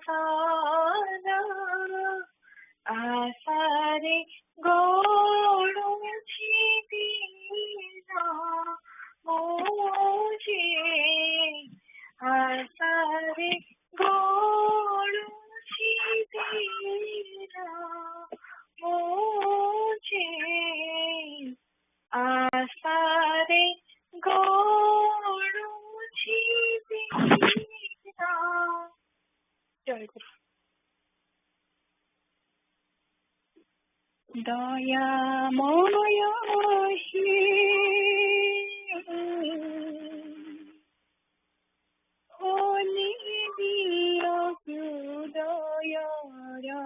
सारा आसारे गोडूची दिला मुझे आसारे गोडूची दिला मुझे आसारे गोडूची दिला जय गुरु दया माया होली दिया दया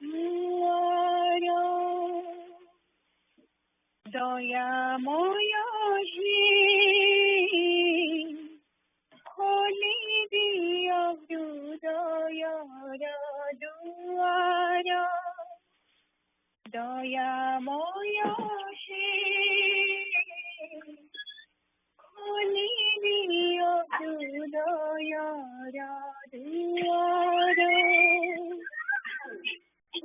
दुआरा दया माया होली दिया दया दुआरा दया मोया खोली दिया दया दुआरा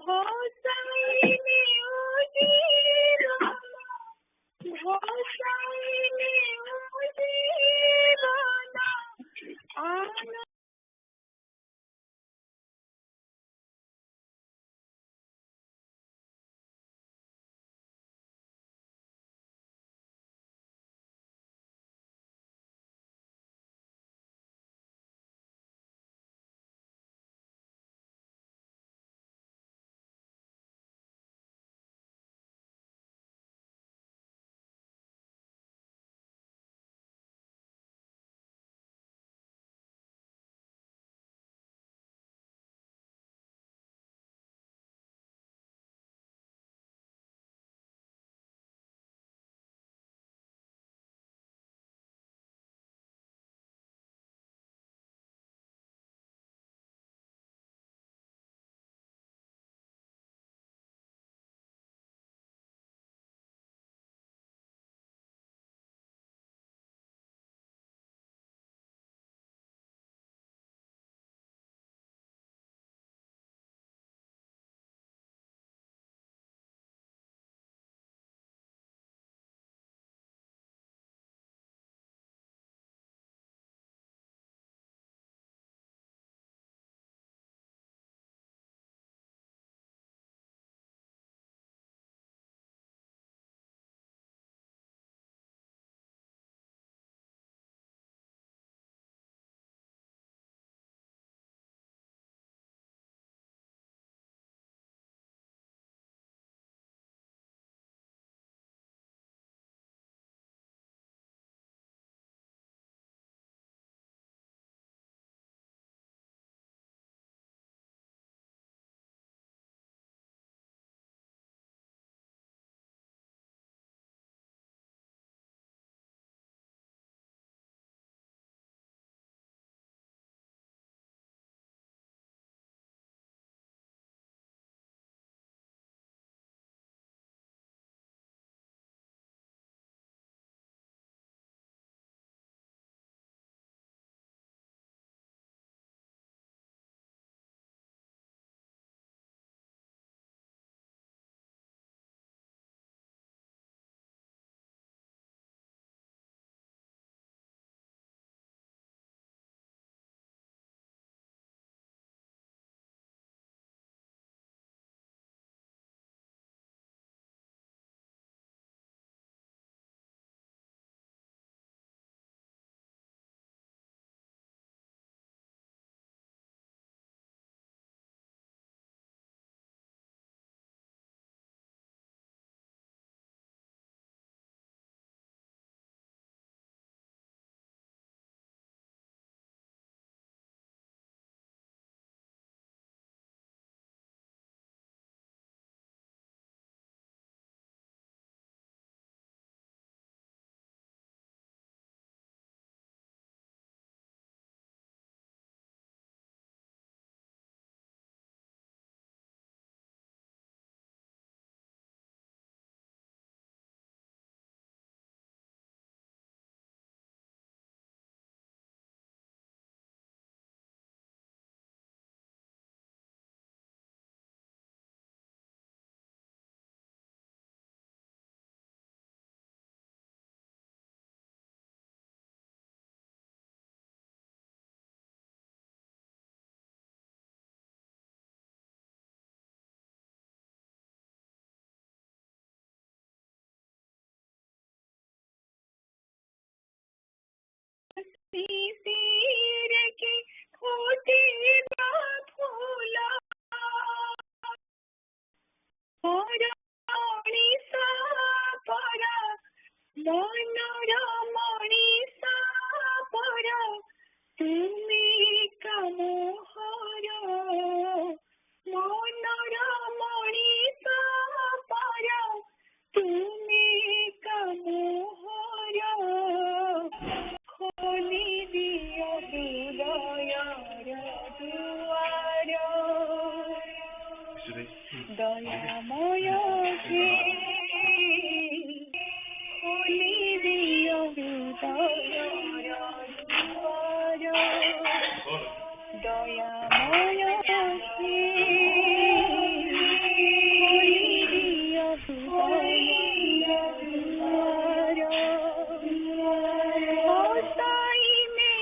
भाषाई में सिर के खोटे ना फूला मरणी सा परा मनर मणि सा परा तुम्हें कमोहर मनर मणि सा परा तुम्हें कमोहर खोली दियो हृदयर दुआर दयामय हे खोली दियो हृदयर दुआर दयामय हे खोली दियो हृदयर दुआर ओसाई में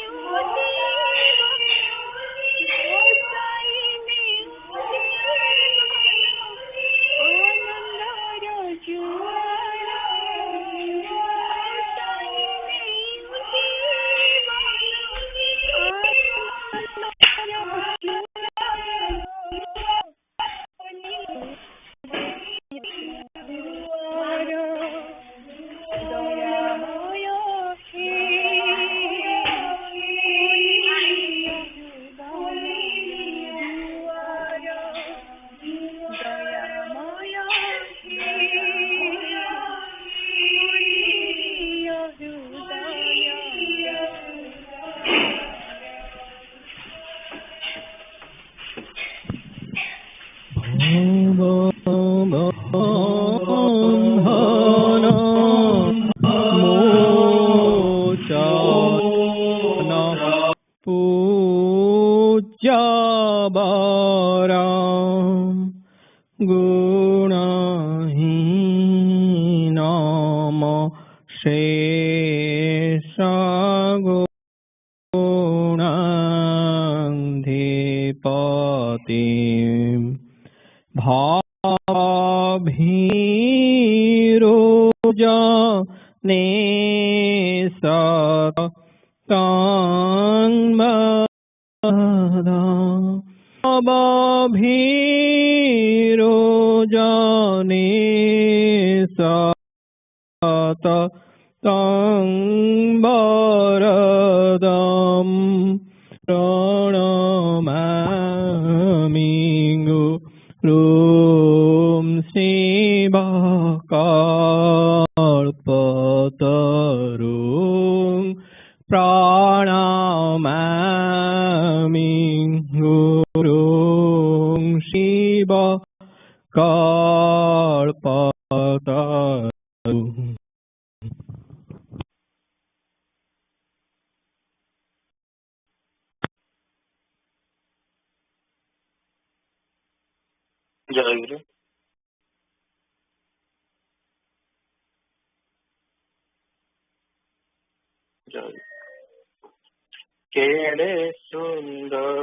केड़े सुंदरियादि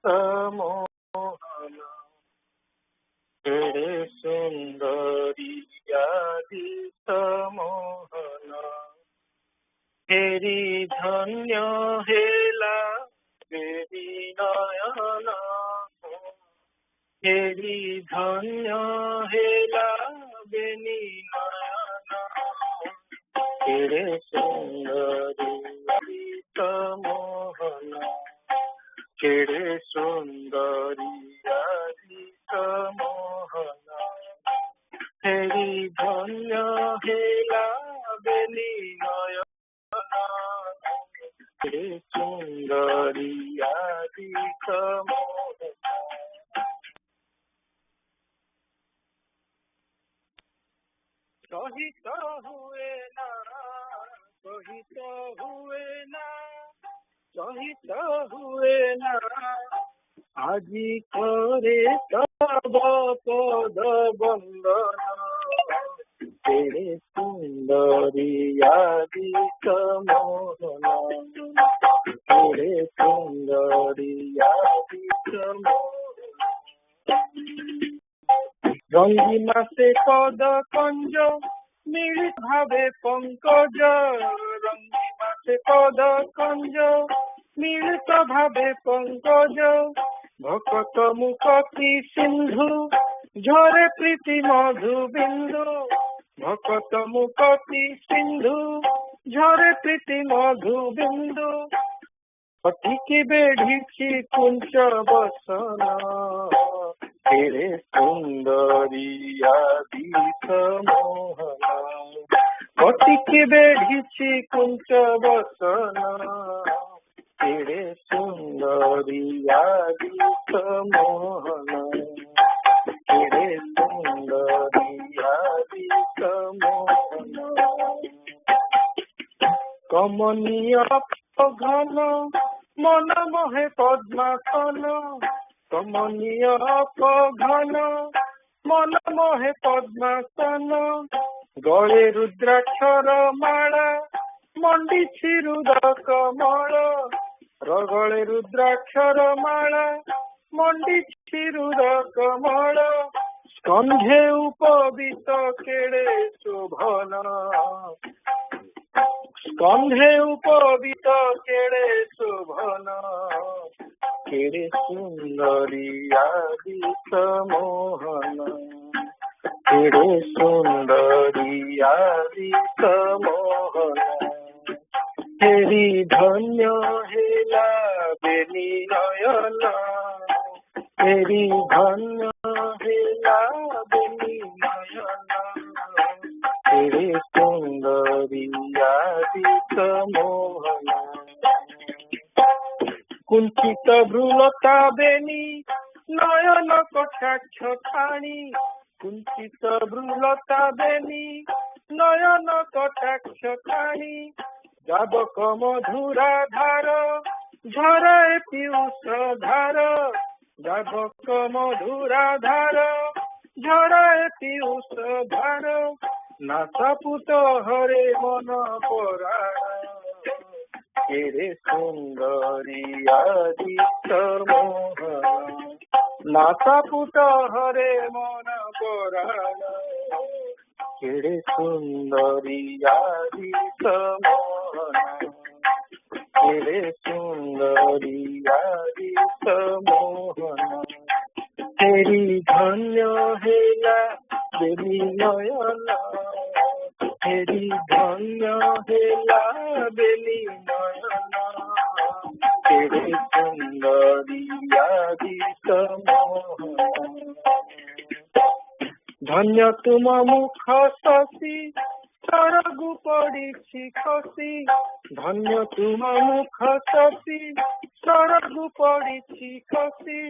समोहन केड़े सुंदरियादि समोहन हेरी धन्य हेला बेरी नयन हेरी धन्य हेला बेनी नयन केड़े सुंदरी समोहन केड़े सुंदरी समोहन हेरी धन्य हेला बेनी नयन केड़े सुंदरी समोहन सहित हुए ना सहित हुए ना सहित हुए ना আজি करे तब पद बंदन तेरे सुंदरी आदि समोहन तेरे सुंदरी आदि समोहन रंगी मासे पद कंज मिलित भावे पंकज रंगी मास से पद कंज मिलित भावे पंकज भक्त मुकति सिंधु झरे प्रीति मधु बिंदु भक्त मुकति सिंधु झरे प्रीति मधु बिंदु पटिकी बेढ़ी कुंच बसन तेरे सुंदरिया दीप मोहना पटिकी बेढ़ी कुंच बसन तेरे सुंदरिया दीप मोहना तेरे सुंदरिया दीप मोहना कमनीय घन मन मोहे पद्मासन कमनीय घन मन मोहे पद्मासन गले रुद्राक्षर माला मंडी रुदक कमल रगले रुद्राक्षर माला मंडी रुदक कमल स्कंधे उपवित केड़े शोभन स्कंधे उपवित केड़े शोभन केड़े सुंदरी आदित मोहन केड़े सुंदरी आदित मोहन तेरी धन्य हेला बेनी नयन तेरी धन्य हेला बेनी नयन तेरे सुंदरी आदित मोहन कुंचित भ्रूलता बेनी नयन कटाक्ष खाणी कुंचित भ्रूलता बेनी नयन कटाक्ष खाणी जाबक मधुरा धार झरे पीयूष धार जाबक मधुरा धार झरे पीयूष धार नासापुत हरे मन पराण केरे सुंदरी आदित मोहन नासापुत हरे मन पराण केरे सुंदरी आदित मोहन केरे सुंदरी आदित मोहन तेरी धन्य हेला बेनी नयन तेरी धन्य हेला बेनी नयन तेरे सुंदरी आदित मोहन धन्य तुम मुख शशि सरगु पड़ी खसी धन्य तुम मुख शशि सरगु पड़ी खसी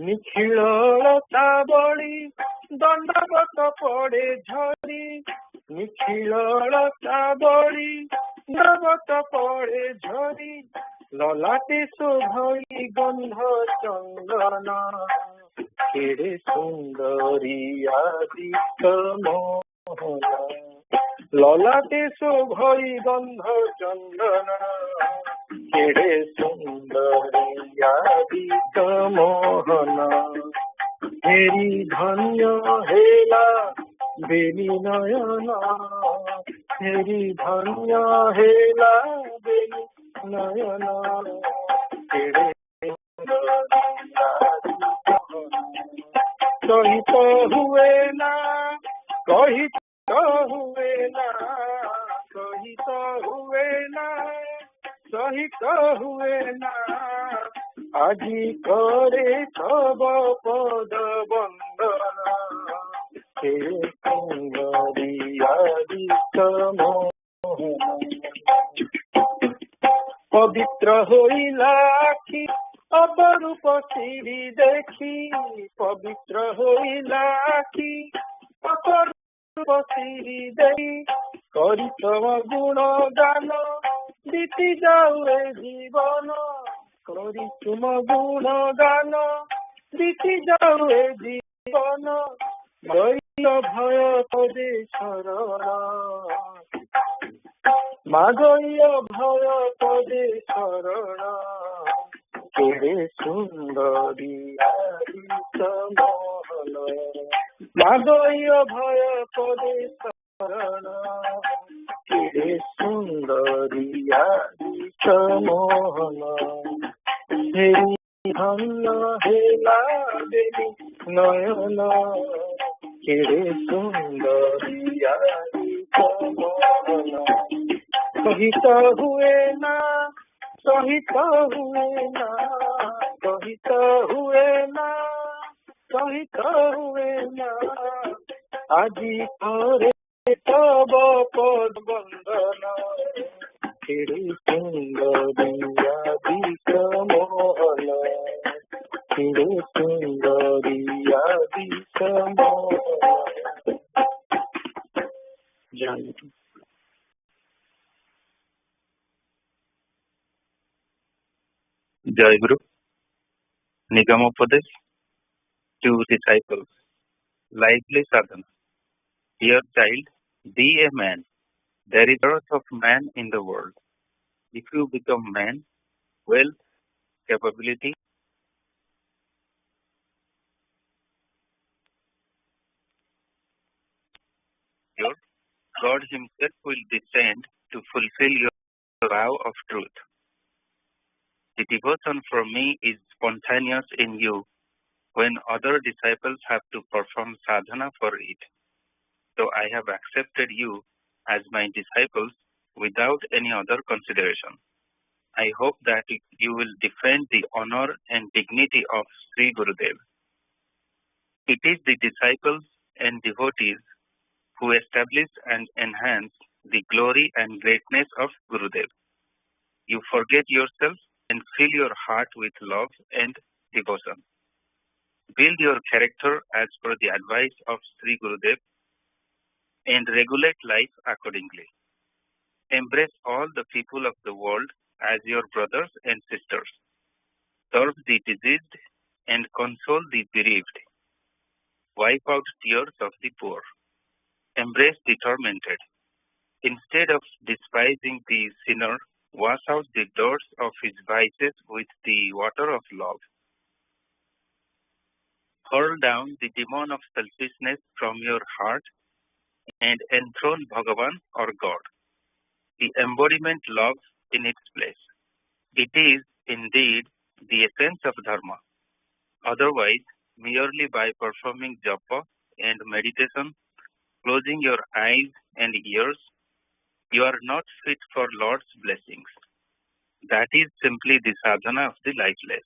निखिल लता बड़ी दंडवत पड़े झरी निखिल लता बड़ी दंडवत पड़े झरी ललाटे शोभई गंध चंदन केड़े सुंदरी आदित मोहन ललाटे शोभई गंध चंदन केड़े सुंदरी आदित मोहन तेरी धन्य हेला बेनी नयन तेरी धन्य हेला बेनी नयन केड़े सहित हुए ना कहित हुए ना सहित हुए ना सहित हुए ना आजी करे सब पद बंदन हे सुंदरी आदित मोहन पवित्र होइला आखि अपरूप सिरी देखी पवित्र होइला आखि अपरूप सिरी देखी करी तम गुण गान बीती जाऊ जीवन करी तुम गुण गान बीती जाऊ जीवन भय पदे शरण माधय भय पदे शरण केड़े सुंदरी आदित मोहन माधय भय पदे शरण केड़े सुंदरी ସମୋହନ ହେରି ଧନ ହେଲା ଦେବୀ ନୟନ କେଡ଼େ ସୁନ୍ଦରିଆ ସମୋହନ ସହିତ ହୁଏ ନା ସହିତ ହୁଏ ନା ସହିତ ହୁଏ ନା ସହିତ ହୁଏ ନା ଆଜି ଥରେ ତବ ପଦ ବନ୍ଦନ କେଡ଼େ ସୁନ୍ଦରିଆ ସମୋହନ କେଡ଼େ ସୁନ୍ଦରିଆ ସମୋହନ। Jai Guru. Nigamopadesh to disciples. Lively sadhana. Dear child, be a man. There is earth of man in the world. If you become man, wealth, capability, your God Himself will descend to fulfill your vow of truth. The devotion for me is spontaneous in you when other disciples have to perform sadhana for it. So I have accepted you as my disciples without any other consideration. I hope that you will defend the honor and dignity of Sri Gurudev. It is the disciples and devotees who establish and enhance the glory and greatness of Gurudev. You forget yourself and fill your heart with love and devotion. Build your character as per the advice of Sri Gurudev and regulate life accordingly. Embrace all the people of the world as your brothers and sisters. Serve the diseased and console the bereaved. Wipe out tears of the poor. Embrace the tormented. Instead of despising the sinner, wash out the dirt of his vices with the water of love. Hurl down the demon of selfishness from your heart and enthrone Bhagavan or God, the embodiment love in its place. It is indeed the essence of Dharma. Otherwise, merely by performing japa and meditation, closing your eyes and ears, you are not fit for Lord's blessings. That is simply the sadhana of the lifeless.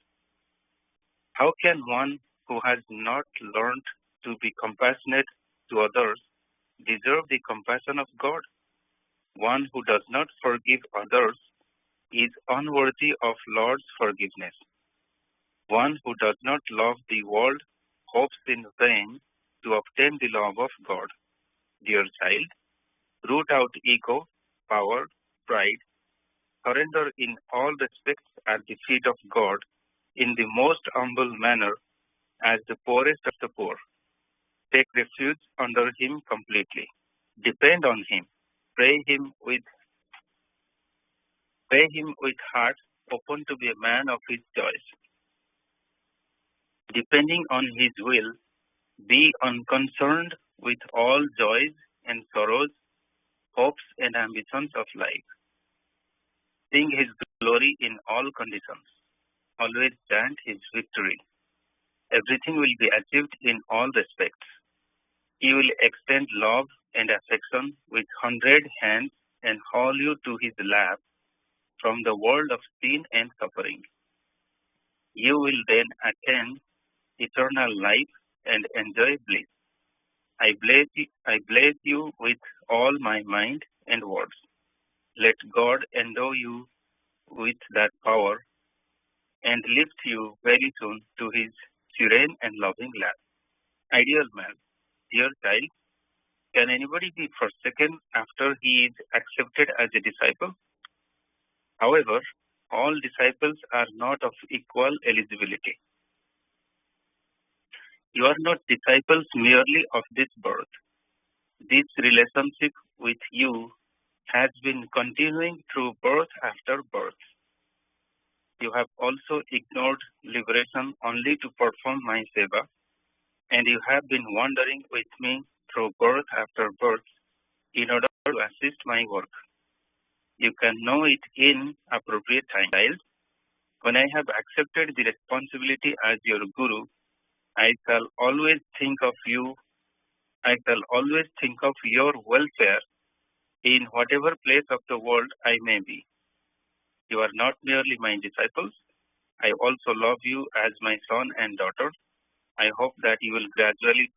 How can one who has not learned to be compassionate to others deserve the compassion of God? One who does not forgive others is unworthy of Lord's forgiveness. One who does not love the world hopes in vain to obtain the love of God. Dear child, root out ego, power, pride, surrender in all respects at the feet of God in the most humble manner as the poorest of the poor. Take refuge under Him completely. Depend on Him. Pray Him with heart open to be a man of His choice. Depending on His will, be unconcerned with all joys and sorrows, hopes and ambitions of life. Sing His glory in all conditions. Always chant His victory. Everything will be achieved in all respects. He will extend love and affection with 100 hands and haul you to His lap from the world of sin and suffering. You will then attain eternal life and enjoy bliss. I bless you with all my mind and words. Let God endow you with that power and lift you very soon to His serene and loving lap. Ideal man, dear child, can anybody be forsaken after he is accepted as a disciple? However, all disciples are not of equal eligibility. You are not disciples merely of this birth. This relationship with you has been continuing through birth after birth. You have also ignored liberation only to perform my seva, and you have been wandering with me through birth after birth in order to assist my work. You can know it in appropriate time. Child, when I have accepted the responsibility as your guru, I shall always think of you. I shall always think of your welfare in whatever place of the world I may be. You are not merely my disciples. I also love you as my son and daughter. I hope that you will gradually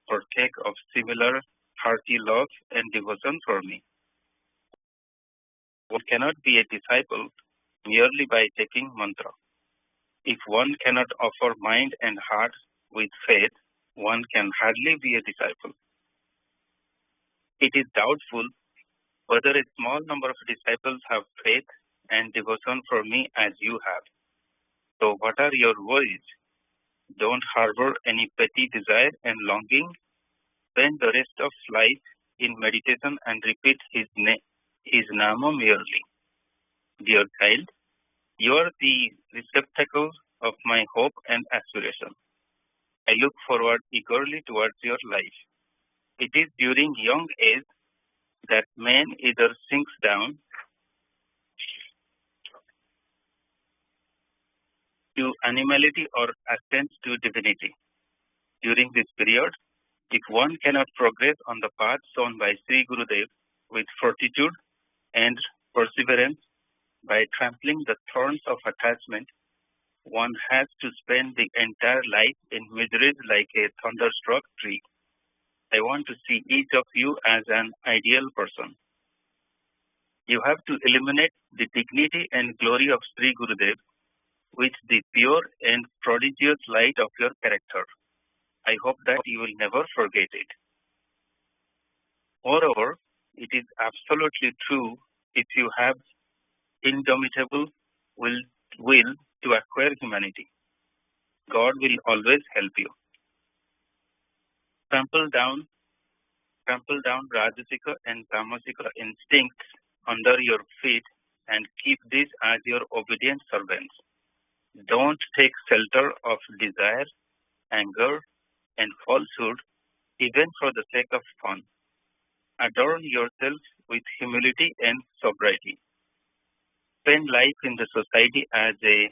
partake of similar hearty love and devotion for me. One cannot be a disciple merely by taking mantra. If one cannot offer mind and heart with faith, one can hardly be a disciple. It is doubtful whether a small number of disciples have faith and devotion for me as you have. So what are your worries? Don't harbor any petty desire and longing. Spend the rest of life in meditation and repeat his nama merely. Dear child, you are the receptacle of my hope and aspiration. I look forward eagerly towards your life. It is during young age that man either sinks down to animality or ascends to divinity. During this period, if one cannot progress on the path shown by Sri Gurudev with fortitude and perseverance by trampling the thorns of attachment, one has to spend the entire life in miseries like a thunderstruck tree. I want to see each of you as an ideal person. You have to eliminate the dignity and glory of Sri Gurudev with the pure and prodigious light of your character. I hope that you will never forget it. Moreover, it is absolutely true if you have indomitable will to acquire humanity. God will always help you. Trample down Rajasika and Tamasika instincts under your feet and keep these as your obedient servants. Don't take shelter of desire, anger, and falsehood, even for the sake of fun. Adorn yourself with humility and sobriety. Spend life in the society as a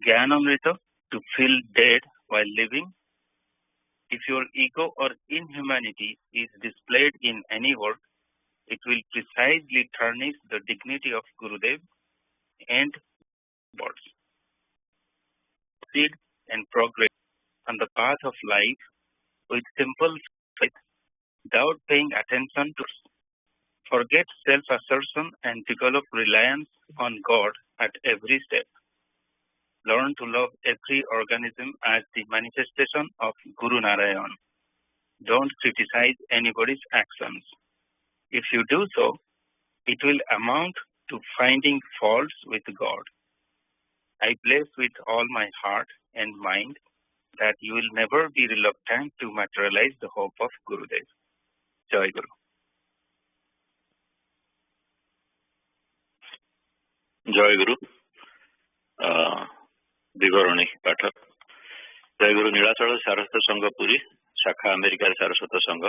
Jnanamrita to feel dead while living. If your ego or inhumanity is displayed in any work, it will precisely tarnish the dignity of Gurudev and words. Proceed and progress on the path of life with simple faith without paying attention to it. Forget self-assertion and develop reliance on God at every step. Learn to love every organism as the manifestation of Guru Narayan. Don't criticize anybody's actions. If you do so, it will amount to finding faults with God. I bless with all my heart and mind that you will never be reluctant to materialize the hope of Gurudev. Jai Guru. जय गुरु विवरणी पाठ जय गुरु नीलाचल सारस्वत संघ पुरी शाखा America Saraswat संघ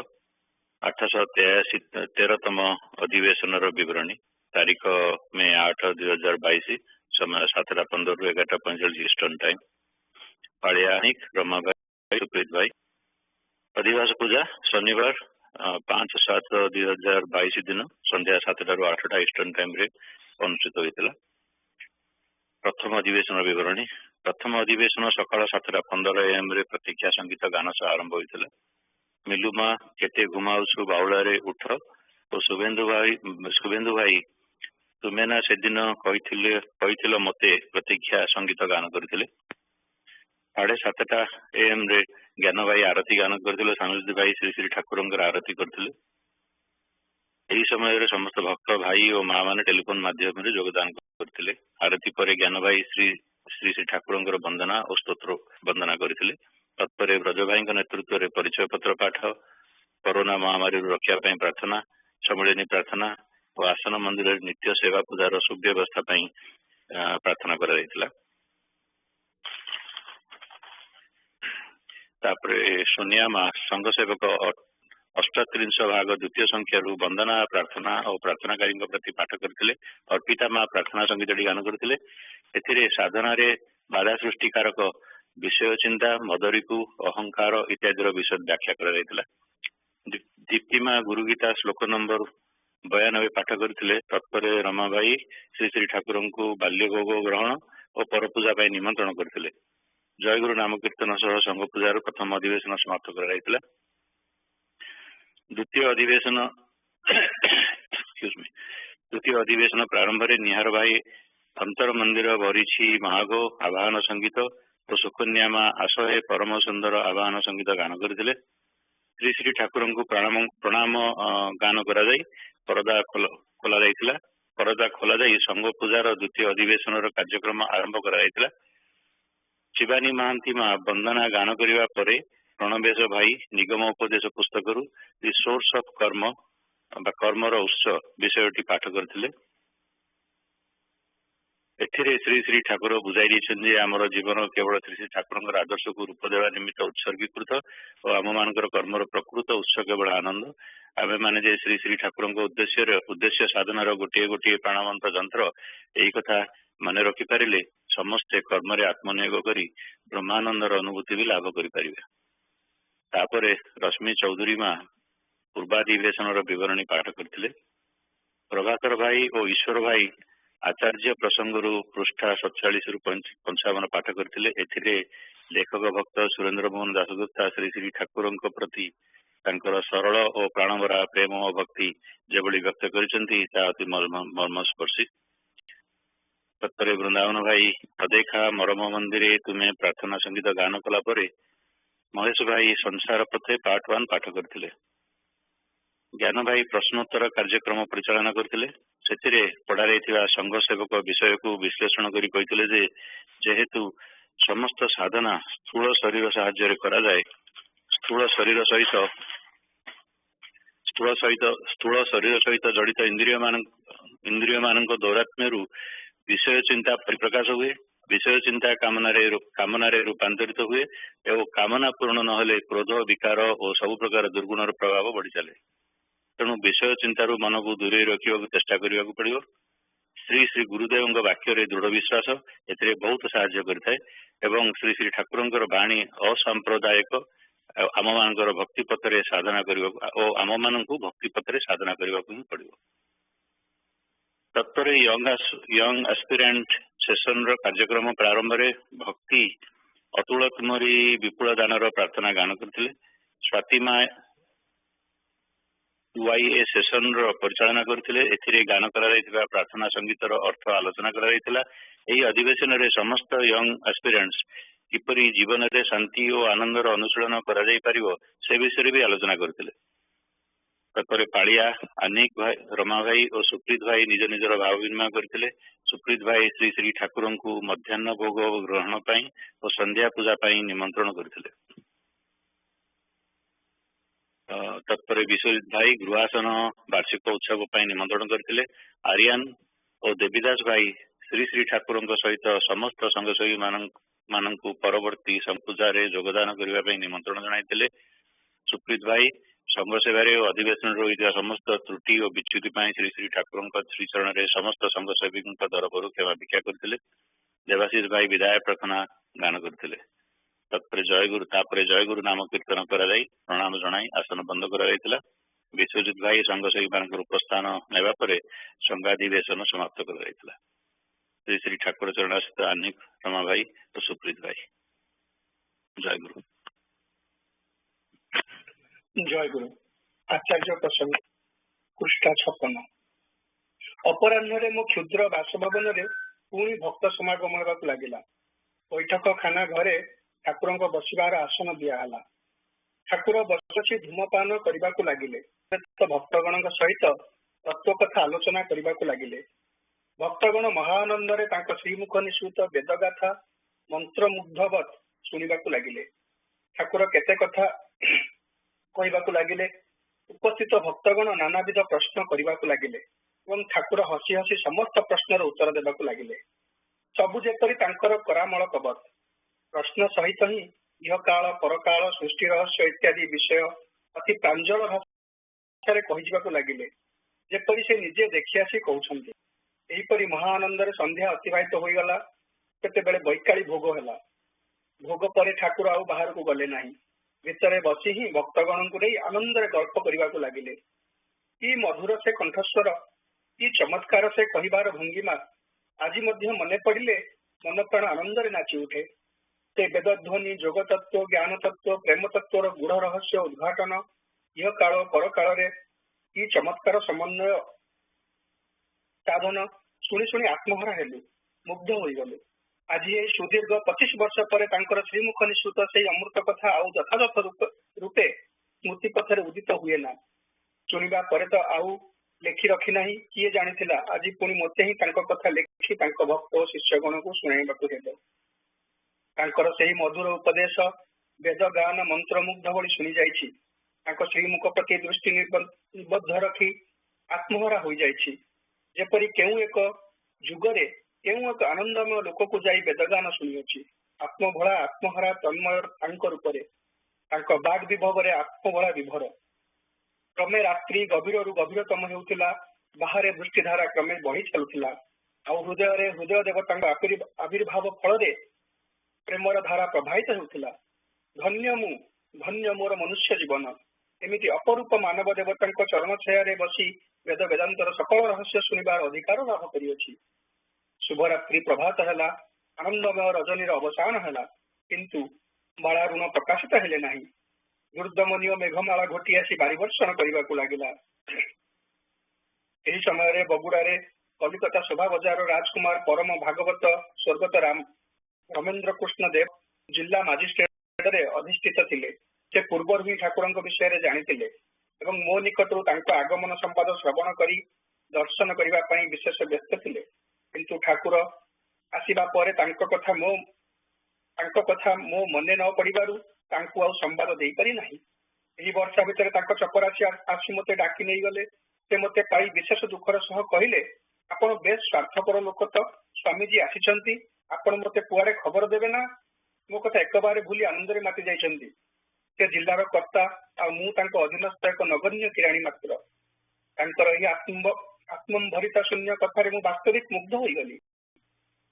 813तम अधिवेशन विवरणी तारीख मे 8 2022 समय 7:15 ରୁ 11:45 ईस्टर्न टाइम पालियानिक रमा भाई सुप्रीत भाई अधिवास पूजा शनिवार 5/7/2022 दिन संध्या 7 ରୁ 8 ईस्टर्न टाइम रे अनुष्ठित होता। प्रथम अधिवेशन विवरणी प्रथम अधिवेशन सकाल 7:15 AM रे प्रतीक्षा संगीत गान सह आरंभ होता। मिलुमा केते घुमाउछु बाउलारे उठ और शुभेन्दु भाई तुमे ना से दिन कही मते प्रतीक्षा संगीत गान करथिले। 7:30 AM रे ज्ञान भाई आरती गान करथिले। सानुजी भाई श्री श्री ठाकुरंकर आरती करथिले। एही समय रे समस्त भक्त भाई और माँ माने टेलीफोन माध्यम रे योगदान करथिले। आरती पर ज्ञान भाई श्री श्री ठाकुरंकर वंदना और स्तोत्र वंदना करथिले। तत्पर ब्रज भाई नेतृत्व में परिचय पत्र पाठ कोरोना महामारी रक्षा प्रार्थना सम्मिलनी प्रार्थना और आसन मंदिर नित्य सेवा पूजार सुव्यवस्था प्रार्थना करा। सोनिया माँ संघ सेवक ଅଷ୍ଟତ୍ରିଂଶ ଭାଗ ଦ୍ୱିତୀୟ ସଂଖ୍ୟାରୁ ବନ୍ଦନା ପ୍ରାର୍ଥନା ଓ ପ୍ରାର୍ଥନାକାରୀଙ୍କ ପ୍ରତି ପାଠ କରିଥିଲେ। ଅର୍ପିତା ମା ପ୍ରାର୍ଥନା ସଙ୍ଗୀତଟି ଗାନ କରିଥିଲେ। ଏଥିରେ ସାଧନାରେ ବାଧା ସୃଷ୍ଟିକାରକ ବିଷୟ ଚିନ୍ତା, ମଦରିପୁ, ଅହଙ୍କାର ଇତ୍ୟାଦିର ବିଷୟ ବ୍ୟାଖ୍ୟା କରାଯାଇଥିଲା। ଦୀପ୍ତିମା ଗୁରୁଗୀତା ଶ୍ଲୋକ ନମ୍ବର 92 ପାଠ କରିଥିଲେ। ତତ୍ପରେ ରମାବାଇ ଶ୍ରୀ ଶ୍ରୀ ଠାକୁରଙ୍କୁ ବାଲ୍ୟ ଭୋଗ ଗ୍ରହଣ ଓ ପରପୂଜା ପାଇଁ ନିମନ୍ତ୍ରଣ କରିଥିଲେ। ଜୟଗୁରୁ ନାମ କୀର୍ତ୍ତନ ସହ ସଂଘ ପୂଜାର ପ୍ରଥମ ଅଧିବେଶନ ସମାପ୍ତ କରାଯାଇଥିଲା। ଦ୍ୱିତୀୟ ଅଧିବେଶନ ପ୍ରାରମ୍ଭରେ ନିହାର ଭାଇ ଅନ୍ତର ମନ୍ଦିର ବରିଛି ମହାଗୋ ଆବାହନ ସଙ୍ଗୀତ ଓ ସୁକନ୍ୟା ମା ଆସହେ ପରମ ସୁନ୍ଦର ଆବାହନ ସଙ୍ଗୀତ ଗାନ କରିଥିଲେ। ଶ୍ରୀ ଶ୍ରୀ ଠାକୁରଙ୍କୁ ପ୍ରଣାମ ଗାନ କରାଯାଇ ପରଦା ଖୋଲାଯାଇଥିଲା। ପରଦା ଖୋଲାଯାଇ ସଂଘ ପୂଜାର ଦ୍ୱିତୀୟ ଅଧିବେଶନର କାର୍ଯ୍ୟକ୍ରମ ଆରମ୍ଭ କରାଯାଇଥିଲା। ଶିବାନୀ ମହାନ୍ତି ମା ବନ୍ଦନା ଗାନ କରିବା ପରେ ପ୍ରଣବେଶ ଭାଇ ନିଗମ ଉପଦେଶ ପୁସ୍ତକରୁ ଦି ସୋର୍ସ ଅଫ କର୍ମ ବା କର୍ମର ଉତ୍ସ ବିଷୟଟି ପାଠ କରିଥିଲେ। ଏଥିରେ ଶ୍ରୀ ଶ୍ରୀ ଠାକୁର ବୁଝାଇ ଦେଇଛନ୍ତି ଯେ ଆମର ଜୀବନ କେବଳ ଶ୍ରୀ ଶ୍ରୀ ଠାକୁରଙ୍କର ଆଦର୍ଶକୁ ରୂପ ଦେବା ନିମିତ୍ତ ଉତ୍ସର୍ଗୀକୃତ ଓ ଆମମାନଙ୍କର କର୍ମର ପ୍ରକୃତ ଉତ୍ସ କେବଳ ଆନନ୍ଦ। ଆମେମାନେ ଯେ ଶ୍ରୀ ଶ୍ରୀ ଠାକୁରଙ୍କ ଉଦ୍ଦେଶ୍ୟ ସାଧନାର ଗୋଟିଏ ଗୋଟିଏ ପ୍ରାଣବନ୍ତ ଯନ୍ତ୍ର, ଏହି କଥା ମନେ ରଖିପାରିଲେ ସମସ୍ତେ କର୍ମରେ ଆତ୍ମନିୟୋଗ କରି ବ୍ରହ୍ମାନନ୍ଦର ଅନୁଭୂତି ବି ଲାଭ କରିପାରିବେ। ତାପରେ ରଶ୍ମି ଚୌଧୁରୀ ମା ପୂର୍ବାଧିବେଶନର ବିବରଣୀ ପାଠ କରିଥିଲେ। ପ୍ରଭାକର ଭାଇ ଓ ଈଶ୍ୱର ଭାଇ ଆଚାର୍ଯ୍ୟ ପ୍ରସଙ୍ଗରୁ ପୃଷ୍ଠା 47ରୁ 55 ପାଠ କରିଥିଲେ। ଏଥିରେ ଲେଖକ ଭକ୍ତ ସୁରେନ୍ଦ୍ର ମୋହନ ଦାସଗୁପ୍ତା ଶ୍ରୀ ଶ୍ରୀ ଠାକୁରଙ୍କ ପ୍ରତି ତାଙ୍କର ସରଳ ଓ ପ୍ରାଣଭରା ପ୍ରେମ ଓ ଭକ୍ତି ଯେଭଳି ବ୍ୟକ୍ତ କରିଛନ୍ତି ତାହା ଅତି ମର୍ମସ୍ପର୍ଶୀ। ତତ୍ପରେ ବୃନ୍ଦାବନ ଭାଇ ଅଦେଖା ମରମ ମନ୍ଦିରେ ତୁମେ ପ୍ରାର୍ଥନା ସଙ୍ଗୀତ ଗାନ କଲା ପରେ ମହେଶ ଭାଇ ସଂସାର ପଥେ ପାର୍ଟ 1 ପାଠ କରିଥିଲେ। ଜ୍ଞାନ ଭାଇ ପ୍ରଶ୍ନୋତ୍ତର କାର୍ଯ୍ୟକ୍ରମ ପରିଚାଳନା କରିଥିଲେ। ସେଥିରେ ପଢାଯାଇଥିବା ସଂଘ ସେବକ ବିଷୟକୁ ବିଶ୍ଳେଷଣ କରି କହିଥିଲେ ଯେ ଯେହେତୁ ସମସ୍ତ ସାଧନା ସ୍ଥୂଳ ଶରୀର ସାହାଯ୍ୟରେ କରାଯାଏ, ସ୍ଥୂଳ ଶରୀର ସହିତ ଜଡ଼ିତ ଇନ୍ଦ୍ରିୟ ମାନଙ୍କ ଦୌରାତ୍ମ୍ୟରୁ ବିଷୟ ଚିନ୍ତା ପରିପ୍ରକାଶ ହୁଏ। ବିଷୟ ଚିନ୍ତା କାମନାରେ ରୂପାନ୍ତରିତ ହୁଏ ଏବଂ କାମନା ପୂରଣ ନହେଲେ କ୍ରୋଧ, ବିକାର ଓ ସବୁ ପ୍ରକାର ଦୁର୍ଗୁଣର ପ୍ରଭାବ ବଢି ଚାଲେ। ତେଣୁ ବିଷୟ ଚିନ୍ତାରୁ ମନକୁ ଦୂରେଇ ରଖିବାକୁ ଚେଷ୍ଟା କରିବାକୁ ପଡିବ। ଶ୍ରୀ ଶ୍ରୀ ଗୁରୁଦେବଙ୍କ ବାକ୍ୟରେ ଦୃଢ ବିଶ୍ୱାସ ଏଥିରେ ବହୁତ ସାହାଯ୍ୟ କରିଥାଏ ଏବଂ ଶ୍ରୀ ଶ୍ରୀ ଠାକୁରଙ୍କର ବାଣୀ ଅସାମ୍ପ୍ରଦାୟିକ ଆମମାନଙ୍କର ଭକ୍ତି ପଥରେ ସାଧନା କରିବାକୁ ହିଁ ପଡିବ। ତତ୍ପରେ ୟଙ୍ଗ ଆସ୍ପିରାଣ୍ଟ ସେସନର କାର୍ଯ୍ୟକ୍ରମ ପ୍ରାରମ୍ଭରେ ଭକ୍ତି ଅତୁଳ ତୁମରି ବିପୁଳ ଦାନର ପ୍ରାର୍ଥନା ଗାନ କରିଥିଲେ। ସ୍ୱାତିମା YA ସେସନର ପରିଚାଳନା କରିଥିଲେ। ଏଥିରେ ଗାନ କରାଯାଇଥିବା ପ୍ରାର୍ଥନା ସଙ୍ଗୀତର ଅର୍ଥ ଆଲୋଚନା କରାଯାଇଥିଲା। ଏହି ଅଧିବେଶନରେ ସମସ୍ତ ୟଙ୍ଗ ଆସ୍ପିରାଣ୍ଟସ୍ କିପରି ଜୀବନରେ ଶାନ୍ତି ଓ ଆନନ୍ଦର ଅନୁଶୀଳନ କରାଯାଇ ପାରିବ ସେ ବିଷୟରେ ବି ଆଲୋଚନା କରିଥିଲେ। ତାପରେ ପାଳିଆ ଅନେକ ଭାଇ, ରମା ଭାଇ ଓ ସୁପ୍ରୀତ ଭାଇ ନିଜ ନିଜର ଭାବ ବିନିମୟ କରିଥିଲେ। ସୁପ୍ରୀତ ଭାଇ ଶ୍ରୀ ଶ୍ରୀ ଠାକୁରଙ୍କୁ ମଧ୍ୟାହ୍ନ ଭୋଗ ଗ୍ରହଣ ପାଇଁ ଓ ସନ୍ଧ୍ୟା ପୂଜା ପାଇଁ ନିମନ୍ତ୍ରଣ କରିଥିଲେ। ତତ୍ପରେ ବିଶ୍ୱଜିତ ଭାଇ ଗୃହାସନ ବାର୍ଷିକ ଉତ୍ସବ ପାଇଁ ନିମନ୍ତ୍ରଣ କରିଥିଲେ। ଆରିୟାନ ଓ ଦେବୀଦାସ ଭାଇ ଶ୍ରୀ ଶ୍ରୀ ଠାକୁରଙ୍କ ସହିତ ସମସ୍ତ ସଂଘସେବୀ ମାନଙ୍କୁ ପରବର୍ତ୍ତୀ ସଂପୂଜାରେ ଯୋଗଦାନ କରିବା ପାଇଁ ନିମନ୍ତ୍ରଣ ଜଣାଇଥିଲେ। ସୁପ୍ରୀତ ଭାଇ ସଂଘ ସେବାରେ ଓ ଅଧିବେଶନରେ ହୋଇଥିବା ସମସ୍ତ ତ୍ରୁଟି ଓ ବିଚ୍ୟୁତି ପାଇଁ ଶ୍ରୀ ଶ୍ରୀ ଠାକୁରଙ୍କ ଶ୍ରୀଚରଣରେ ସମସ୍ତ ସଂଘସେବୀଙ୍କ ତରଫରୁ କ୍ଷମା ଭିକ୍ଷା କରିଥିଲେ। ଦେବାଶିଷ ଭାଇ ବିଦାୟ ପ୍ରାର୍ଥନା ଗାନ କରିଥିଲେ। ତାପରେ ଜୟଗୁରୁ ନାମ କୀର୍ତ୍ତନ କରାଯାଇ ପ୍ରଣାମ ଜଣାଇ ଆସନ ବନ୍ଦ କରାଯାଇଥିଲା। ବିଶ୍ୱଜିତ ଭାଇ ସଂଘସେବୀ ମାନଙ୍କର ଉପସ୍ଥାନ ନେବା ପରେ ସଂଘାଧିବେଶନ ସମାପ୍ତ କରାଯାଇଥିଲା। ଶ୍ରୀ ଶ୍ରୀ ଠାକୁର ଚରଣାସ୍ଥିତ ଅନେକ, ରମା ଭାଇ ଓ ସୁପ୍ରୀତ ଭାଇ। ଜୟଗୁରୁ। ଜୟଗୁରୁ। ଆଚାର୍ଯ୍ୟ ପ୍ରସଙ୍ଗ ପୃଷ୍ଠା 56। ଅପରାହ୍ନରେ ମୋ କ୍ଷୁଦ୍ର ବାସଭବନରେ ପୁଣି ଭକ୍ତ ସମାଗମ ହେବାକୁ ଲାଗିଲା। ବୈଠକ ଖାନା ଘରେ ଠାକୁରଙ୍କ ବସିବାର ଆସନ ଦିଆହେଲା। ଠାକୁର ବସି ଧୂମପାନ କରିବାକୁ ଲାଗିଲେ। ଭକ୍ତଗଣଙ୍କ ସହିତ ତତ୍ତ୍ୱ କଥା ଆଲୋଚନା କରିବାକୁ ଲାଗିଲେ। ଭକ୍ତଗଣ ମହାଆନନ୍ଦରେ ତାଙ୍କ ଶ୍ରୀମୁଖ ନିଃସୃତ ବେଦଗାଥା ମନ୍ତ୍ରମୁଗ୍ଧବତ୍ ଶୁଣିବାକୁ ଲାଗିଲେ। ଠାକୁର କେତେ କଥା କହିବାକୁ ଲାଗିଲେ। ଉପସ୍ଥିତ ଭକ୍ତଗଣ ନାନାବିଧ ପ୍ରଶ୍ନ କରିବାକୁ ଲାଗିଲେ ଏବଂ ଠାକୁର ହସି ହସି ସମସ୍ତ ପ୍ରଶ୍ନର ଉତ୍ତର ଦେବାକୁ ଲାଗିଲେ। ସବୁ ଯେପରି ତାଙ୍କର କରାମଳ କବତ। ପ୍ରଶ୍ନ ସହିତ ହିଁ ଇହକାଳ ପରକାଳ ସୃଷ୍ଟି ରହସ୍ୟ ଇତ୍ୟାଦି ବିଷୟ ଅତି ପ୍ରାଞ୍ଜଳ ଭାଷାରେ କହିଯିବାକୁ ଲାଗିଲେ, ଯେପରି ସେ ନିଜେ ଦେଖି ଆସି କହୁଛନ୍ତି। ଏହିପରି ମହା ଆନନ୍ଦରେ ସନ୍ଧ୍ୟା ଅତିବାହିତ ହୋଇଗଲା। କେତେବେଳେ ବୈକାଳୀ ଭୋଗ ହେଲା। ଭୋଗ ପରେ ଠାକୁର ଆଉ ବାହାରକୁ ଗଲେ ନାହିଁ। ଭିତରେ ବସି ହିଁ ଭକ୍ତଗଣଙ୍କୁ ନେଇ ଆନନ୍ଦରେ ଗଳ୍ପ କରିବାକୁ ଲାଗିଲେ। କି ମଧୁର ସେ କଣ୍ଠସ୍ୱର, କି ଚମତ୍କାର ସେ କହିବାର ଭଙ୍ଗିମା। ଆଜି ମଧ୍ୟ ମନେ ପଡ଼ିଲେ ମନ ପ୍ରାଣ ଆନନ୍ଦରେ ନାଚି ଉଠେ। ସେ ବେଦଧ୍ୱନି, ଯୋଗ ତତ୍ତ୍ୱ, ଜ୍ଞାନ ତତ୍ତ୍ୱ, ପ୍ରେମ ତତ୍ତ୍ୱର ଗୂଢ ରହସ୍ୟ ଉଦ୍ଘାଟନ, ଇହ କାଳ ପରକାଳରେ କି ଚମତ୍କାର ସମନ୍ୱୟ ସାଧନ ଶୁଣି ଶୁଣି ଆତ୍ମହରା ହେଲୁ, ମୁଗ୍ଧ ହୋଇଗଲୁ। ଆଜି ଏହି ସୁଦୀର୍ଘ 25 ବର୍ଷ ପରେ ତାଙ୍କର ଶ୍ରୀମୁଖ ନିଃସୃତ ସେହି ଅମୃତ କଥା ଆଉ ଯଥାଯଥ ରୂପେ ସ୍ମୃତି ପଥରେ ଉଦିତ ହୁଏ ନା। ଶୁଣିବା ପରେ ତ ଆଉ ଲେଖି ରଖି ନାହିଁ। କିଏ ଜାଣିଥିଲା ଆଜି ପୁଣି ମୋତେ ହିଁ ତାଙ୍କ କଥା ଲେଖି ତାଙ୍କ ଭକ୍ତ ଓ ଶିଷ୍ୟଗଣଙ୍କୁ ଶୁଣାଇବାକୁ ହେବ। ତାଙ୍କର ସେହି ମଧୁର ଉପଦେଶ ବେଦ ଗାନ ମନ୍ତ୍ରମୁଗ୍ଧ ଭଳି ଶୁଣି ଯାଇଛି। ତାଙ୍କ ଶ୍ରୀମୁଖ ପ୍ରତି ଦୃଷ୍ଟି ନିବଦ୍ଧ ରଖି ଆତ୍ମହରା ହୋଇଯାଇଛି। ଯେପରି କେଉଁ ଏକ ଯୁଗରେ କେଉଁ ଏକ ଆନନ୍ଦମୟ ଲୋକକୁ ଯାଇ ବେଦଗାନ ଶୁଣିଅଛି। ଆତ୍ମଭଳା ଆତ୍ମହରା ତନ୍ମୟ ତାଙ୍କ ରୂପରେ, ତାଙ୍କ ବାଗ୍ ବିଭବରେ ଆତ୍ମଭଳା ବିଭୋର। କ୍ରମେ ରାତ୍ରି ଗଭୀରରୁ ଗଭୀରତମ ହେଉଥିଲା। ବାହାରେ ଦୃଷ୍ଟିଧାରା କ୍ରମେ ବଢି ଚାଲୁଥିଲା। ଆଉ ହୃଦୟରେ ହୃଦୟ ଦେବତାଙ୍କ ଆବିର୍ଭାବ ଫଳରେ ପ୍ରେମର ଧାରା ପ୍ରବାହିତ ହେଉଥିଲା। ଧନ୍ୟ ମୁଁ, ଧନ୍ୟ ମୋର ମନୁଷ୍ୟ ଜୀବନ। ଏମିତି ଅପରୂପ ମାନବ ଦେବତାଙ୍କ ଚରଣ ଛାୟାରେ ବସି ବେଦ ବେଦାନ୍ତର ସକଳ ରହସ୍ୟ ଶୁଣିବାର ଅଧିକାର ଲାଭ କରିଅଛି। ଶୁଭରାତ୍ରି ପ୍ରଭାତ ହେଲା। ଆନନ୍ଦମୟ ରଜନୀର ଅବସାନ ହେଲା। କିନ୍ତୁ ମାଳା ଋଣ ପ୍ରକାଶିତ ହେଲେ ନାହିଁ। ଦୁର୍ଦ୍ଦମନୀୟ ମେଘମାଳା ଘୋଟି ଆସି ବାରିବର୍ଷଣ କରିବାକୁ ଲାଗିଲା। ଏହି ସମୟରେ ବଗୁଡ଼ାରେ କଲିକତା ଶୋଭା ବଜାର ରାଜକୁମାର ପରମ ଭାଗବତ ସ୍ୱର୍ଗତ ରମେନ୍ଦ୍ର କୃଷ୍ଣ ଦେବ ଜିଲ୍ଲା ମାଜିଷ୍ଟ୍ରେଟରେ ଅଧିଷ୍ଠିତ ଥିଲେ। ସେ ପୂର୍ବରୁ ହିଁ ଠାକୁରଙ୍କ ବିଷୟରେ ଜାଣିଥିଲେ ଏବଂ ମୋ ନିକଟରୁ ତାଙ୍କ ଆଗମନ ସମ୍ବାଦ ଶ୍ରବଣ କରି ଦର୍ଶନ କରିବା ପାଇଁ ବିଶେଷ ବ୍ୟସ୍ତ ଥିଲେ। କିନ୍ତୁ ଠାକୁର ଆସିବା ପରେ ତାଙ୍କ କଥା ମୋ ମନେ ନ ପଡ଼ିବାରୁ ତାଙ୍କୁ ଆଉ ସମ୍ବାଦ ଦେଇପାରି ନାହିଁ। ଏହି ବର୍ଷ ଭିତରେ ତାଙ୍କ ଚପରାସି ଆସି ମୋତେ ଡାକି ନେଇଗଲେ। ସେ ମୋତେ ପାଇ ବିଶେଷ ଦୁଃଖର ସହ କହିଲେ, ଆପଣ ବେଶ ସ୍ୱାର୍ଥପର ଲୋକ ତ, ସ୍ୱାମୀଜୀ ଆସିଛନ୍ତି, ଆପଣ ମୋତେ କୁଆଡେ ଖବର ଦେବେ ନା? ମୋ କଥା ଏକବାରେ ଭୁଲି ଆନନ୍ଦରେ ମାତି ଯାଇଛନ୍ତି। ସେ ଜିଲ୍ଲାର କର୍ତ୍ତା ଆଉ ମୁଁ ତାଙ୍କ ଅଧୀନସ୍ଥ ଏକ ନଗଣ୍ୟ କିରାଣୀ ମାତ୍ର। ତାଙ୍କର ଏହି ଆତ୍ମମ୍ଭରିତା ଶୂନ୍ୟ କଥାରେ ମୁଁ ବାସ୍ତବିକ ମୁଗ୍ଧ ହୋଇଗଲି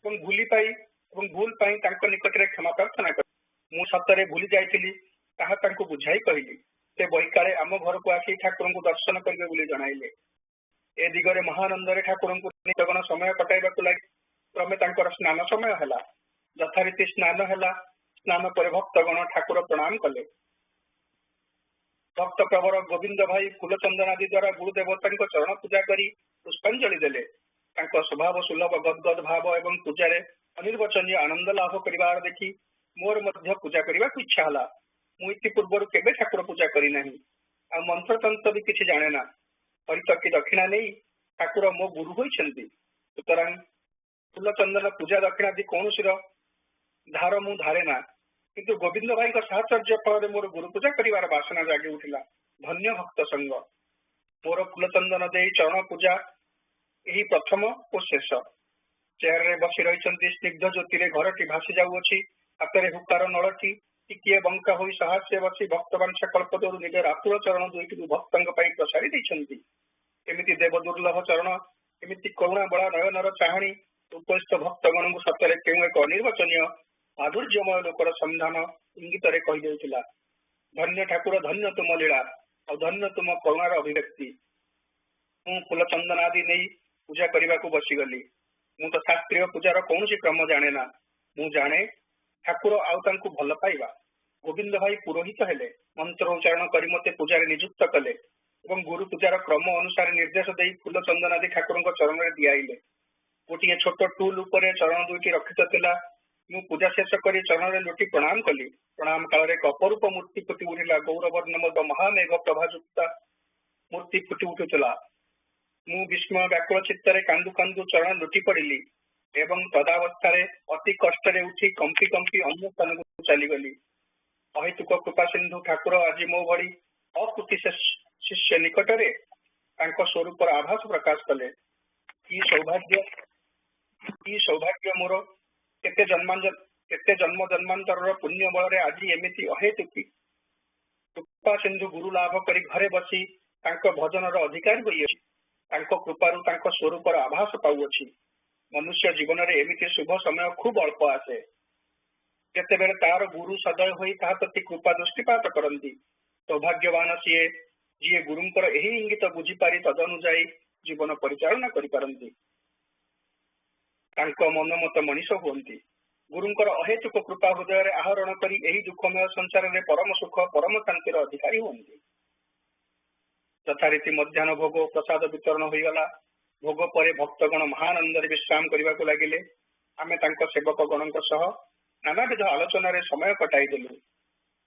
ଏବଂ ଭୁଲ ପାଇଁ ତାଙ୍କ ନିକଟରେ କ୍ଷମା ପ୍ରାର୍ଥନା କଲି। ମୁଁ ସତରେ ଭୁଲି ଯାଇଥିଲି ତାହା ତାଙ୍କୁ ବୁଝାଇ କହିଲି। ସେ ବୈକାଳେ ଆମ ଘରକୁ ଆସି ଠାକୁରଙ୍କୁ ଦର୍ଶନ କରିବେ ବୋଲି ଜଣାଇଲେ। ଏ ଦିଗରେ ମହାନନ୍ଦରେ ଠାକୁରଙ୍କୁ ନିତଗଣ ସମୟ କଟାଇବାକୁ ଲାଗି କ୍ରମେ ତାଙ୍କର ସ୍ନାନ ସମୟ ହେଲା। ଯଥାରୀତି ସ୍ନାନ ହେଲା। ସ୍ନାନ ପରେ ଭକ୍ତଗଣ ଠାକୁର ପ୍ରଣାମ କଲେ। ଭକ୍ତ ପ୍ରବର ଗୋବିନ୍ଦ ଭାଇ ଫୁଲଚନ୍ଦନ ଆଦି ଦ୍ୱାରା ଗୁରୁଦେବତାଙ୍କ ଚରଣ ପୂଜା କରି ପୁଷ୍ପାଞ୍ଜଳି ଦେଲେ। ତାଙ୍କ ସ୍ୱଭାବ ସୁଲଭ ଗଦଗଦ ଭାବ ଏବଂ ପୂଜାରେ ଅନିର୍ବଚନୀୟ ଆନନ୍ଦ ଲାଭ କରିବାର ଦେଖି ମୋର ମଧ୍ୟ ପୂଜା କରିବାକୁ ଇଚ୍ଛା ହେଲା। ମୁଁ ଇତି ପୂର୍ବରୁ କେବେ ଠାକୁର ପୂଜା କରିନାହିଁ, ଆଉ ମନ୍ତ୍ରତନ୍ତ୍ର ବି କିଛି ଜାଣେ ନା। ହରିତକି ଦକ୍ଷିଣା ନେଇ ଠାକୁର ମୋ ଗୁରୁ ହୋଇଛନ୍ତି। ସୁତରାଂ ଫୁଲଚନ୍ଦନ ପୂଜା ଦକ୍ଷିଣା ଆଦି କୌଣସିର ଧାର ମୁଁ ଧାରେ ନା। କିନ୍ତୁ ଗୋବିନ୍ଦ ଭାଇଙ୍କ ସାହଚର୍ଯ୍ୟ ଫଳରେ ମୋର ଗୁରୁ ପୂଜା କରିବାର ବାସନା ଜାଗି ଉଠିଲା। ଧନ୍ୟ ଭକ୍ତ ସଂଘ। ମୋର ଫୁଲଚନ୍ଦନ ଦେଇ ଚରଣ ପୂଜା ଏହି ପ୍ରଥମ ଓ ଶେଷ। ଚେୟାରରେ ବସି ରହିଛନ୍ତି। ସ୍ନିଗ୍ଧ ଜ୍ୟୋତିରେ ଘରଟି ଭାସି ଯାଉଅଛି। ହାତରେ ହୁକାର ନଳଟି ଟିକିଏ ବଙ୍କା ହୋଇ ସହାସ୍ୟ ବସି ଭକ୍ତବାଂଶା କଳ୍ପତରୁ ନିଜର ଆତୁର ଚରଣ ଦୁଇଟିକୁ ଭକ୍ତଙ୍କ ପାଇଁ ପ୍ରସାରି ଦେଇଛନ୍ତି। ଏମିତି ଦେବ ଦୁର୍ଲଭ ଚରଣ, ଏମିତି କରୁଣା ବଳା ନୟନର ଚାହାଣୀ ଉପସ୍ଥ ଭକ୍ତଗଣଙ୍କୁ ସତରେ କେଉଁ ଏକ ଅନିର୍ବଚନୀୟ ମାଧୁର୍ଯ୍ୟମୟ ଲୋକର ସନ୍ଧାନ ଇଙ୍ଗିତରେ କହିଦେଉଥିଲା। ଧନ୍ୟ ଠାକୁର, ଧନ୍ୟ ତୁମ ଲୀଳା, ଆଉ ଧନ୍ୟ ତୁମ କରୁଣାର ଅଭିବ୍ୟକ୍ତି। ମୁଁ ଫୁଲଚନ୍ଦନ ଆଦି ନେଇ ପୂଜା କରିବାକୁ ବସିଗଲି। ମୁଁ ତ ଶାସ୍ତ୍ରୀୟ ପୂଜାର କୌଣସି କ୍ରମ ଜାଣେ ନା। ମୁଁ ଜାଣେ ଠାକୁର ଆଉ ତାଙ୍କୁ ଭଲ ପାଇବା। ଗୋବିନ୍ଦ ଭାଇ ପୁରୋହିତ ହେଲେ। ମନ୍ତ୍ର ଉଚ୍ଚାରଣ କରି ମୋତେ ପୂଜାରେ ନିଯୁକ୍ତ କଲେ ଏବଂ ଗୁରୁ ପୂଜାର କ୍ରମ ଅନୁସାରେ ନିର୍ଦ୍ଦେଶ ଦେଇ ଫୁଲଚନ୍ଦନ ଆଦି ଠାକୁରଙ୍କ ଚରଣରେ ଦିଆଇଲେ। ଗୋଟିଏ ଛୋଟ ଟୁଲ ଉପରେ ଚରଣ ଦୁଇଟି ରକ୍ଷିତ ଥିଲା। ମୁଁ ପୂଜା ଶେଷ କରି ଚରଣରେ ଲୋଟି ପ୍ରଣାମ କଲି। ପ୍ରଣାମ କାଳରେ ଏକ ଅପରୂପ ମୂର୍ତ୍ତି ଫୁଟି ଉଠିଲା। ଗୌରବର୍ଣ୍ଣମଦ ମହାମେଘ ପ୍ରଭାଯୁକ୍ତା ମୂର୍ତ୍ତି ଫୁଟି ଉଠୁଥିଲା। ମୁଁ ବିସ୍ମୟ ବ୍ୟାକୁଳ ଚିତ୍ତରେ କାନ୍ଦୁ କାନ୍ଦୁ ଚରଣ ଲୁଟି ପଡ଼ିଲି ଏବଂ ତଦାବସ୍ଥାରେ ଅତି କଷ୍ଟରେ ଉଠି କମ୍ପି କମ୍ପି ଅନ୍ୟ ସ୍ଥାନକୁ ଚାଲିଗଲି। ଅହେତୁକ କୃପା ସିନ୍ଧୁ ଠାକୁର ଆଜି ମୋ ଭଳି ଅକୃତି ଶିଷ୍ୟ ନିକଟରେ ତାଙ୍କ ସ୍ୱରୂପର ଆଭାସ ପ୍ରକାଶ କଲେ। କି ସୌଭାଗ୍ୟ ମୋର! କେତେ ଜନ୍ମ ଜନ୍ମାନ୍ତରର ପୁଣ୍ୟ ବଳରେ ଆଜି ଏମିତି ଅହେତୁକି କୃପା ସିନ୍ଧୁ ଗୁରୁ ଲାଭ କରି ଘରେ ବସି ତାଙ୍କ ଭଜନର ଅଧିକାରୀ ହୋଇଅଛି। ତାଙ୍କ କୃପାରୁ ତାଙ୍କ ସ୍ୱରୂପର ଆଭାସ ପାଉଅଛି। ମନୁଷ୍ୟ ଜୀବନରେ ଏମିତି ଶୁଭ ସମୟ ଖୁବ ଅଳ୍ପ ଆସେ, ଯେତେବେଳେ ତାର ଗୁରୁ ସଦୟ ହୋଇ ତାହା ପ୍ରତି କୃପା ଦୃଷ୍ଟିପାତ କରନ୍ତି। ସୌଭାଗ୍ୟବାନ ସିଏ ଯିଏ ଗୁରୁଙ୍କର ଏହି ଇଙ୍ଗିତ ବୁଝିପାରି ତଦନୁଯାୟୀ ଜୀବନ ପରିଚାଳନା କରିପାରନ୍ତି, ତାଙ୍କ ମନମତ ମଣିଷ ହୁଅନ୍ତି। ଗୁରୁଙ୍କର ଅହେତୁକ କୃପା ହୃଦୟରେ ଆହରଣ କରି ଏହି ଦୁଃଖମୟ ସଂସାରରେ ପରମ ସୁଖ ପରମ ଶାନ୍ତିର ଅଧିକାରୀ ହୁଅନ୍ତି। ଯଥାରୀତି ମଧ୍ୟାହ୍ନ ଭୋଗ ପ୍ରସାଦ ବିତରଣ ହୋଇଗଲା। ଭୋଗ ପରେ ଭକ୍ତଗଣ ମହାନନ୍ଦରେ ବିଶ୍ରାମ କରିବାକୁ ଲାଗିଲେ। ଆମେ ତାଙ୍କ ସେବକ ଗଣଙ୍କ ସହ ନାନାବିଧ ଆଲୋଚନାରେ ସମୟ କଟାଇ ଦେଲୁ।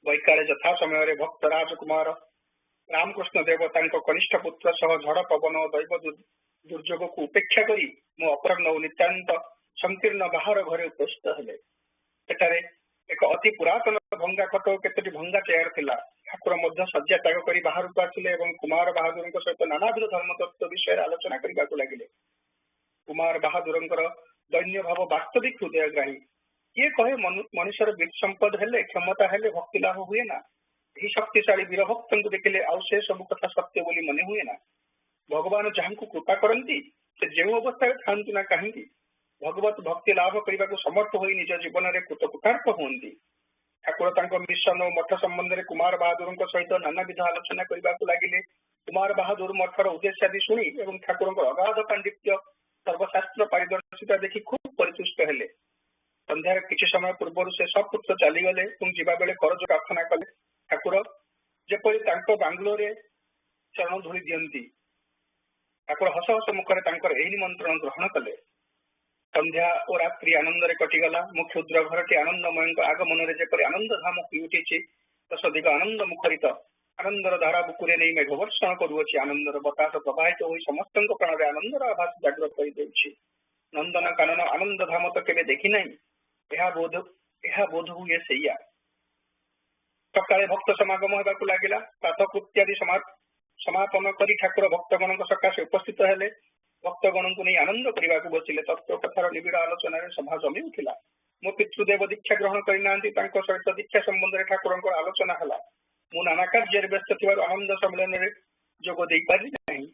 ବୈକାଳେ ଯଥା ସମୟରେ ଭକ୍ତ ରାଜକୁମାର ରାମକୃଷ୍ଣ ଦେବ ତାଙ୍କ କନିଷ୍ଠ ପୁତ୍ର ସହ ଝଡ଼ ପବନ ଓ ଦୈବ ଦୁର୍ଯୋଗକୁ ଉପେକ୍ଷା କରି ମୋ ଅପରାହ୍ନ ଓ ନିତ୍ୟାନ୍ତ ସଂକୀର୍ଣ୍ଣ ବାହାର ଘରେ ଉପସ୍ଥିତ ହେଲେ। ସେଠାରେ ଏକ ଅତି ପୁରାତନ ଭଙ୍ଗା ଖଟ ଓ କେତୋଟି ଭଙ୍ଗା ଚେୟାର ଥିଲା। ଠାକୁର ମଧ୍ୟ ଶଯ୍ୟା ତ୍ୟାଗ କରି ବାହାରକୁ ଆସିଲେ ଏବଂ କୁମାର ବାହାଦୁରଙ୍କ ସହିତ ନାନାବିଧ ଧର୍ମତତ୍ତ୍ୱ ବିଷୟରେ ଆଲୋଚନା କରିବାକୁ ଲାଗିଲେ। କୁମାର ବାହାଦୁରଙ୍କର ଦୈନ୍ୟ ଭାବ ବାସ୍ତବିକ ହୃଦୟଗ୍ରାହୀ। କିଏ କହେ ମଣିଷର ସମ୍ପଦ ହେଲେ କ୍ଷମତା ହେଲେ ଭକ୍ତି ଲାଭ ହୁଏ ନା। ଏହି ଶକ୍ତିଶାଳୀ ବୀର ଭକ୍ତଙ୍କୁ ଦେଖିଲେ ଆଉ ସେ ସବୁ କଥା ସତ୍ୟ ବୋଲି ମନେ ହୁଏ ନା। ଭଗବାନ ଯାହାଙ୍କୁ କୃପା କରନ୍ତି ସେ ଯେଉଁ ଅବସ୍ଥାରେ ଥାଆନ୍ତୁ ନା କାହିଁକି ଭଗବତ ଭକ୍ତି ଲାଭ କରିବାକୁ ସମର୍ଥ ହୋଇ ନିଜ ଜୀବନରେ କୃତକୃତାର୍ଥ ହୁଅନ୍ତି। ଠାକୁର ତାଙ୍କ ମିଶନ ଓ ମଠ ସମ୍ବନ୍ଧରେ କୁମାର ବାହାଦୁରଙ୍କ ସହିତ ନାନାବିଧ ଆଲୋଚନା କରିବାକୁ ଲାଗିଲେ। କୁମାର ବାହାଦୁର ମଠର ଉଦ୍ଦେଶ୍ୟାଦି ଶୁଣି ଏବଂ ଠାକୁରଙ୍କ ଅଗାଧ ପାଣ୍ଡିତ୍ୟ ସର୍ବଶାସ୍ତ୍ର ପାରିଦର୍ଶିତା ଦେଖି ଖୁବ୍ ପରିତୁଷ୍ଟ ହେଲେ। ସନ୍ଧ୍ୟାରେ କିଛି ସମୟ ପୂର୍ବରୁ ସେ ସପୁତ୍ର ଚାଲିଗଲେ ଏବଂ ଯିବା ବେଳେ କରଜ ପ୍ରାର୍ଥନା କଲେ। ଠାକୁର ଯେପରି ତାଙ୍କ ବାଙ୍ଗାଲୋରରେ ଚରଣ ଧୂଳି ଦିଅନ୍ତି। ଠାକୁର ହସ ହସ ମୁଖରେ ତାଙ୍କର ଏହି ନିମନ୍ତ୍ରଣ ଗ୍ରହଣ କଲେ। ସନ୍ଧ୍ୟା ଓ ରାତ୍ରି ଆନନ୍ଦରେ କଟିଗଲା। ମୋ କ୍ଷୁଦ୍ର ଘରଟି ଆନନ୍ଦମୟଙ୍କ ଆଗମନରେ ଯେପରି ଆନନ୍ଦ ଧାମ ହୋଇ ଉଠିଛି। ଦଶଦିଗ ଆନନ୍ଦ ମୁଖରିତ ଆନନ୍ଦର ଧାରା ବୁକୁରେ ନେଇ ମେଘ ବର୍ଷଣ କରୁଅଛି। ଆନନ୍ଦର ବତାସ ପ୍ରବାହିତ ହୋଇ ସମସ୍ତଙ୍କ ପ୍ରାଣରେ ଆନନ୍ଦର ଆଭାସ ଜାଗ୍ରତ କରିଦେଉଛି। ନନ୍ଦନ କାନନ ଆନନ୍ଦ ଧାମ ତ କେବେ ଦେଖି ନାହିଁ। ଏହା ବୋଧ ହୁଏ ସେଇଆ। ସକାଳେ ଭକ୍ତ ସମାଗମ ହେବାକୁ ଲାଗିଲା। ପ୍ରାତଃକୃତ୍ୟାଦି ସମାପନ କରି ଠାକୁର ଭକ୍ତଗଣଙ୍କ ସକାଶେ ଉପସ୍ଥିତ ହେଲେ। ଭକ୍ତଗଣଙ୍କୁ ନେଇ ଆନନ୍ଦ କରିବାକୁ ବସିଲେ। ତତ୍ତ୍ୱ କଥାର ନିବିଡ଼ ଆଲୋଚନାରେ ସଭା ଜମି ଉଠିଲା। ମୋ ପିତୃଦେବ ଦୀକ୍ଷା ଗ୍ରହଣ କରିନାହାନ୍ତି। ତାଙ୍କ ସହିତ ଦୀକ୍ଷା ସମ୍ବନ୍ଧରେ ଠାକୁରଙ୍କର ଆଲୋଚନା ହେଲା। ମୁଁ ନାନା କାର୍ଯ୍ୟରେ ବ୍ୟସ୍ତ ଥିବାରୁ ଆନନ୍ଦ ସମ୍ମିଳନୀରେ ଯୋଗ ଦେଇପାରିଲି ନାହିଁ।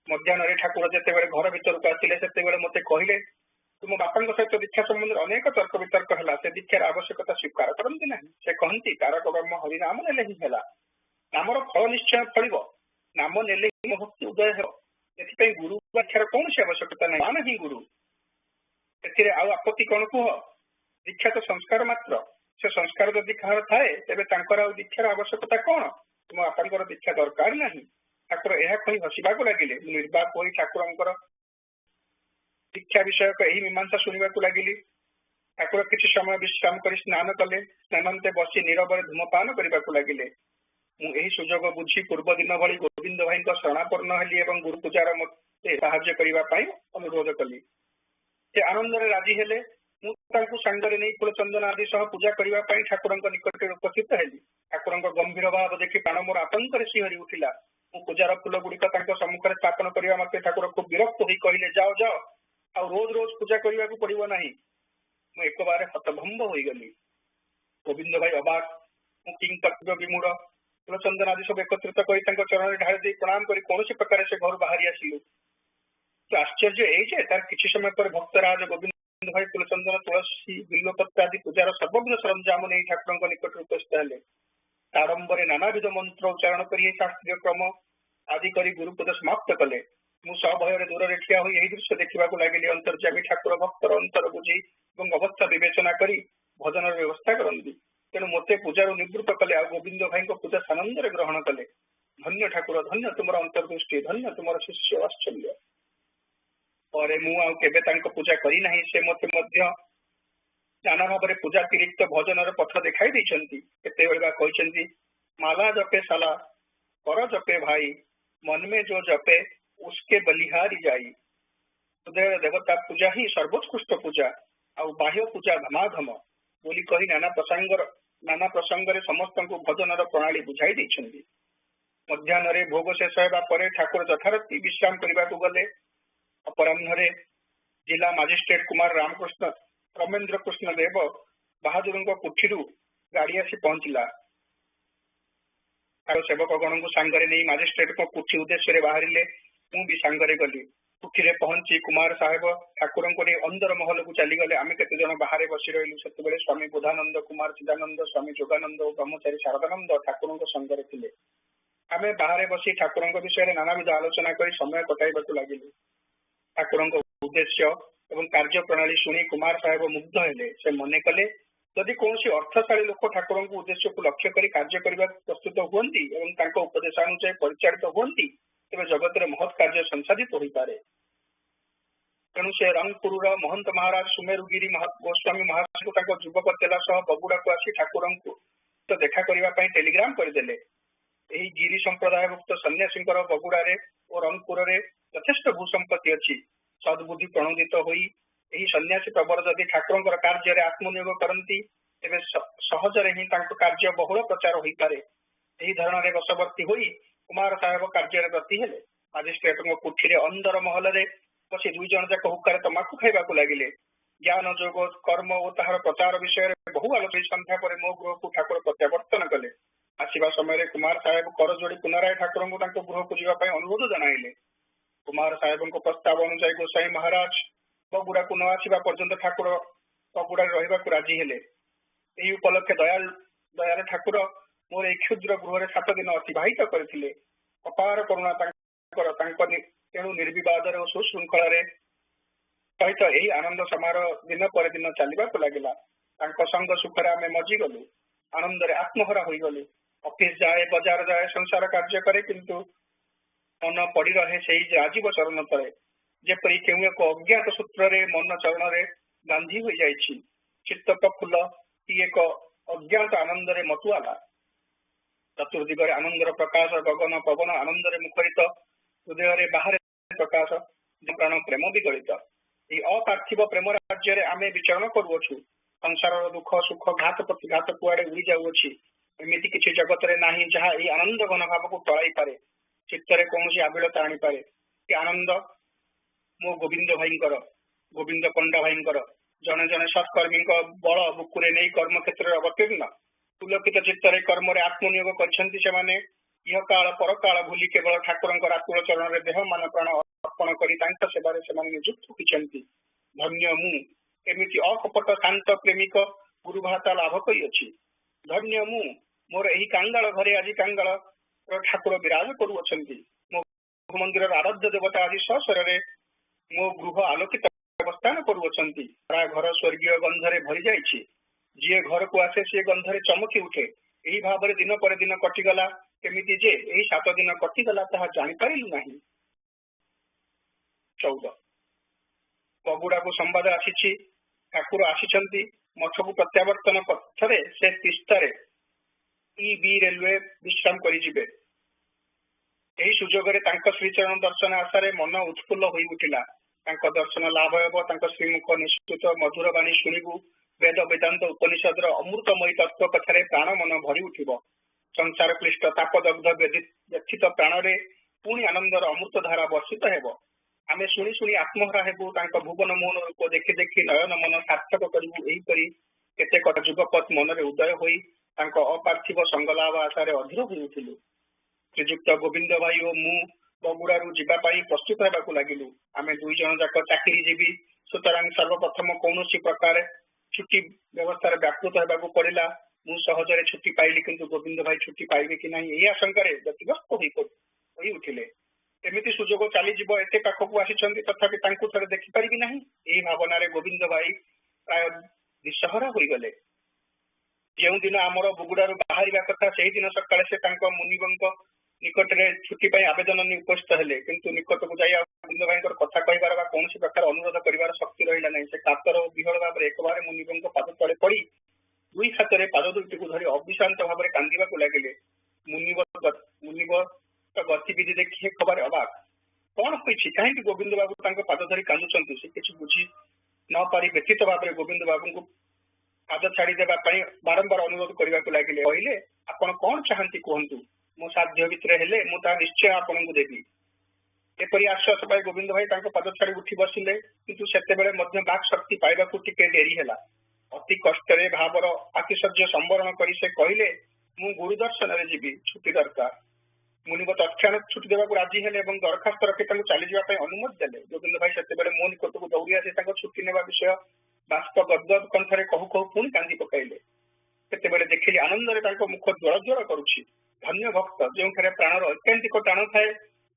ମଧ୍ୟାହ୍ନରେ ଠାକୁର ଯେତେବେଳେ ଘର ଭିତରକୁ ଆସିଲେ ସେତେବେଳେ ମୋତେ କହିଲେ, ତୁମ ବାପାଙ୍କ ସହିତ ଦୀକ୍ଷା ସମ୍ବନ୍ଧରେ ଅନେକ ତର୍କ ବିତର୍କ ହେଲା। ସେ ଦୀକ୍ଷାର ଆବଶ୍ୟକତା ସ୍ୱୀକାର କରନ୍ତି ନାହିଁ। ସେ କହନ୍ତି ତାରକ ବ୍ରହ୍ମ ହରିନାମ ନେଲେ ହିଁ ହେଲା। ନାମର ଫଳ ନିଶ୍ଚୟ ଫଳିବ। ନାମ ନେଲେ ହିଁ ଭକ୍ତି ଉଦୟ ହେବ। ସେଥିପାଇଁ ଗୁରୁ ଦୀକ୍ଷାର କୌଣସି ଆବଶ୍ୟକତା ନାହିଁ। ମାନ ହିଁ ଗୁରୁ। ଏଥିରେ ଆଉ ଆପତ୍ତି କଣ କୁହ? ଦୀକ୍ଷା ତ ସଂସ୍କାର ମାତ୍ର। ସେ ସଂସ୍କାର ଯଦି କାହାର ଥାଏ ତେବେ ତାଙ୍କର ଆଉ ଦୀକ୍ଷାର ଆବଶ୍ୟକତା କଣ? ତୁମ ବାପାଙ୍କର ଦୀକ୍ଷା ଦରକାର ନାହିଁ। ଠାକୁର ଏହା କହି ହସିବାକୁ ଲାଗିଲେ। ମୁଁ ନିର୍ବାକ ହୋଇ ଠାକୁରଙ୍କର ଦୀକ୍ଷା ବିଷୟକ ଏହି ମୀମାଂସା ଶୁଣିବାକୁ ଲାଗିଲି। ଠାକୁର କିଛି ସମୟ ବିଶ୍ରାମ କରି ସ୍ନାନ କଲେ। ସ୍ନାନାନ୍ତେ ବସି ନୀରବରେ ଧୂମପାନ କରିବାକୁ ଲାଗିଲେ। ମୁଁ ଏହି ସୁଯୋଗ ବୁଝି ପୂର୍ବ ଦିନ ଭଳି ଗୋବିନ୍ଦ ଭାଇଙ୍କ ଶରଣାପନ୍ନ ହେଲି ଏବଂ ଗୁରୁ ପୂଜାର ମୋତେ ସାହାଯ୍ୟ କରିବା ପାଇଁ ଅନୁରୋଧ କଲି। ସେ ଆନନ୍ଦରେ ରାଜି ହେଲେ। ମୁଁ ତାଙ୍କୁ ସାଙ୍ଗରେ ନେଇ ଫୁଲ ଚନ୍ଦନ ଆଦି ସହ ପୂଜା କରିବା ପାଇଁ ଠାକୁରଙ୍କ ନିକଟରେ ଉପସ୍ଥିତ ହେଲି। ଠାକୁରଙ୍କ ଗମ୍ଭୀର ଭାବ ଦେଖି ପ୍ରାଣ ମୋର ଆତଙ୍କରେ ଶିହରି ଉଠିଲା। ମୁଁ ପୂଜାର ଫୁଲ ଗୁଡିକ ତାଙ୍କ ସମ୍ମୁଖରେ ସ୍ଥାପନ କରିବା ମାତ୍ରେ ଠାକୁର ଖୁବ୍ ବିରକ୍ତ ହୋଇ କହିଲେ, ଯାଅ ଯାଅ, ଆଉ ରୋଜ ରୋଜ ପୂଜା କରିବାକୁ ପଡିବ ନାହିଁ। ମୁଁ ଏକବାରେ ହତଭମ୍ବ ହୋଇଗଲି। ଗୋବିନ୍ଦ ଭାଇ ଅବାକ। ମୁଁ କିଂକର୍ତ୍ତବ୍ୟ ବିମୂଢ। ଫୁଲଚନ୍ଦନ ଆଦି ସବୁ ଏକତ୍ରିତ କରି ତାଙ୍କ ଚରଣରେ ଢାଳି ଦେଇ ପ୍ରଣାମ କରି କୌଣସି ପ୍ରକାରେ ସେ ଘରୁ ବାହାରି ଆସିଲୁ। ଆଶ୍ଚର୍ଯ୍ୟ ଏଇ ଯେ ତାର କିଛି ସମୟ ପରେ ଭକ୍ତରାଜ ଗୋବିନ୍ଦ ଭାଇ ଫୁଲଚନ୍ଦନ ତୁଳସୀ ବିଲ୍ୱପତ୍ର ଆଦି ପୂଜାର ସର୍ବବିଧ ସରଞ୍ଜାମ ନେଇ ଠାକୁରଙ୍କ ନିକଟରେ ଉପସ୍ଥିତ ହେଲେ। ଆରମ୍ଭରେ ନାନାବିଧ ମନ୍ତ୍ର ଉଚ୍ଚାରଣ କରି ଶାସ୍ତ୍ରୀୟ କ୍ରମ ଆଦି କରି ଗୁରୁପଦ ସମାପ୍ତ କଲେ। ମୁଁ ସଭୟରେ ଦୂରରେ ଠିଆ ହୋଇ ଏହି ଦୃଶ୍ୟ ଦେଖିବାକୁ ଲାଗିଲି। ଅନ୍ତର୍ଯାମୀ ଠାକୁର ଭକ୍ତର ଅନ୍ତର ବୁଝି ଏବଂ ଅବସ୍ଥା ବିବେଚନା କରି ଭଜନର ବ୍ୟବସ୍ଥା କରନ୍ତି। ତେଣୁ ମୋତେ ପୂଜାରୁ ନିବୃତ୍ତ କଲେ। ଆଉ ଗୋବିନ୍ଦ ଭାଇଙ୍କ ପୂଜା ସାନନ୍ଦରେ ଗ୍ରହଣ କଲେ। ଧନ୍ୟ ଠାକୁର, ଧନ୍ୟ ତୁମର ଅନ୍ତର୍ଦୃଷ୍ଟି, ଧନ୍ୟ ତୁମର ଶିଷ୍ୟ ବାତ୍ସଲ୍ୟ। ପରେ ମୁଁ ଆଉ କେବେ ତାଙ୍କ ପୂଜା କରିନାହିଁ। ସେ ମୋତେ ମଧ୍ୟ ନାନା ଭାବରେ ପୂଜାତିରିକ୍ତ ଭଜନର ପଥ ଦେଖାଇ ଦେଇଛନ୍ତି। କେତେବେଳେ ବା କହିଛନ୍ତି, ମାଲା ଜପେ ସାଲା, କର ଜପେ ଭାଇ, ମନମେ ଯୋ ଜପେ ଉସ୍କେ ବଲିହାରି ଯାଇ। ହୃଦୟ ଦେବତା ପୂଜା ହିଁ ସର୍ବୋତ୍କୃଷ୍ଟ ପୂଜା, ଆଉ ବାହ୍ୟ ପୂଜା ଧମାଧମ ବୋଲି କହି ନାନା ପ୍ରସଙ୍ଗରେ ସମସ୍ତଙ୍କୁ ଭଜନର ପ୍ରଣାଳୀ ବୁଝାଇ ଦେଇଛନ୍ତି। ମଧ୍ୟାହ୍ନରେ ଭୋଗ ଶେଷ ହେବା ପରେ ଠାକୁର ଯଥାରୀତି ବିଶ୍ରାମ କରିବାକୁ ଗଲେ। ଅପରାହ୍ନରେ ଜିଲ୍ଲା ମାଜିଷ୍ଟ୍ରେଟ କୁମାର ରମେନ୍ଦ୍ର କୃଷ୍ଣ ଦେବ ବାହାଦୁରଙ୍କ କୁଠିରୁ ଗାଡି ଆସି ପହଞ୍ଚିଲା। सेवक गण को सांगरे नहीं मजिस्ट्रेट को कुठी उद्देश्य बाहरिले मु भी सांगरे गली कुठी रे पहुंची कुमार साहेब ठाकुर को अंदर महल को चली गले आम केते जन बाहर बसी रही से स्वामी बुधानंद कुमार चिदानंद स्वामी जोगानंद और ब्रह्मचारी शारदानंद ठाकुर संगरे थिले आम बाहर बसी ठाकुर विषय नानाविध आलोचना कर समय कटाइबा लगिलु ठाकुर उद्देश्य और कार्य प्रणाली शुणी कुमार साहेब मुग्ध हेले से मन कले जदि कौन अर्थशाली लोक ठाकुर उद्देश्य को लक्ष्य कर कार्य करने प्रस्तुत हुंती और उपदेशानुसार परिचालित हुंती तेज जगत में महत् कार्य संसाधित हो पारे तेणु से रंगपुर महंत महाराज सुमेरुगिरी गोस्वामी महाराज को युवक तेला सह बगुड़ा को आसी ठाकुर को देखा करने टेलीग्राम करदे गिरी संप्रदायभुक्त सन्यासी बगुड़ा और रंगपुर में यथेष्ट भूसंपत्ति अच्छी सद्बुद्धि प्रणोदित होई सन्यासी प्रबर जदि ठाकुर कार्य आत्मनियोग करती तेज सहजरे ही कार्य बहुल प्रचार हो पारे धरण में बशवर्ती होई कुमार साहेब कार्य ब्रती हेले मजिस्ट्रेट कुठी अंदर महल बसी दुई जन जाक हुक्का तमाकू खाइबा लगिले ज्ञान जोग कर्म और तार प्रचार विषय बहु आलोचना संध्या पर मो गृह को ठाकुर प्रत्यावर्तन कले आसवा समय कुमार साहेब कर जोड़ी पुनराय ठाकुर को गृह को जावाई अनुरोध जनाइले कुमार साहेब प्रस्ताव अनुसार गोसाई महाराज बगुड़ा को न आसवा पर्यंत ठाकुर बगुड़ा रहा राजी हेले यही उपलक्षे दयाल ठाकुर मोर एक क्षुद्र गृह 7 दिन अतिबाहित करथिले अपार करुणा तेणु निर्विवाद और सुशृंखल सहित यही आनंद समारोह दिन पर दिन चलने लगिला संग सुखरे आम मजिगलु आनंद आत्महरा हो गलु ऑफिस जाए बाजार जाए संसार कार्य करे किंतु मन पड़ी रहे से राजीव चरण तले जेपरी केउ एक अज्ञात सूत्र मन चरण में गांधी हो जाइछि चित्त प्रफुल्ल एक अज्ञात आनंद मतुआला चतुर्दिगरे आनंदर प्रकाश गगन पवन आनंद मुखरित हृदय बाहर प्रकाश प्राण प्रेम विगलित ये अपार्थिव प्रेम राज्य में आम विचरण करुअछु संसार दुख सुख घात प्रतिघात कुआड़े उड़ी जाऊँगी एमती किसी जगत में ना जहाँ ये आनंद घन भाव को टलाई पारे चित्तरे कौन आबिलता आनीपे कि आनंद मो गोविंद भाई गोविंद पंडा भाई जड़े जड़े सत्कर्मी बल बुकुरे नहीं कर्म क्षेत्र में अवतीर्ण पुलकित चित्तर कर्म आत्मनियोग कर इह काल पर काल भूली केवल ठाकुर आकुल चरण में देह मान प्राण अर्पण कर सेवार से निजुक्त होती धन्य मु एमती अकपट शांत प्रेमिक गुरु भाता लाभ करी धन्य मु मोर यही कांगाल घरे आज कांगाल ठाकुर विराज करुअ मो मंदिर आराध्य देवता आज सशर मो गृह आलोकित अवस्थान करुअ घर स्वर्गीय गंधरे भरी जाइए जी घर को आसे सी गंधरे चमकी उठे यही भाव में दिन पर दिन कटिगला केमिति जे यही 7 दिन कटिगला ताहा जानिपारिलु नाही 14 बगुड़ा को संवाद आसी ठाकुर आसी मठ को प्रत्यावर्तन पथरे से तिस्तारे बी रेलवे विश्राम करिजिबे यही सुजोग श्रीचरण दर्शन आशारे मन उत्फुल्ल होई उठिला दर्शन लाभ हेब श्रीमुख निश्चित मधुर बाणी शुणिबु वेद वेदांत उपनिषद अमृतमयी तत्व कथार प्राण मन भरी उठिब संसार क्लिष्ट तापदग्ध व्यथित प्राण पुणी आनंदर अमृत धारा वर्षित हेब आमे शुणी शुणी आत्महरा हेबु भुवन मोहन रूप देखि देखि नयन मन सार्थक करिबु एहीपरि केतेक जुगपथ मन रे उदय होई अपार्थिव संगलाभ आशार अधीर होई उठिलु श्रीजुक्त गोविंद भाई और मु बगुड़ारू जावाई प्रस्तुत होगा लगिलु आमे 2 जन जाक चाकरी जीवी सुतरां सर्वप्रथम कौन प्रकार छुट्टी व्यवस्था व्यापृत होगा पड़ा मु सहजरे छुट्टी पाइली किंतु गोविंद भाई छुट्टी पाइबे कि नहीं यही आशंका व्यतिग्रस्त हो उठिले एमती सुजोग चलीज एत पाखक आसी तथापि थे देखिपारि ना यही भावना गोविंद भाई प्राय दिशहरा हो गले जो दिन आमर बुगुड़ारू बाहर कथा से दिन सकाଳେ से मुनिब निकट में छुट्टी आवेदन उपस्थित हेले किंतु निकट को जाई गोविंद भाई कथा कहबार कौन प्रकार अनुरोध कर शक्ति रहा नहीं से कातर विहल भाव में एक बार मुनिब पाद तले पड़ी 2 हाथ में पाद 2टी को धरी अविश्रांत भाव में कांदा लगिले मुनिब गतिविधि देखिए खबर अबाक कौन होती कहीं गोविंद बाबू पाद धरी कांदुंट से किसी बुझी न पारी व्यतीत भाव में गोविंद बाबू को पाद छाड़देवा बारंबार अनुरोध करने को लगे कहले आपण कौन चाहती कहतु मो साध्य भितर हेले मुझे निश्चय आपन को देवी एपरी आश्वास पाई गोविंद भाई पाद छाड़ी उठी बसिले किंतु सेतेबेले मध्य बाक शक्ति पाइबा टिके डेरी हैला अति कष्ट भावर आतिशय संवरण कर से कहले ମୁଁ ଗୁରୁ ଦର୍ଶନରେ ଯିବି, ଛୁଟି ଦରକାର। ମୁନିବ ତତ୍କ୍ଷଣାତ୍ ଛୁଟି ଦେବାକୁ ରାଜି ହେଲେ ଏବଂ ଦରଖାସ୍ତ ରଖି ତାଙ୍କୁ ଚାଲିଯିବା ପାଇଁ ଅନୁମତି ଦେଲେ। ଗୋବିନ୍ଦ ଭାଇ ସେତେବେଳେ ମୋ ନିକଟକୁ ଦୌଡ଼ି ଆସି ତାଙ୍କ ଛୁଟି ନେବା ବିଷୟ ବାଷ୍ପ ଗଦ୍ଗଦ କଣ୍ଠରେ କହୁ କହୁ ପୁଣି କାନ୍ଦି ପକାଇଲେ। ସେତେବେଳେ ଦେଖିଲି ଆନନ୍ଦରେ ତାଙ୍କ ମୁଖ ଜ୍ୱଳ ଜ୍ୱଳ କରୁଛି। ଧନ୍ୟ ଭକ୍ତ, ଯେଉଁଠାରେ ପ୍ରାଣର ଐକାନ୍ତିକ ଟାଣ ଥାଏ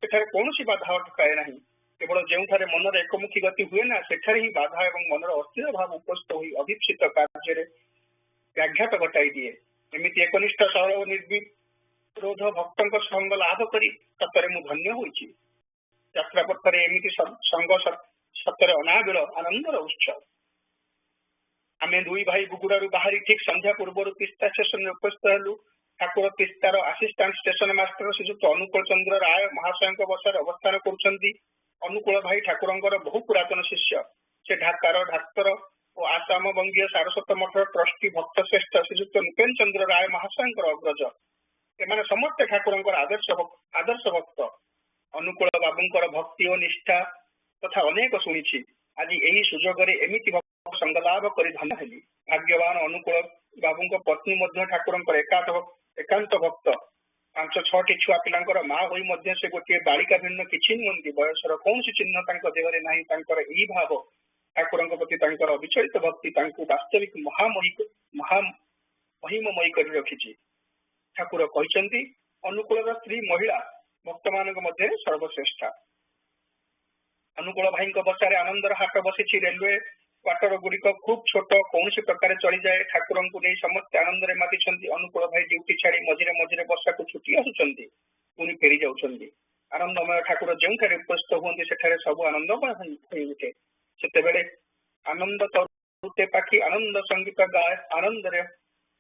ସେଠାରେ କୌଣସି ବାଧା ଅଟକାଏ ନାହିଁ। କେବଳ ଯେଉଁଠାରେ ମନର ଏକମୁଖୀ ଗତି ହୁଏ ନା, ସେଠାରେ ହିଁ ବାଧା ଏବଂ ମନର ଅସ୍ଥିର ଭାବ ଉପସ୍ଥ ହୋଇ ଅଭୀପ୍ସିତ କାର୍ଯ୍ୟରେ ବ୍ୟାଘାତ ଘଟାଇ ଦିଏ। ଏମିତି ଏକନିଷ୍ଠ ସରଳ ଓ ନିର୍ବିରୋଧ ଭକ୍ତଙ୍କ ସଙ୍ଗ ଲାଭ କରି ସତରେ ମୁଁ ଧନ୍ୟ ହୋଇଛି। ଯାତ୍ରା ପଥରେ ଏମିତି ସଙ୍ଗ ସତରେ ଅନାବିଳ ଆନନ୍ଦର ଉତ୍ସ। ଆମେ ଦୁଇ ଭାଇ ବୁଗୁଡାରୁ ବାହାରି ଠିକ ସନ୍ଧ୍ୟା ପୂର୍ବରୁ ତିସ୍ତା ଷ୍ଟେସନରେ ଉପସ୍ଥିତ ହେଲୁ। ଠାକୁର ତିସ୍ତାର ଆସିଷ୍ଟାଣ୍ଟ ଷ୍ଟେସନ ମାଷ୍ଟର ଶ୍ରୀଯୁକ୍ତ ଅନୁକୂଳ ଚନ୍ଦ୍ର ରାୟ ମହାଶୟଙ୍କ ବସାରେ ଅବସ୍ଥାନ କରୁଛନ୍ତି। ଅନୁକୂଳ ଭାଇ ଠାକୁରଙ୍କର ବହୁ ପୁରାତନ ଶିଷ୍ୟ। ସେ ଢାକାର ଡାକ୍ତର ଓ ଆସାମ ବଙ୍ଗୀୟ ସାରସ୍ୱତ ମଠର ଟ୍ରଷ୍ଟି ଭକ୍ତ ଶ୍ରେଷ୍ଠ ଶ୍ରୀଯୁକ୍ତ ନୃପେନ ଚନ୍ଦ୍ର ରାୟ ମହାଶୟଙ୍କର ଅଗ୍ରଜ। ଏମାନେ ସମସ୍ତେ ଠାକୁରଙ୍କର ଆଦର୍ଶ ଭକ୍ତ। ଅନୁକୂଳ ବାବୁଙ୍କର ଭକ୍ତି ଓ ନିଷ୍ଠା ତଥା ଅନେକ ଶୁଣିଛି। ଆଜି ଏହି ସୁଯୋଗରେ ଏମିତି ସଙ୍ଗ ଲାଭ କରି ଧନ୍ୟ ହେଲି। ଭାଗ୍ୟବାନ ଅନୁକୂଳ ବାବୁଙ୍କ ପତ୍ନୀ ମଧ୍ୟ ଠାକୁରଙ୍କର ଏକାନ୍ତ ଭକ୍ତ। 5-6ଟି ଛୁଆ ପିଲାଙ୍କର ମା ହୋଇ ମଧ୍ୟ ସେ ଗୋଟିଏ ବାଳିକା ଭିନ୍ନ କିଛି ନୁହନ୍ତି। ବୟସର କୌଣସି ଚିହ୍ନ ତାଙ୍କ ଦେହରେ ନାହିଁ। ତାଙ୍କର ଏହି ଭାବ, ଠାକୁରଙ୍କ ପ୍ରତି ତାଙ୍କର ଅବିଚଳିତ ଭକ୍ତି ତାଙ୍କୁ ବାସ୍ତବିକ ମହିମମୟୀ କରି ରଖିଛି। ଠାକୁର କହିଛନ୍ତି, ଅନୁକୂଳର ସ୍ତ୍ରୀ ମହିଳା ଭକ୍ତମାନଙ୍କ ମଧ୍ୟରେ ସର୍ବଶ୍ରେଷ୍ଠ। ଅନୁକୂଳ ଭାଇଙ୍କ ବସାରେ ଆନନ୍ଦର ହାଟ ବସିଛି। ରେଲୱେ କ୍ୱାର୍ଟର ଗୁଡିକ ଖୁବ ଛୋଟ, କୌଣସି ପ୍ରକାରେ ଚଳିଯାଏ। ଠାକୁରଙ୍କୁ ନେଇ ସମସ୍ତେ ଆନନ୍ଦରେ ମାତିଛନ୍ତି। ଅନୁକୂଳ ଭାଇ ଡ୍ୟୁଟି ଛାଡି ମଝିରେ ମଝିରେ ବସାକୁ ଛୁଟି ଆସୁଛନ୍ତି, ପୁଣି ଫେରି ଯାଉଛନ୍ତି। ଆନନ୍ଦମୟ ଠାକୁର ଯେଉଁଠାରେ ଉପସ୍ଥିତ ହୁଅନ୍ତି ସେଠାରେ ସବୁ ଆନନ୍ଦମୟ ହୋଇ ଉଠେ। ସେତେବେଳେ ଆନନ୍ଦ ତରୁତେ ପାଖି ଆନନ୍ଦ ସଙ୍ଗୀତ ଗାଏ,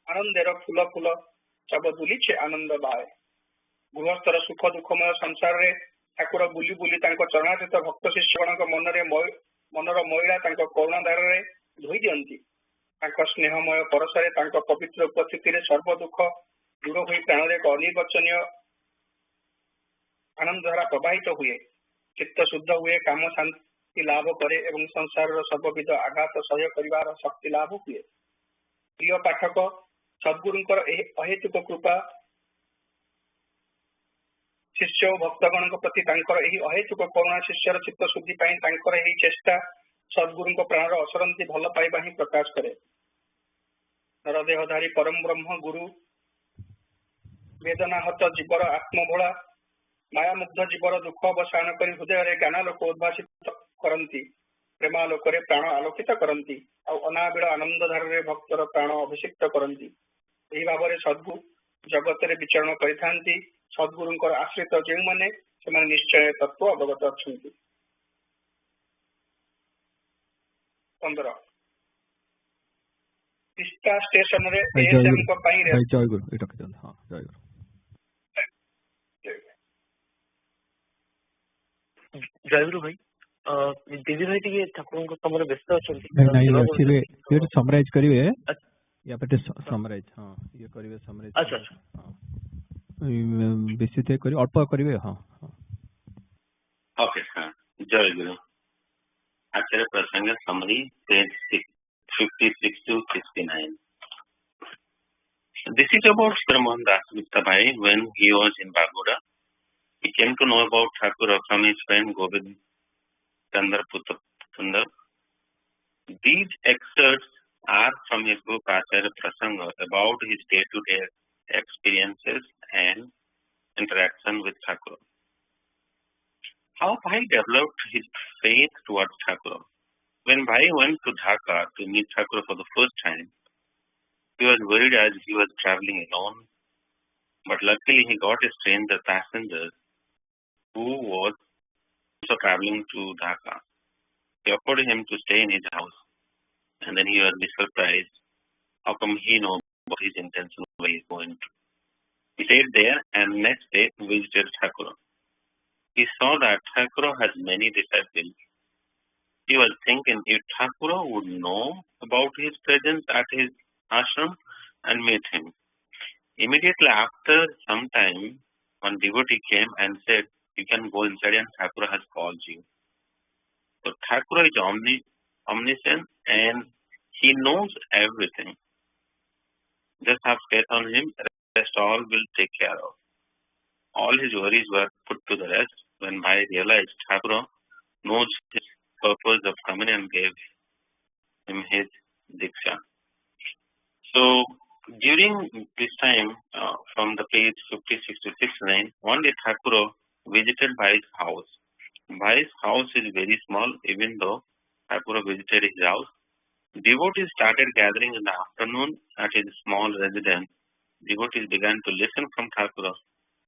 ଆନନ୍ଦେର ଫୁଲ ଫୁଲ ସବୁ ବୁଲିଛେ ଆନନ୍ଦ ବାଏ। ଗୃହସ୍ଥର ସୁଖ ଦୁଃଖମୟ ସଂସାରରେ ଠାକୁର ବୁଲି ବୁଲି ତାଙ୍କ ଚରଣାତୀତ ଭକ୍ତ ଶିଷ୍ୟଗଣଙ୍କ ମନର ମଇଳା ତାଙ୍କ କରୁଣା ଧାରରେ ଧୋଇ ଦିଅନ୍ତି। ତାଙ୍କ ସ୍ନେହମୟ ପରଶରେ, ତାଙ୍କ ପବିତ୍ର ଉପସ୍ଥିତିରେ ସର୍ବ ଦୁଃଖ ଦୂର ହୋଇ ପ୍ରାଣରେ ଏକ ଅନିର୍ବାଚନୀୟ ଆନନ୍ଦ ଧାରା ପ୍ରବାହିତ ହୁଏ। ଚିତ୍ତ ଶୁଦ୍ଧ ହୁଏ, କାମ ଶାନ୍ତି ଲାଭ କରେ ଏବଂ ସଂସାରର ସର୍ବବିଧ ଆଘାତ ସହ୍ୟ କରିବାର ଶକ୍ତି ଲାଭ ହୁଏ। ପ୍ରିୟ ପାଠକ, ସଦ୍ଗୁରୁଙ୍କର ଏହି ଅହେତୁକ କୃପା, ଶିଷ୍ୟ ଓ ଭକ୍ତଗଣଙ୍କ ପ୍ରତି ତାଙ୍କର ଏହି ଅହେତୁକ କରୁଣା, ଶିଷ୍ୟର ଚିତ୍ତ ଶୁଦ୍ଧି ପାଇଁ ତାଙ୍କର ଏହି ଚେଷ୍ଟା ସଦ୍ଗୁରୁଙ୍କ ପ୍ରାଣର ଅସରନ୍ତି ଭଲ ପାଇବା ହିଁ ପ୍ରକାଶ କରେ। ନରଦେହଧାରୀ ପରମ ବ୍ରହ୍ମ ଗୁରୁ ବେଦନାହତ ଜୀବର ଆତ୍ମଭୋଳା, ମାୟାମୁଗ୍ଧ ଜୀବର ଦୁଃଖ ଅବସାନ କରି ହୃଦୟରେ ଜ୍ଞାନାଲୋକ ଉଦ୍ଭାସିତ କରନ୍ତି, ପ୍ରେମାଲୋକରେ ପ୍ରାଣ ଆଲୋକିତ କରନ୍ତି, ଆଉ ଅନାବିଳ ଆନନ୍ଦ ଧାରରେ ଭକ୍ତର ପ୍ରାଣ ଅଭିଷିକ୍ତ କରନ୍ତି। ଏହି ଭାବରେ ସଦ୍ଗୁରୁ ଜଗତରେ ବିଚରଣ କରିଥାନ୍ତି। ସଦ୍ଗୁରୁଙ୍କର ଆଶ୍ରିତ ଯେଉଁମାନେ, ସେମାନେ ନିଶ୍ଚୟ ତତ୍ତ୍ୱ ଅବଗତ ଅଛନ୍ତି। 15 ତିସ୍ତା ଷ୍ଟେସନରେ ଏଏସ୍ଏମଙ୍କ ପାଇଁ ଜୟଗୁରୁ ଭାଇ, ଦିଦି ଭାଇ ଟିକେ ଠାକୁରଙ୍କ କାମରେ ବ୍ୟସ୍ତ ଅଛନ୍ତି। ସମରାଇଜ କରିବେ या पे समराइज ये करिवे समराइज। अच्छा बेसी ते करी अल्प करिवे। ओके, जय गुरु। आचार्य प्रसंग summary page 56 to 69. This is about Brahman Das Gupta Bhai. When he was in Bagoda, he came to know about Thakur from his friend Govind Chandra Putandar. These excerpts are from his book Acharya Prasanga about his day-to-day experiences and interaction with Thakur. How Bhai developed his faith towards Thakur. When Bhai went to Dhaka to meet Thakur for the first time, he was worried as he was traveling alone, but luckily he got a stranger passenger who was also traveling to Dhaka. He offered him to stay in his house, and then he was surprised. How come he knows about his intention where he is going to? He stayed there and next day visited Thakur. He saw that Thakur has many disciples. He was thinking if Thakur would know about his presence at his ashram and meet him. Immediately after some time, one devotee came and said, "You can go inside and Thakur has called you." So Thakur is omniscient and he knows everything. Just have faith on him. rest all will take care of. All his worries were put to the rest when Bhai realized Thakur knows his purpose of coming and gave him his Diksha. So during this time, from the page 56 to 69, one day Thakur visited Bhai's house. Bhai's house is very small, even though Thakur visited his house. Devotees started gathering in the afternoon at his small residence. Devotees began to listen from Thakur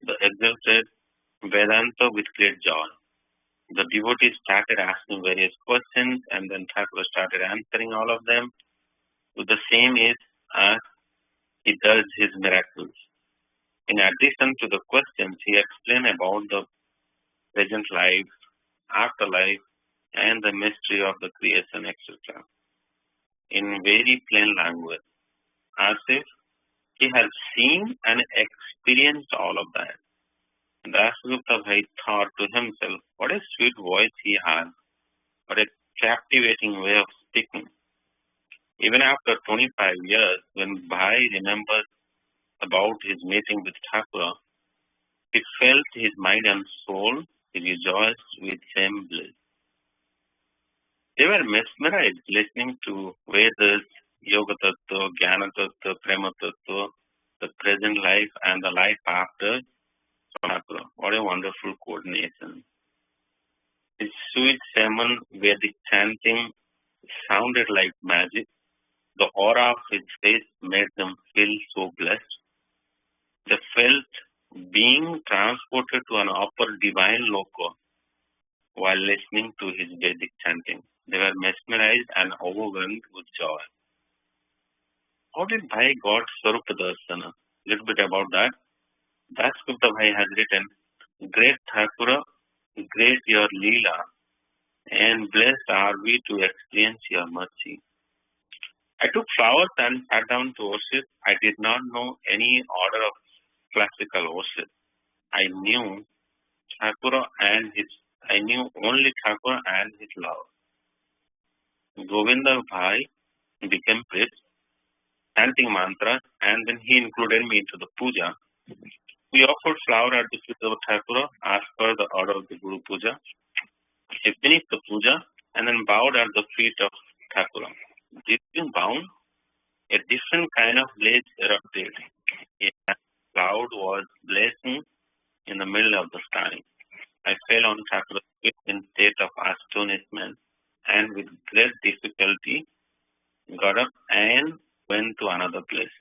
the exalted Vedanta with great joy. The devotees started asking various questions, and then Thakur started answering all of them with the same ease as he does his miracles. In addition to the questions, he explained about the present life, afterlife, and the mystery of the creation, etc. in very plain language, as if he had seen and experienced all of that. Dasgupta Bhai thought to himself, what a sweet voice he has, what a captivating way of speaking. Even after 25 years, when Bhai remembered about his meeting with Thakur, he felt his mind and soul rejoiced with same bliss. They were mesmerized listening to Vedas, Yoga Tattva, Jnana Tattva, Prema Tattva, the present life and the life after Thakur. What a wonderful coordination. His sweet sermon, Vedic chanting sounded like magic. The aura of his face made them feel so blessed. They felt being transported to an upper divine loka while listening to his Vedic chanting. They were mesmerized and overwhelmed with joy. How did Bhai got Swarupa Darshana? Little bit about that. Dasgupta Bhai has written, Great Thakur, great your Leela, and blessed are we to experience your mercy. I took flowers and sat down to worship. I did not know any order of classical worship. I knew only Thakur and his love. Govinda Bhai became priest, chanting mantras, and then he included me into the puja. We offered flower at the feet of Thakur as per the order of the Guru Puja. He finished the puja and then bowed at the feet of Thakur. During bowing, a different kind of blaze erupted. A cloud was blazing in the middle of the sky. I fell on Thakur's feet in state of astonishment and with great difficulty got up and went to another place.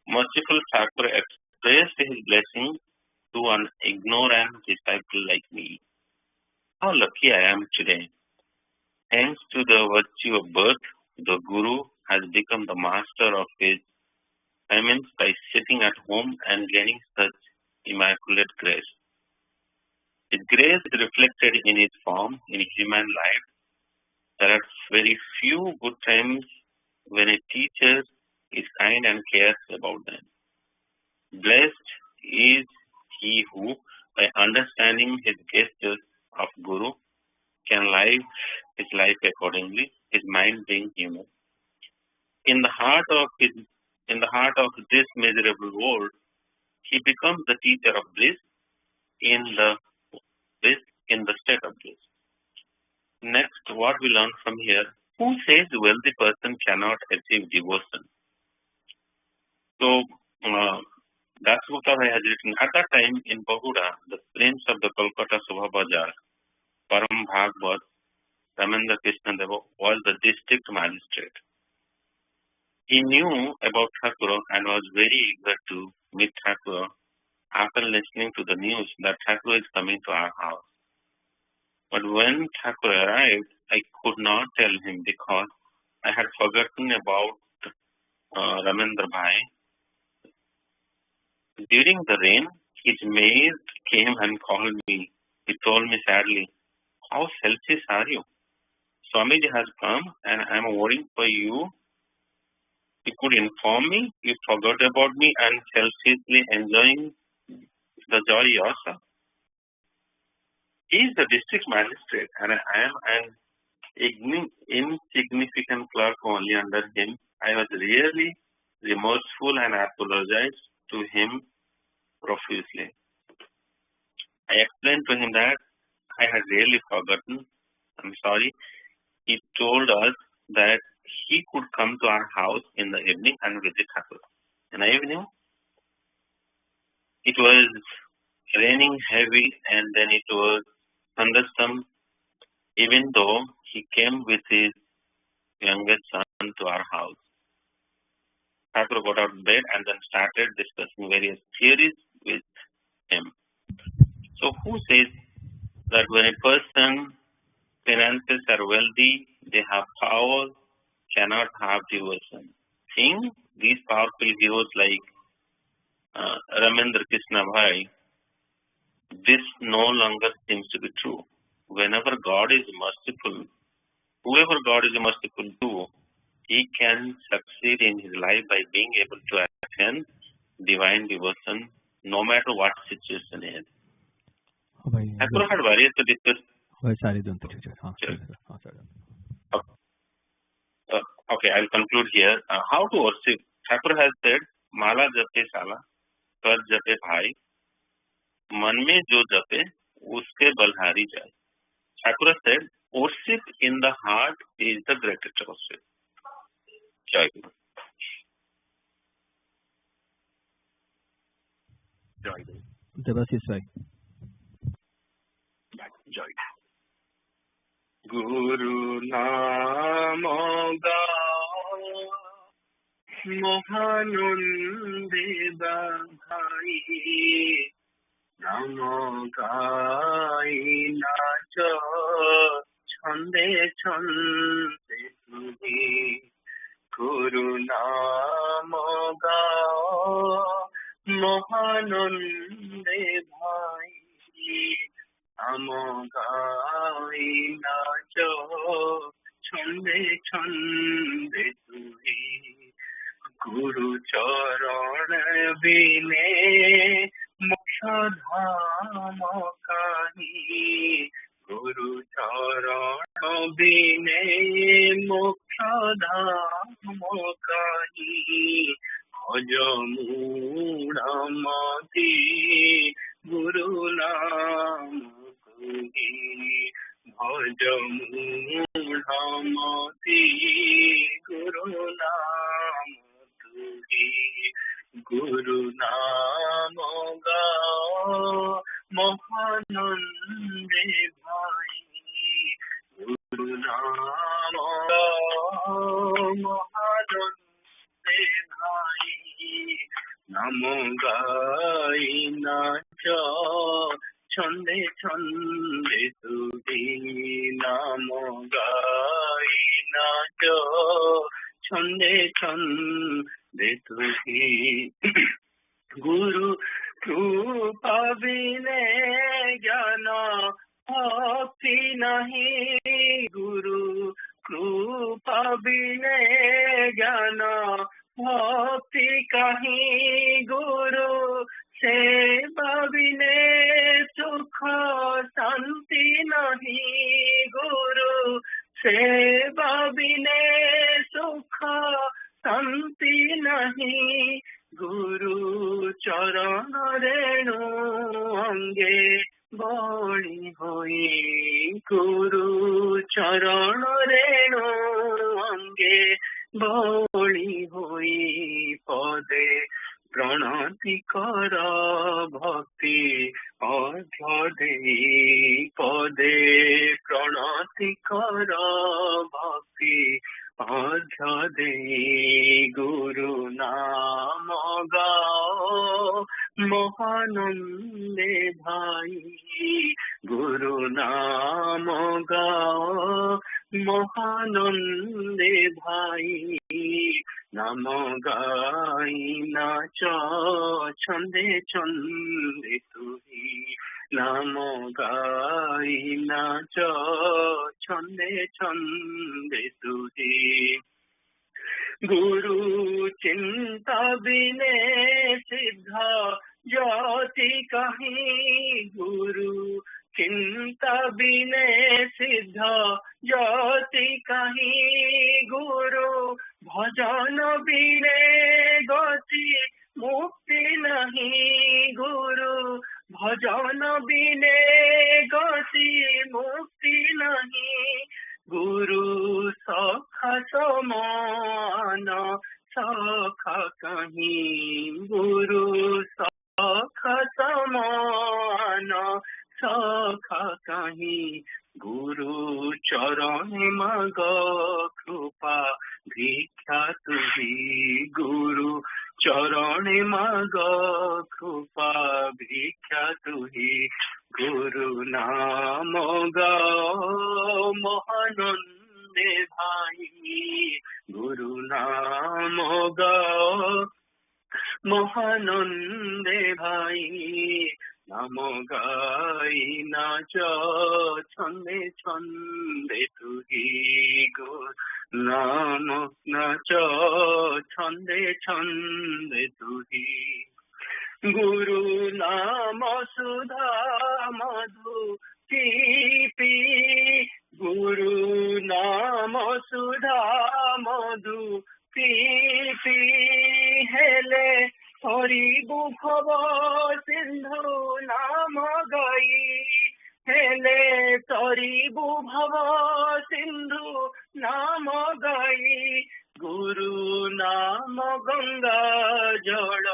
Merciful Thakur expressed his blessing to an ignorant disciple like me. How lucky I am today. Thanks to the virtue of birth, the Guru has become the master of his payments by sitting at home and gaining such immaculate grace. His grace is reflected in his form in human life. There are very few good times when a teacher is kind and cares about them. Blessed is he who, by understanding his gestures of Guru, can live his life accordingly, his mind being human. In the heart of this miserable world, he becomes the teacher of bliss in the state of bliss. Next, what we learn from here, who says the wealthy person cannot achieve devotion? So, Dasgupta Bhai has written, at that time in Bahuda, the prince of the Kolkata Subha Bazar, Param Bhagwat, Ramendra Krishna Deva, was the district magistrate. He knew about Thakur and was very eager to meet Thakur after listening to the news that Thakur is coming to our house. But when Thakur arrived, I could not tell him because I had forgotten about Ramendra Bhai. During the rain, his maid came and called me. He told me sadly, how selfish are you? Swamiji has come and I am worrying for you. You could inform me. You forgot about me and selfishly enjoying the joy yourself. He is the district magistrate and I am an insignificant clerk only under him. I was really remorseful and apologized. to him profusely. I explained to him that I had really forgotten. I'm sorry. He told us that he could come to our house in the evening and visit Thakur. In the evening, it was raining heavy and then it was thunderstorm. Even though he came with his youngest son to our house, Thakur got out of bed and then started discussing various theories with him. So who says that when a person finances are wealthy, they have power, cannot have devotion? Seeing these powerful heroes like Ramendra Krishna Bhai, this no longer seems to be true. Whenever God is merciful, whoever God is merciful to, he can succeed in his life by being able to attain divine devotion no matter what situation is. Thakur had various discuss. Okay, I'll conclude here. How to worship? Thakur has said, Mala jape sala, kar jape bhai, man mein jo jape, uske balhari jai. Thakur said, worship in the heart is the greatest worship. Jai Guru. Jai Guru. Devashish bhai. Jai Guru Namo Gao Mohanunde Bhai Namo Gai Nacho Chande Chande Tuhi Guru Namo Gao Mohanunde Bhai Namo Gai Nacho Chande Chande Tuhi Guru Charan Bine Moksha Dhama Kahi Guru Charan Bine Moksha Dhama Kahi Ajamura Mati Guru Nam Kuhi Bhajamura Mati Guru Nam Kuhi Guru Nam Gao Mohanunde Bhai Guru Nam Gao Mohanunde Bhai Namo Gai Nacho Chande Chande Tuhi Namo Gai Nacho Chande Chande Tuhi Guru Krupa Bine Jana Bhakti Nahi Guru Krupa Bine Jana Bhakti Kahi Guru Seva Bine Sukha Santi Nahi Guru Seva Bine Sukha Santi Nahi Guru Charan Renu Ange Boli Hoi Guru Charan Renu Ange Boli Hoi Pade Pranati Kara Bhakti Adhya Dei Pade Pranati Kara Bhakti Adhya Dei Guru Nama Gao Mohanunde Bhai Guru Nama Gao Mohanunde Bhai Namo Gai Nacho Chande Chande Tuhi Namo Gai Nacho Chande Chande Tuhi Guru Chinta Bine Siddha Jati Kahi Guru Chinta Bine Siddha Jati Kahi Guru Bhajan Bine Gati Mukti भजन बिने गति मुक्ति नहीं, गुरु सखा समान सखा कहीं, गुरु सखा समान सखा कहीं, गुरु चरण मग कृपा भिक्षा तुही, गुरु चरण मग कृपा भिक्षा तुही, गुरु नाम गाओ महानंदे भाई, गुरु नाम गाओ महानंदे भाई, नाम गाई नाच छंदे छंदे तुही, गुरु नाम नाच छंदे छंदे तुही, गुरु नाम सुधा मधु पी, गुरु नाम सुधा मधु पी हेले हरिबु भव सिंधु नाम गाई, हेले तरिबु भव सिंधु नाम गाई, गुरु नाम गंगा जल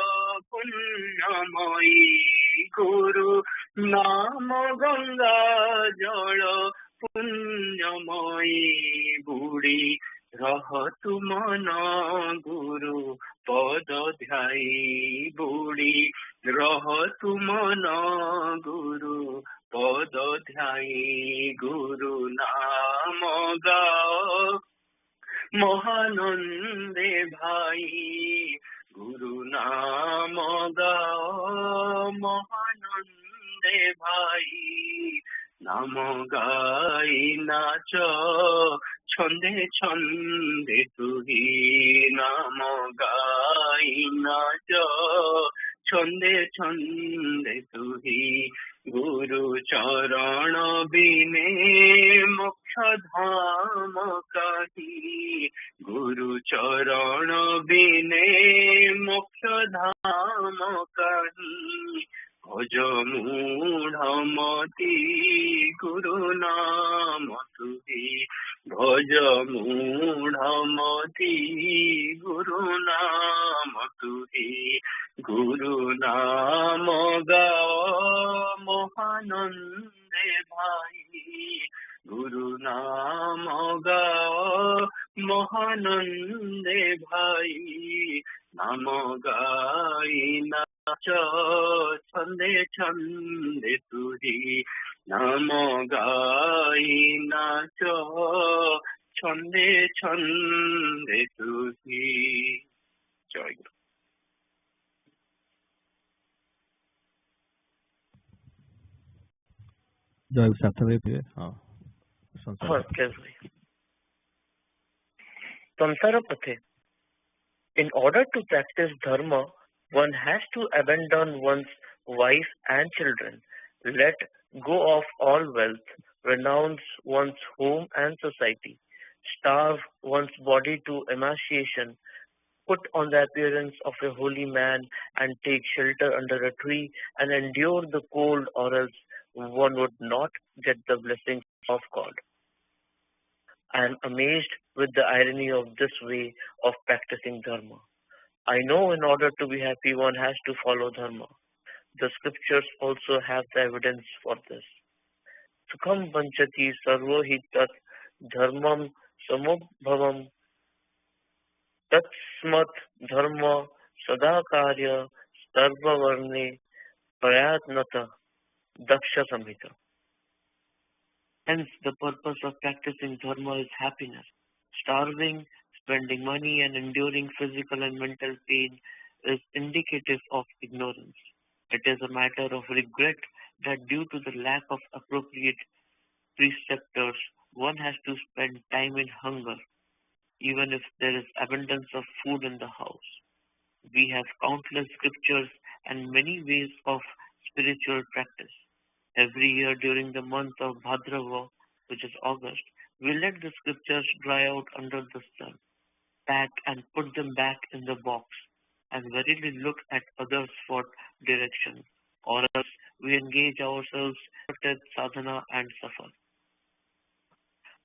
पुण्यमयी, गुरु नाम गंगा जल पुण्यमयी, बुड़ी रह तु मन गुरु पद ध्यायी, बुड़ी रह तु मन गुरु पद ध्यायी, गुरु नाम गाओ महानंदे भाई, गुरु नाम गाओ महानंदे भाई, नाम गाई नाच छंदे छंदे तुही, नाम गाई नाच छंदे छंदे तुही, गुरु चरण बिने मोक्ष धाम कही, गुरु चरण बिने मोक्ष धाम कही, भज मूढ़मती गुरु नाम तुही, भज मूढ़मती गुरु नाम तुही, गुरु नाम गाओ महानंदे भाई, गुरु नाम गाओ महानंदे भाई, नाम गाई नाच छंदे छंदे तुही, नाम गाई नाच छंदे छंदे तुही। जय गुरु। जय सार्थक भाई। हाँ संसार पथे। In order to practice dharma, one has to abandon one's wife and children, let go of all wealth, renounce one's home and society, starve one's body to emaciation, put on the appearance of a holy man and take shelter under a tree and endure the cold, or else one would not get the blessings of God. I am amazed with the irony of this way of practicing dharma. I know in order to be happy one has to follow dharma. The scriptures also have the evidence for this. Sukham vanchati sarvo hi tat dharmam samubhavam tatsmat dharma sadakarya sarva varne prayatnata daksha samhita. Hence, the purpose of practicing dharma is happiness. Starving, spending money, and enduring physical and mental pain is indicative of ignorance. It is a matter of regret that due to the lack of appropriate preceptors, one has to spend time in hunger, even if there is abundance of food in the house. We have countless scriptures and many ways of spiritual practice. Every year during the month of Bhadrava, which is August, we let the scriptures dry out under the sun, pack and put them back in the box, and verily look at others for direction. or else we engage ourselves in sadhana and suffer.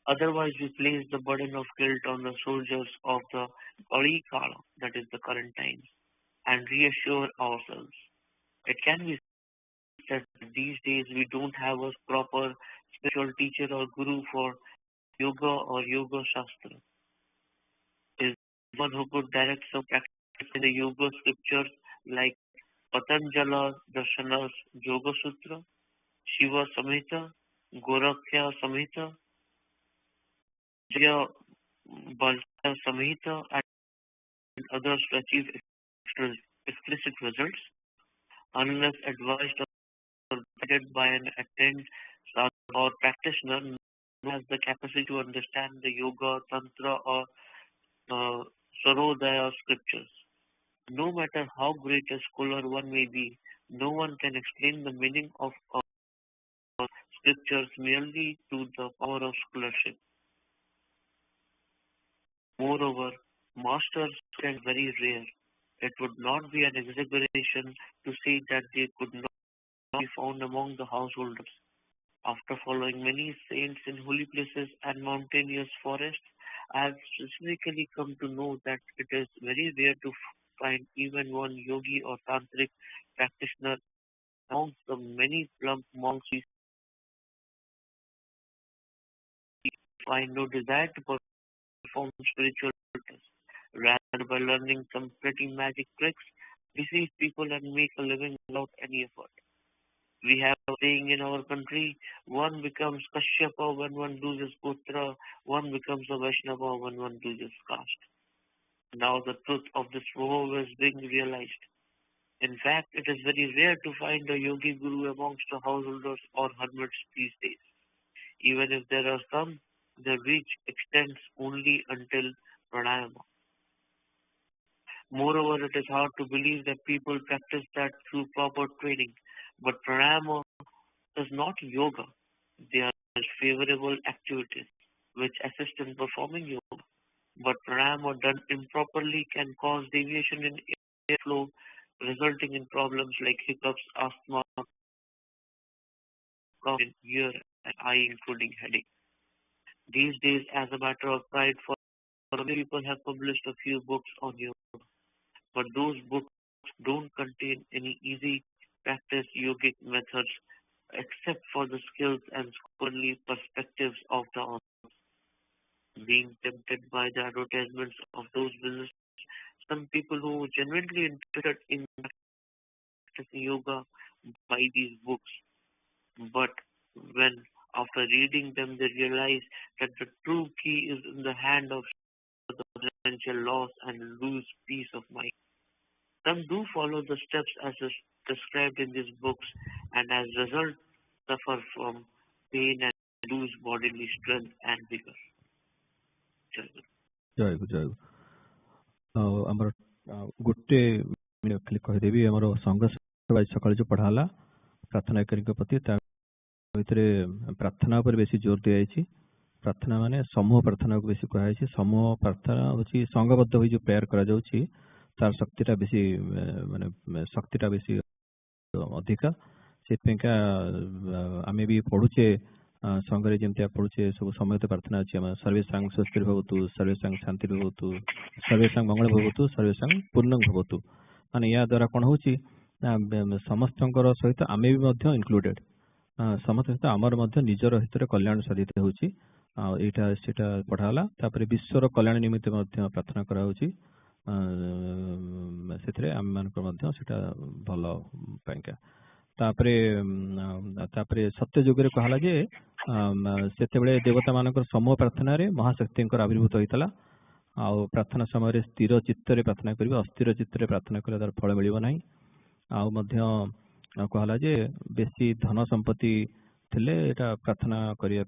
Otherwise, we place the burden of guilt on the soldiers of the Kali Kala, that is the current times, and reassure ourselves. It can be said that these days we don't have a proper spiritual teacher or guru for yoga or yoga shastra. Is one who could direct some practice in the yoga scriptures like Patanjala Darshana's Yoga Sutra, Shiva Samhita, Gorakhya Samhita, Jaya Balta Samhita, and others to achieve explicit results, unless advised or guided by an attendant or practitioner who has the capacity to understand the yoga, tantra, or Sarodaya scriptures. No matter how great a scholar one may be, no one can explain the meaning of scriptures merely through the power of scholarship. Moreover, masters are very rare. It would not be an exaggeration to say that they could not be found among the householders. After following many saints in holy places and mountainous forests, I have specifically come to know that it is very rare to find even one yogi or tantric practitioner amongst the many plump monks we find no desire to perform spiritual practice. Rather, by learning some pretty magic tricks, deceive people and make a living without any effort. We have a saying in our country, one becomes Kashyapa when one loses Putra, one becomes a Vaishnava when one loses caste. Now the truth of this proverb is being realized. In fact, it is very rare to find a yogi guru amongst the householders or hermits these days. Even if there are some, their reach extends only until pranayama. Moreover, it is hard to believe that people practice that through proper training. But pranayama is not yoga. They are favorable activities which assist in performing yoga. But pranayama done improperly can cause deviation in airflow, resulting in problems like hiccups, asthma, cough in ear and eye, including headache. These days, as a matter of pride, for many people have published a few books on yoga. But those books don't contain any easy practice yogic methods except for the skills and scholarly perspectives of the authors. Being tempted by the advertisements of those businesses, some people who genuinely interested in practicing yoga buy these books. But when after reading them they realize that the true key is in the hand of the essential laws and lose peace of mind. Some do follow the steps as is described in these books and as a result suffer from pain and lose bodily strength and vigor. जय जय आमर गोटे खाली कहीदेवी आमर संघ सकाल जो पढ़ाला प्रार्थना प्रति प्रार्थना पर बेसी जोर दिखाई प्रार्थना माने समूह प्रार्थना को बेसी कहुई समूह प्रार्थना हूँ संघबद्ध हो जो प्रेयर करा जाउछि तार शक्तिटा बेसी माने शक्तिटा बेसी अधिका से आमे भी पढ़ुचे संघरे जमती पढ़ुचे सब समय प्रार्थना अच्छी आम सर्वेशांग स्वस्ति भवतु सर्वेशांग शांति भवतु सर्वेशांग मंगल भवतु सर्वेशांग पूर्णं भवतु माने या द्वारा कौन होची समस्त सहित आम भी इनक्लूडेड समस्त सहित आमर निजर हित कल्याण साधित होची एटा सेटा पढ़ाला तापर विश्वर कल्याण निमित्त प्रार्थना करा होची से आम मान सेटा भल पाइका तापरे सत्य जुग कहला जे से देवता मान समूह प्रार्थना रे महाशक्ति आविर्भूत होता आ प्रार्थना समय स्थिर चित्त प्रार्थना करेंगे अस्थिर चित्त प्रार्थना कले तार फल मिल ना कहला जे बेसी धन संपत्ति थिले एटा प्रार्थना करने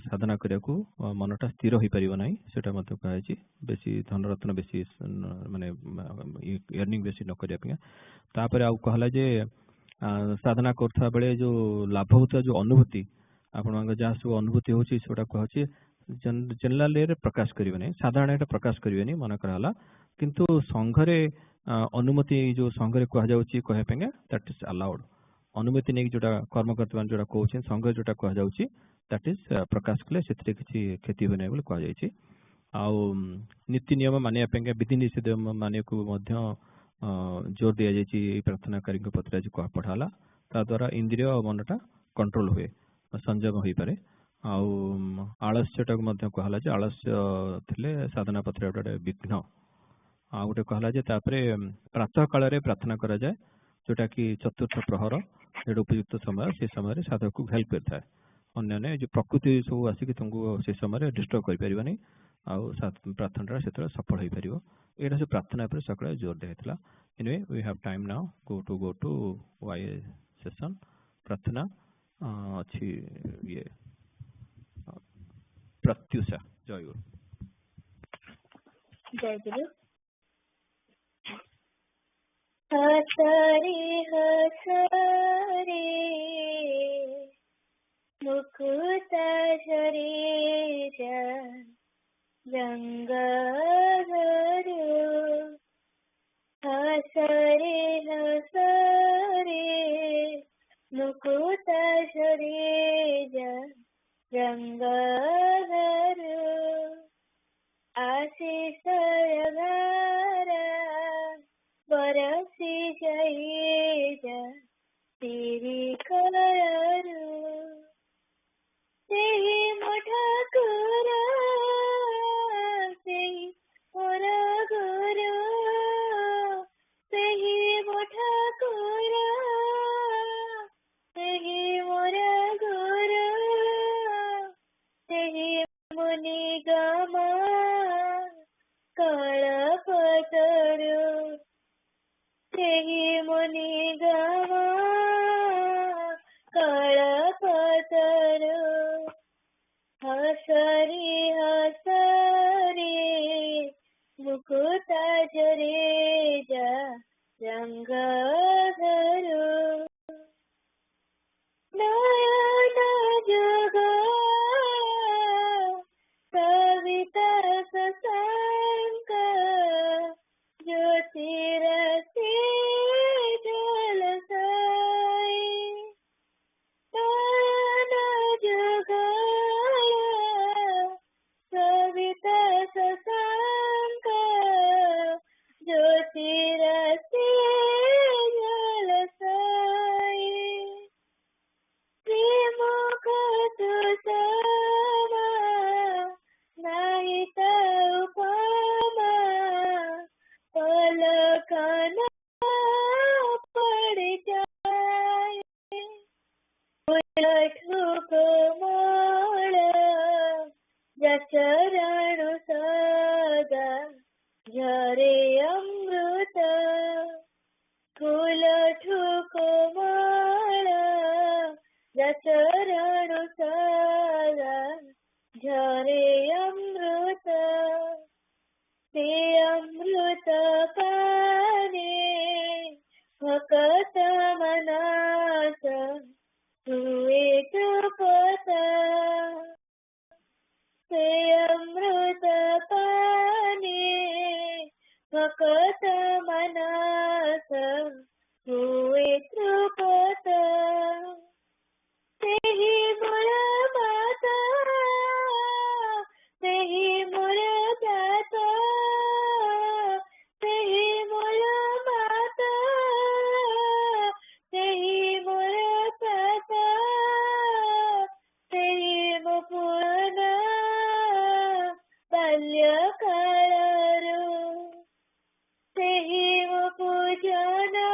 साधना करने को मनटा स्थिर हो पार ना से कहुई बेसी धन रत्न बेसी माने अर्निंग बेसी न करने आउ कहला जे साधना करता बेले जो लाभ होता जो अनुभूति आपण जहाँ सब अनुभूति होची सेटा कहछि जनरल प्रकाश करें साधारण एटा प्रकाश करें मन कराला किंतु संघरे अनुमति जो संघरे कह जाउछि कहे पेंगे दैट इज अलाउड अनुमति नहीं जोटा कर्म करते जोटा कहते संघ जोटा कह जाउची दैट इज प्रकाश कले से किसी क्षति होने बोली कह जाइए आउ नीति नियम मानिया विधि निषेध मानिया को जोर दि जाइए प्रार्थनाकारी पत्र आज पढ़ाला ता द्वारा इंद्रिय और मनटा कंट्रोल हुए संयम हो पारे आउ आलस्यटा को कहला जे आलस्य थिले साधना पत्र गोटे विघ्न आ गोटे कहला जे तापरे प्रातः काल रे प्रार्थना करा जाए जोटा कि चतुर्थ प्रहर जो उपयुक्त समय से समय साधक को हेल्प करता है अन्य जो प्रकृति सब आसिक तुमको से समय डिस्टर्ब कर पारिबानी आउ प्रार्थना से सफल हो पार यहाँ से प्रार्थना पर सकाଳେ जोर दिया anyway we have time now go to Y session प्रार्थना अच्छी ये प्रत्युषा जय गुरु जय गुरु। हसरे हसरे मुकुट झरे रंग हसरे हसरे मुकुट झरे रंग आशीष बरसी जाइए तेरी करू तेही मोठा गुरु तेही मोरा गुरु तेही मोठा गुरु तेही मोरा गुरु तेही मुनि गमा कळपतरू तेही मुनि गमा कळपतरू हसरी हसरी मुकुट झरे रंग धरू नयन जगा कविता सत्संग ज्योतिरसी जलसाई नयन जगाया कविता सत्संग ज्योतिरसी जलसाई श्रीमुख तुसमा नाही उपमा पलकना पड़ जाए ठुक मोड़ चरण सदा झरे अमृत फूल ठुक मोड़ चरण सदा झरे अमृत ते अमृत पाने भक्त मनास हुए चुपत ते अमृत पाने भक्त मनास हुए चुपत तेही मोर माता तेही मोर जाता तेही मोर माता तेही मोर जाता तेही मो पुराना बाल्यकाळरू तेही मो पूजना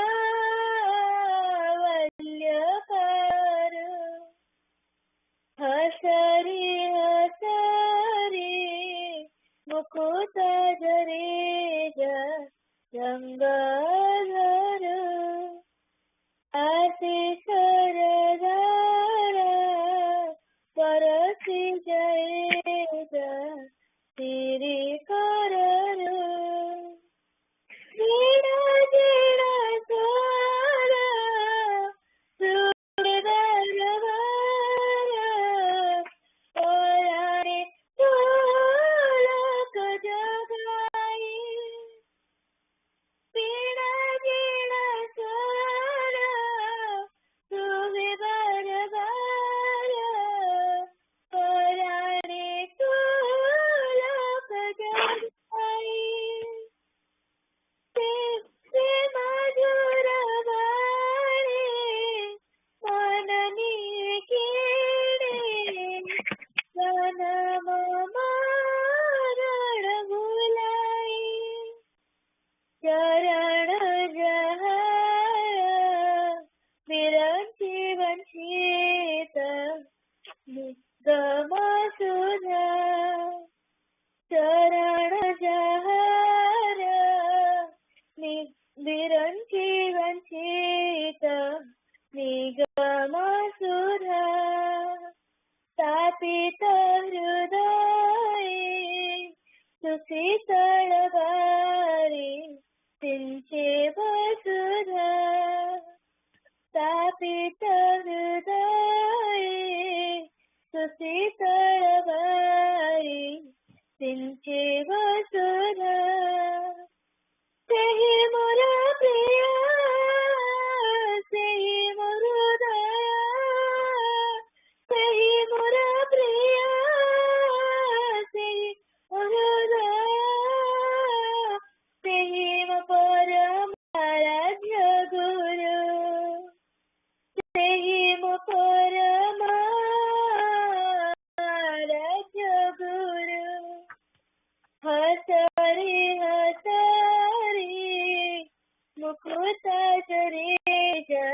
Utatareja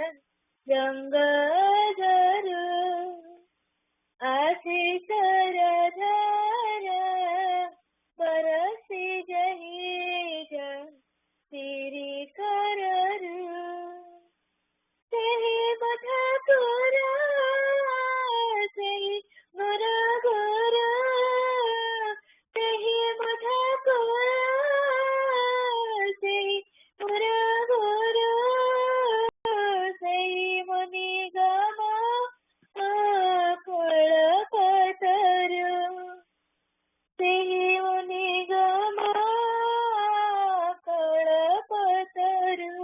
Gangadaru Asitaradhara Parasi Jahija Siri Kararu Sehi Madhakura Sehi Muragura Sehi Madhakura Sehi Muragura Sehi Manigama Kalapataru Sehi Manigama Kalapataru.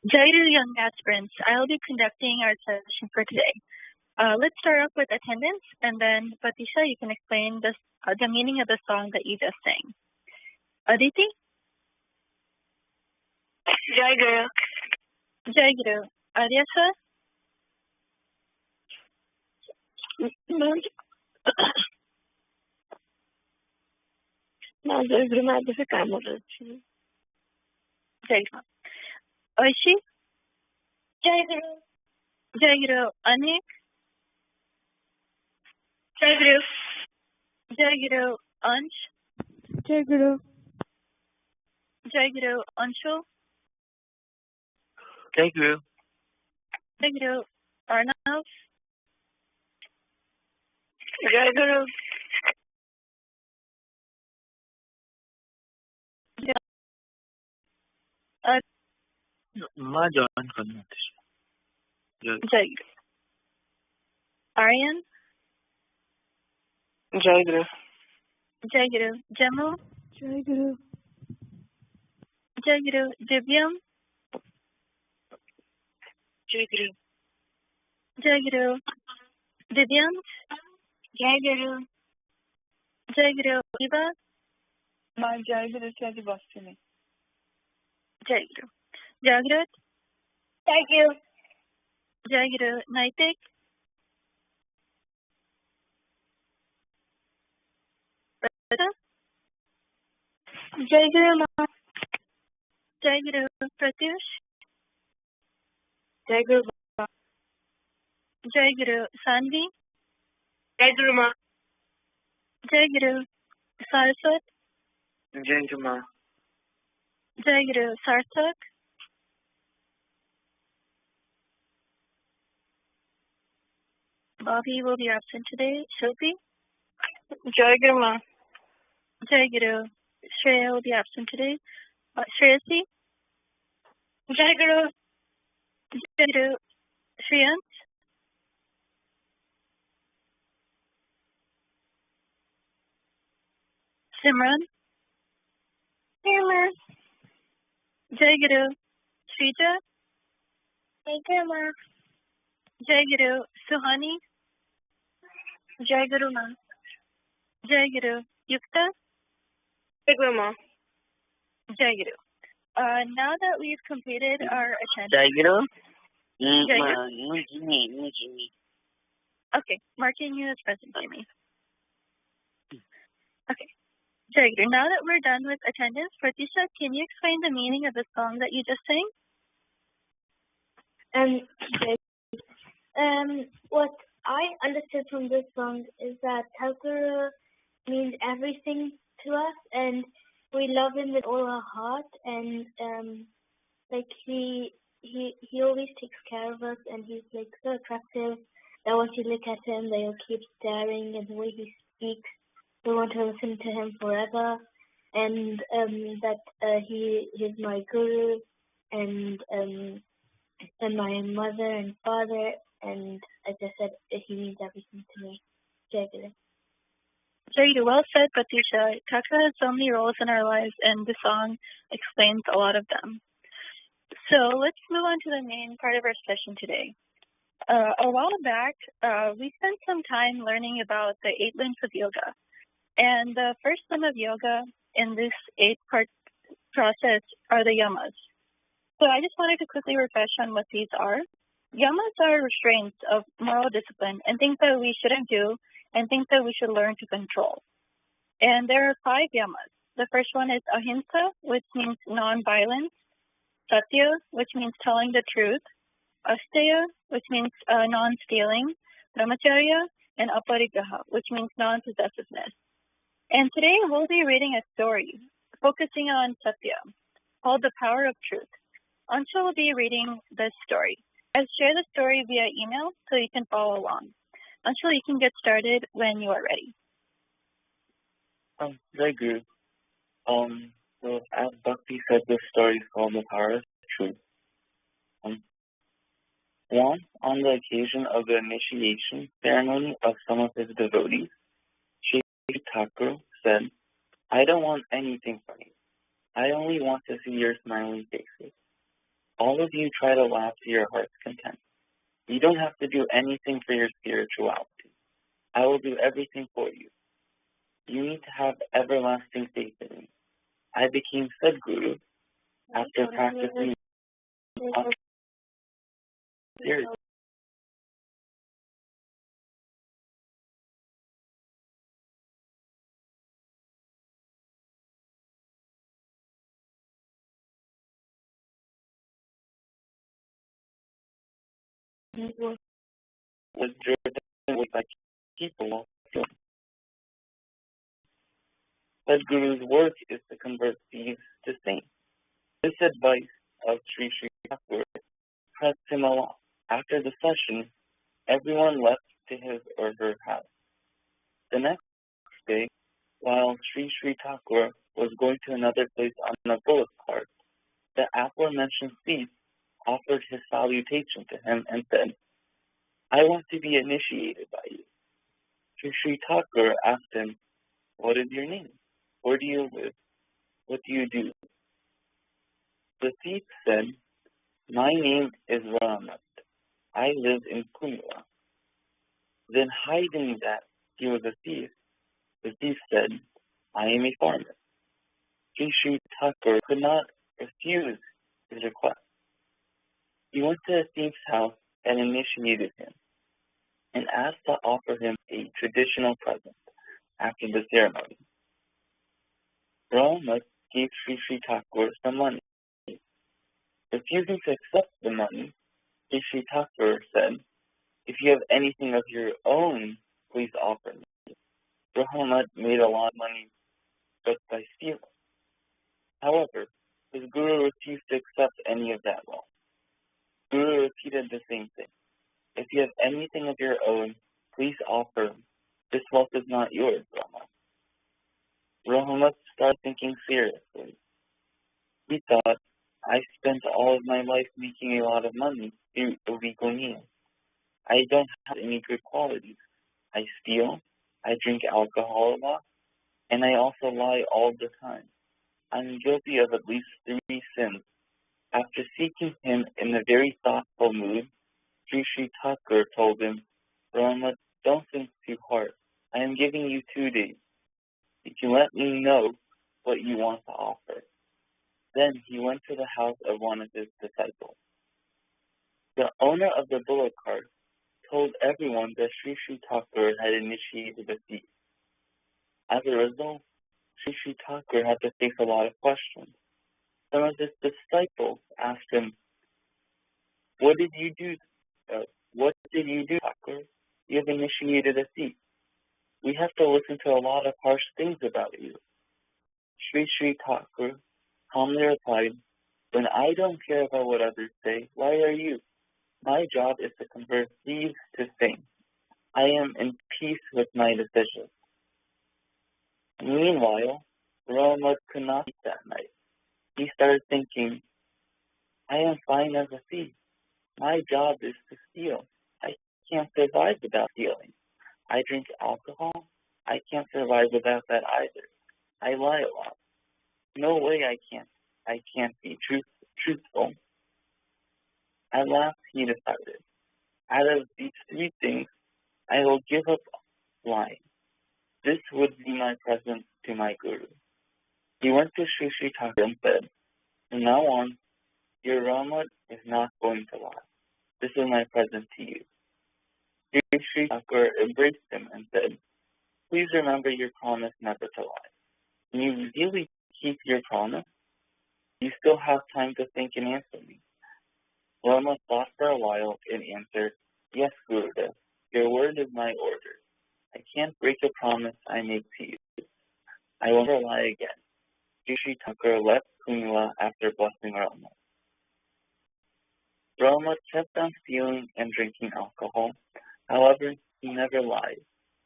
Jairu young aspirants, I'll be conducting our session for today. Let's start off with attendance, and then Patisha, you can explain the meaning of the song that you just sang. Aditi? Jai Guru. Jai Guru. Adyasa? No, Jai Guru Maharaj se kaam ho raha hai. Jai Guru. Aishi? Jai Guru. Jai Guru. Anik? Jai Guru. Jai Guru. Ansh? Jai Guru. Jai Guru. Anshul? Jai Guru. Jai Guru. Arnav? Jai Guru. Ma join karna Jai Guru. Aryan? Jai Guru. Jai Guru. Jamu? Jai Guru. Jai Guru. Divyam? Jai Guru. Jai Guru. Divyam? Jai Guru. Jai Guru. Eva? Ma Jai Guru se aaj basti nahi. Jai Guru. Jagrat? Jai Guru. Jai Guru. Naitik? Jai Guru Ma. Jai Guru. Pratyush? Jai Guru Ma. Jai Guru. Sanvi? Jai Guru Ma. Jai Guru. Saraswat? Jai Guru Ma. Jai Guru. Sarthak? Bobby will be absent today. Shilpi? Jai Guru Ma. Jai Guru. Shreya will be absent today. Shreyasi? Jai Guru. Jai Guru. Shriyant? Simran? Simran. Jai Guru. Shrija? Jai Guru Ma. Jai Guru. Suhani? Jai Guru Ma. Jai Guru. Yukta? Jai Guru Ma. Jai Guru. Now that we've completed our attendance. Jai Guru. Jai Guru. No, Jimmy. Okay, marking you as present, Jimmy. Okay. Jai Guru. Now that we're done with attendance, Pratisha, can you explain the meaning of the song that you just sang? What I understood from this song is that Thakur means everything to us, and we love him with all our heart, and like he always takes care of us, and he's like so attractive that once you look at him, they'll keep staring, and the way he speaks, we want to listen to him forever, and that he's my guru, and my mother and father, and as I said, he means everything to me. Jai Guru. Jai Guru. Well said, Pratisha. Thakur has so many roles in our lives, and the song explains a lot of them. So let's move on to the main part of our session today. A while back, we spent some time learning about the 8 limbs of yoga. And the first limb of yoga in this 8-part process are the yamas. So I just wanted to quickly refresh on what these are. Yamas are restraints of moral discipline and things that we shouldn't do and things that we should learn to control. And there are 5 yamas. The first one is ahimsa, which means non-violence, satya, which means telling the truth, asteya, which means non-stealing, brahmacharya, and aparigraha, which means non-possessiveness. And today we'll be reading a story focusing on satya, called The Power of Truth. Ansha will be reading this story. I'll share the story via email so you can follow along. Ansha, you can get started when you are ready. Very good. So as Bhakti said, this story is called The Power of Truth. Once, on the occasion of the initiation ceremony of some of his devotees, Sri Thakur said, "I don't want anything from you. I only want to see your smiling faces. All of you try to laugh to your heart's content. You don't have to do anything for your spirituality. I will do everything for you. You need to have everlasting faith in me. I became Sadguru after practicing years. Was driven by people. Sadhguru's work is to convert thieves to saints. This advice of Sri Thakur pressed him a lot. After the session, everyone left to his or her house. The next day, while Sri Thakur was going to another place on a bullock cart, the aforementioned thief offered his salutation to him and said, "I want to be initiated by you." Sri Thakur asked him, "What is your name? Where do you live? What do you do?" The thief said, "My name is Ramat. I live in Punjab." Then, hiding that he was a thief, the thief said, "I am a farmer." Sri Thakur could not refuse his request. He went to the thief's house and initiated him, and asked to offer him a traditional present after the ceremony. Ramat gave Sri Thakur some money. Refusing to accept the money, Sri Thakur said, "If you have anything of your own, please offer me." Ramat made a lot of money just by stealing. However, his guru refused to accept any of that wealth. Guru repeated the same thing. "If you have anything of your own, please offer. This wealth is not yours, Ramat." Ramat started thinking seriously. He thought, "I spent all of my life making a lot of money through illegal means. I don't have any good qualities. I steal, I drink alcohol a lot, and I also lie all the time. I'm guilty of at least 3 sins." After seeking him in a very thoughtful mood, Sri Thakur told him, "Ramat, don't think too hard. I am giving you 2 days. You can let me know what you want to offer." Then he went to the house of one of his disciples. The owner of the bullock cart told everyone that Sri Thakur had initiated a thief. As a result, Sri Thakur had to face a lot of questions. Some of his disciples asked him, What did you do, Thakur? You have initiated a thief. We have to listen to a lot of harsh things about you." Sri Thakur calmly replied, "When I don't care about what others say, why are you? My job is to convert thieves to saints. I am in peace with my decision." Meanwhile, Ramat could not sleep that night. He started thinking, "I am fine as a thief. My job is to steal. I can't survive without stealing. I drink alcohol. I can't survive without that either. I lie a lot. No way I can't be truthful." At last he decided, out of these 3 things, I will give up lying. This would be my present to my guru. He went to Sri Thakur and said, "From now on, your Ramat is not going to lie. This is my present to you." Sri Thakur embraced him and said, "Please remember your promise never to lie." Can you really keep your promise? You still have time to think and answer me. Rama thought for a while and answered, Yes, Gurudev, your word is my order. I can't break a promise I make to you. I will never lie again. Shri Thakur left Kumla after blessing Rama. Rama kept on stealing and drinking alcohol. However, he never lied.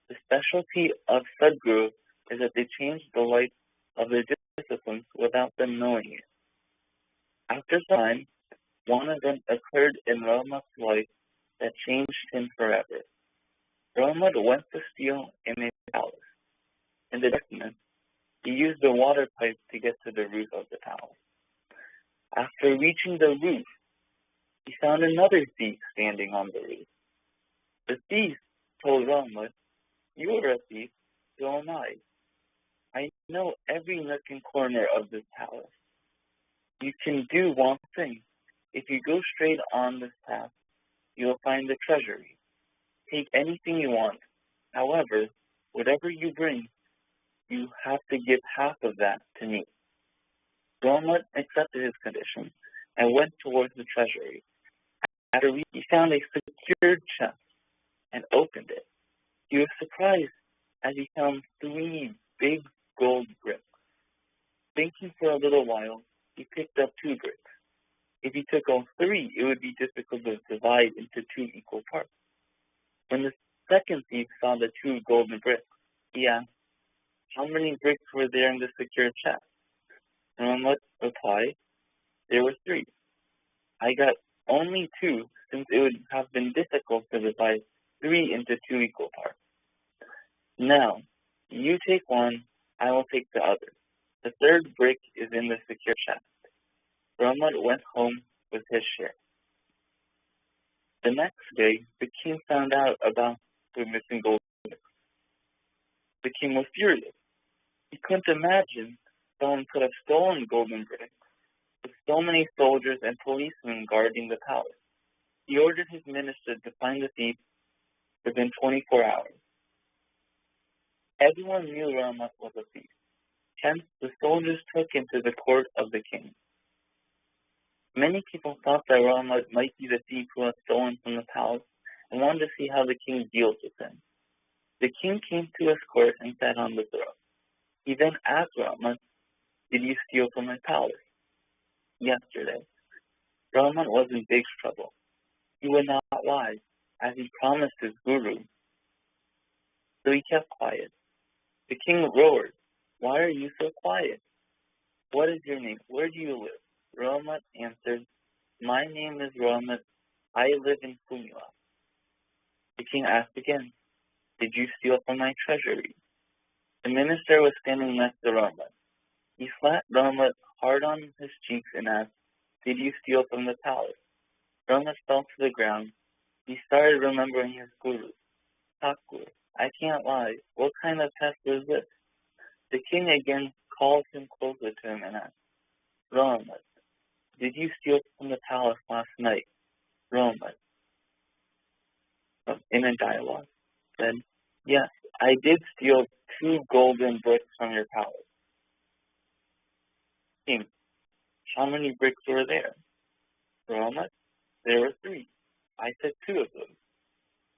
The specialty of Sadguru is that they change the life of their disciples without them knowing it. After some time, one event occurred in Rama's life that changed him forever. Rama went to steal in a palace. In the darkness, he used a water pipe to get to the roof of the palace. After reaching the roof, he found another thief standing on the roof. The thief told Rama, You are a thief, so am I. I know every nook and corner of this palace. You can do one thing. If you go straight on this path, you will find the treasury. Take anything you want. However, whatever you bring, you have to give half of that to me. Rama accepted his condition and went towards the treasury. After he found a secured chest and opened it. He was surprised as he found 3 big gold bricks. Thinking for a little while, he picked up 2 bricks. If he took all 3, it would be difficult to divide into 2 equal parts. When the second thief saw the 2 golden bricks, he asked, How many bricks were there in the secure chest? Rama replied, There were 3. I got only 2, since it would have been difficult to divide 3 into 2 equal parts. Now, you take one, I will take the other. The 3rd brick is in the secure chest. Rama went home with his share. The next day, the king found out about the missing gold bricks. The king was furious. He couldn't imagine someone could have stolen golden bricks with so many soldiers and policemen guarding the palace. He ordered his minister to find the thief within 24 hours. Everyone knew Rama was a thief. Hence, the soldiers took him to the court of the king. Many people thought that Rama might be the thief who had stolen from the palace and wanted to see how the king deals with him. The king came to his court and sat on the throne. He then asked Rama, Did you steal from my palace? Yesterday. Rama was in big trouble. He would not lie, as he promised his guru. So he kept quiet. The king roared, Why are you so quiet? What is your name? Where do you live? Rama answered, My name is Rama. I live in Kumla. The king asked again, Did you steal from my treasury? The minister was standing next to Rama. He slapped Rama hard on his cheeks and asked, Did you steal from the palace? Rama fell to the ground. He started remembering his guru. Thakur, I can't lie. What kind of test is this? The king again called him closer to him and asked, Rama, did you steal from the palace last night? Rama, in a dialogue, said, Yes, I did steal 2 golden bricks from your palace. King, how many bricks were there? Rama, there were 3. I took 2 of them.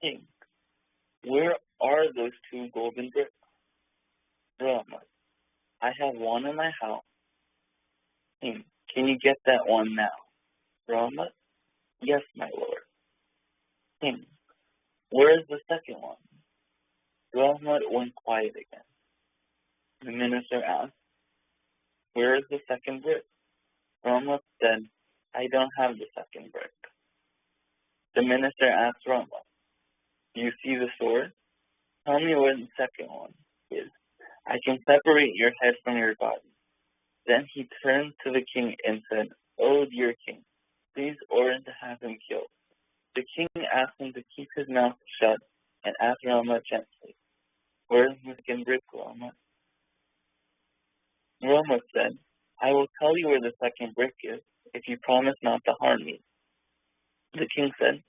King, where are those 2 golden bricks? Rama, I have one in my house. King, can you get that one now? Rama, yes, my lord. King, where is the second one? Rama went quiet again. The minister asked, Where is the second brick? Rama said, I don't have the second brick. The minister asked Rama, Do you see the sword? Tell me where the second one is. I can separate your head from your body. Then he turned to the king and said, Oh, dear king, please order to have him killed. The king asked him to keep his mouth shut and asked Rama gently, Where is the second brick, Rama? Rama said, I will tell you where the second brick is if you promise not to harm me. The king said,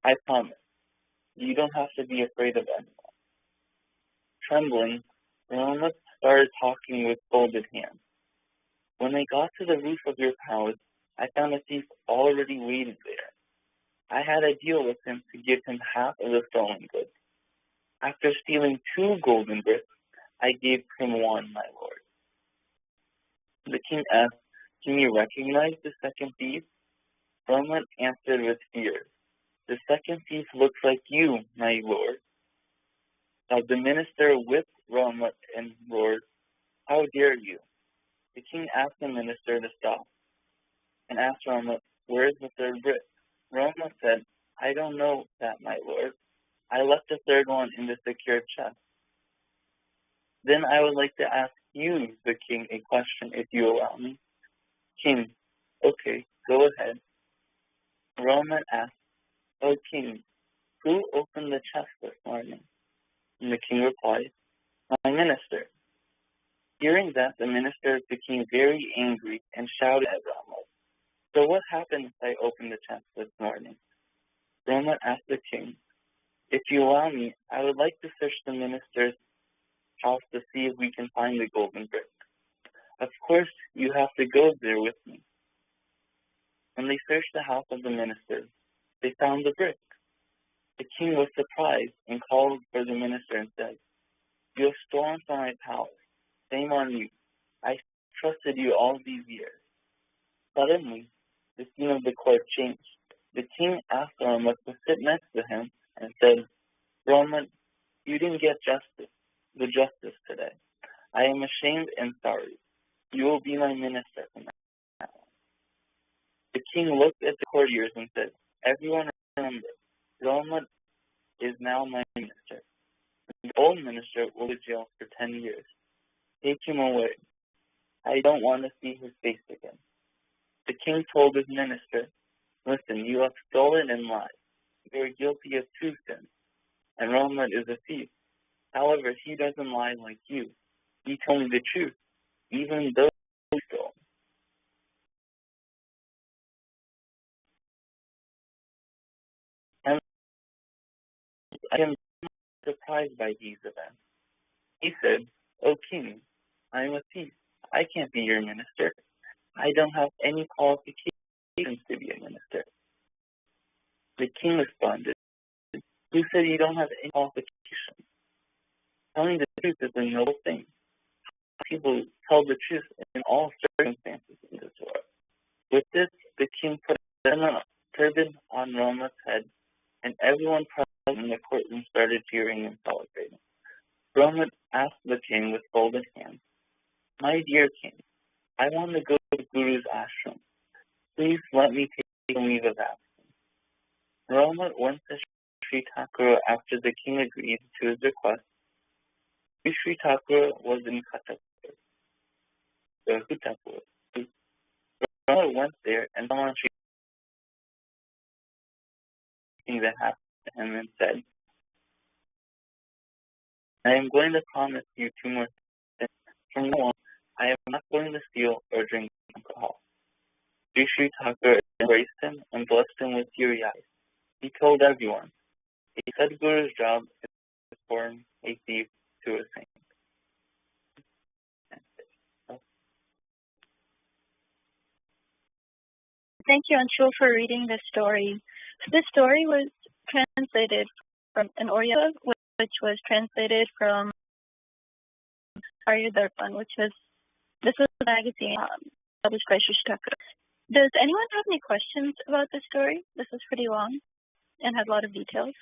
I promise. You don't have to be afraid of anyone. Trembling, Rama started talking with folded hands. When I got to the roof of your palace, I found a thief already waiting there. I had a deal with him to give him half of the stolen goods. After stealing 2 golden bricks, I gave him 1, my lord. The king asked, can you recognize the second thief? Rama answered with fear, the second thief looks like you, my lord. Now the minister whipped Rama and roared, how dare you? The king asked the minister to stop and asked Rama, where is the 3rd brick? Rama said, I don't know that, my lord. I left the 3rd one in the secured chest. Then I would like to ask you, the king, a question if you allow me. King, okay, go ahead. Rama asked, O king, who opened the chest this morning? And the king replied, my minister. Hearing that, the minister became very angry and shouted at Rama, so what happened if I opened the chest this morning? Rama asked the king, if you allow me, I would like to search the minister's house to see if we can find the golden brick. Of course, you have to go there with me. When they searched the house of the minister, they found the brick. The king was surprised and called for the minister and said, you have stolen from my palace. Shame on you. I trusted you all these years. Suddenly, the scene of the court changed. The king asked Rama to sit next to him and said, Rama, you didn't get the justice today. I am ashamed and sorry. You will be my minister from now on. The king looked at the courtiers and said, everyone remember, Rama is now my minister. The old minister will be jailed for 10 years. Take him away. I don't want to see his face again. The king told his minister, listen, you have stolen and lied. You are guilty of 2 sins, and Rama is a thief. However, he doesn't lie like you. He told me the truth, even though he stole. And I am surprised by these events. He said, O king, I am a thief. I can't be your minister. I don't have any qualifications to be a minister. The king responded, who said you don't have any qualifications? Telling the truth is a noble thing. People tell the truth in all circumstances in this world. With this, the king put a turban on Rama's head, and everyone present in the courtroom started cheering and celebrating. Rama asked the king with folded hands, my dear king, I want to go to the Guru's ashram. Please let me take a leave of absence. Rama went to Sri Thakura after the king agreed to his request. Sri Thakura was in Hutapur. Rama went there and someone that happened to him and said, I am going to promise you 2 more things. From now on, I am not going to steal or drink alcohol. Sri Thakura embraced him and blessed him with teary eyes. He told everyone, a Sadguru's job is to form a thief to a saint. Thank you, Anshul, for reading this story. So this story was translated from an Oriya, which was translated from Arya Darpan, this was a magazine published by Sri Thakura. Does anyone have any questions about this story? This was pretty long and had a lot of details.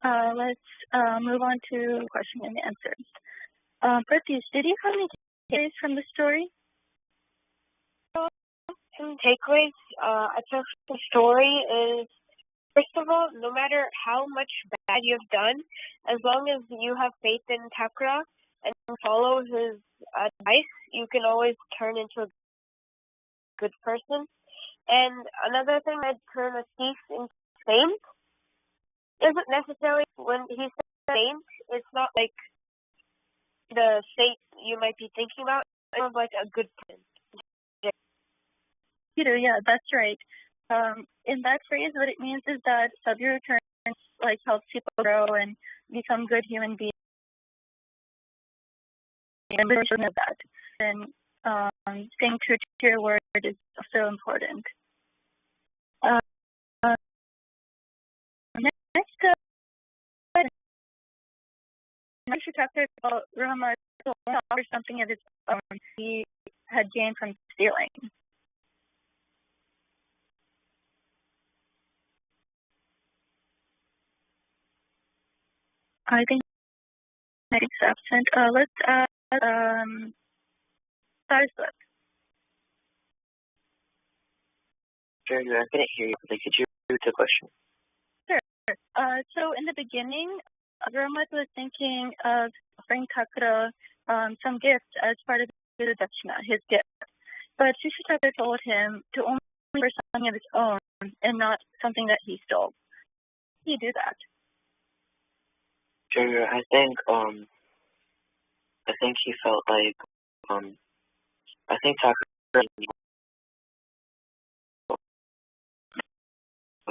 Let's move on to question and answers. Pratyush, did you have any takeaways from the story? Some takeaways I took from the story is, first of all, no matter how much bad you've done, as long as you have faith in Thakura and follow his advice, you can always turn into a good person. And another thing that turn a thief into a saint isn't necessarily, when he says saint, it's not like the saint you might be thinking about. It's like a good person. Peter, yeah, that's right. In that phrase, what it means is that Sadhguru turns like helps people grow and become good human beings. And we should know that. And staying true to your word is so important. Next chapter about Rama offers something of his own he had gained from stealing. I think it's absent. Let's add Saraswata. Sure, I couldn't hear you. Could you repeat the question? Sure. So in the beginning, Rama was thinking of offering Thakura some gifts as part of the dakshina, his gift. But Shishitaka told him to only for something of his own and not something that he stole. He do that. Sure, I think he felt like I think Thakura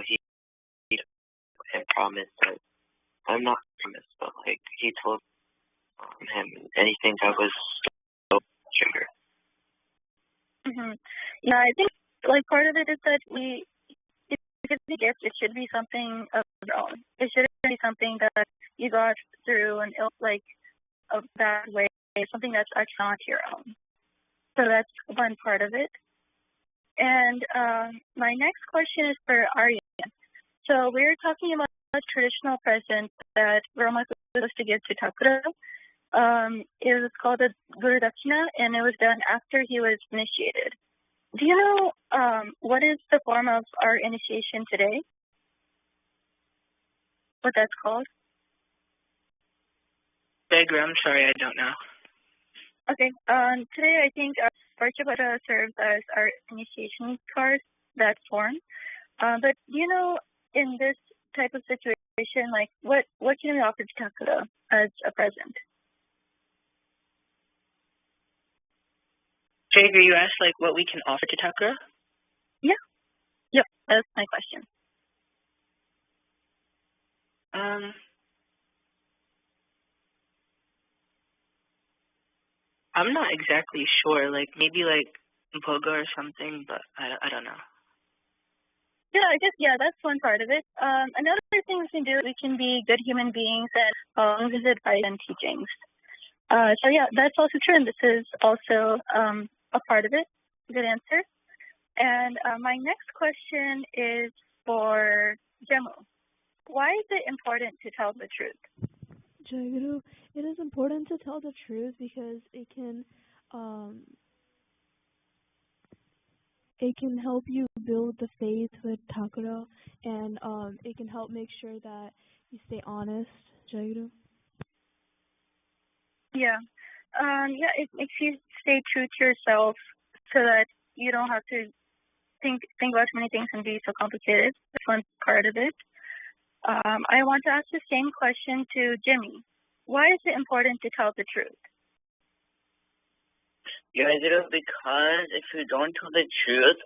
he promised that I'm not promised, but like he told him anything that was sugar. Yeah, I think like part of it is that if it's a gift, it should be something of your own. It shouldn't be something that you got through an like a bad way, something that's actually not your own. So that's one part of it. And my next question is for Aryan. So we're talking about a traditional present that Rama was supposed to give to Thakura. It was called a Guru Dakshina, and it was done after he was initiated. Do you know what is the form of our initiation today? What that's called? I'm sorry, I don't know. Okay. Today I think Parchapada serves as our initiation card, that form. But do you know, in this type of situation, like what can we offer to Thakura as a present? Jager, you asked like what we can offer to Thakura? Yeah. Yep, that's my question. I'm not exactly sure. Like maybe like Boga or something, but I don't know. Yeah, I guess that's one part of it. Another thing we can do, we can be good human beings and visit advice and teachings. So yeah, that's also true, and this is also a part of it. Good answer. And my next question is for Jemu. Why is it important to tell the truth? Jaguru, it is important to tell the truth because it can help you build the faith with Thakura, and it can help make sure that you stay honest, Jaguru. Yeah. It makes you stay true to yourself so that you don't have to think about too many things and be so complicated. That's one part of it. I want to ask the same question to Jimmy. Why is it important to tell the truth? Yeah, because if you don't tell the truth,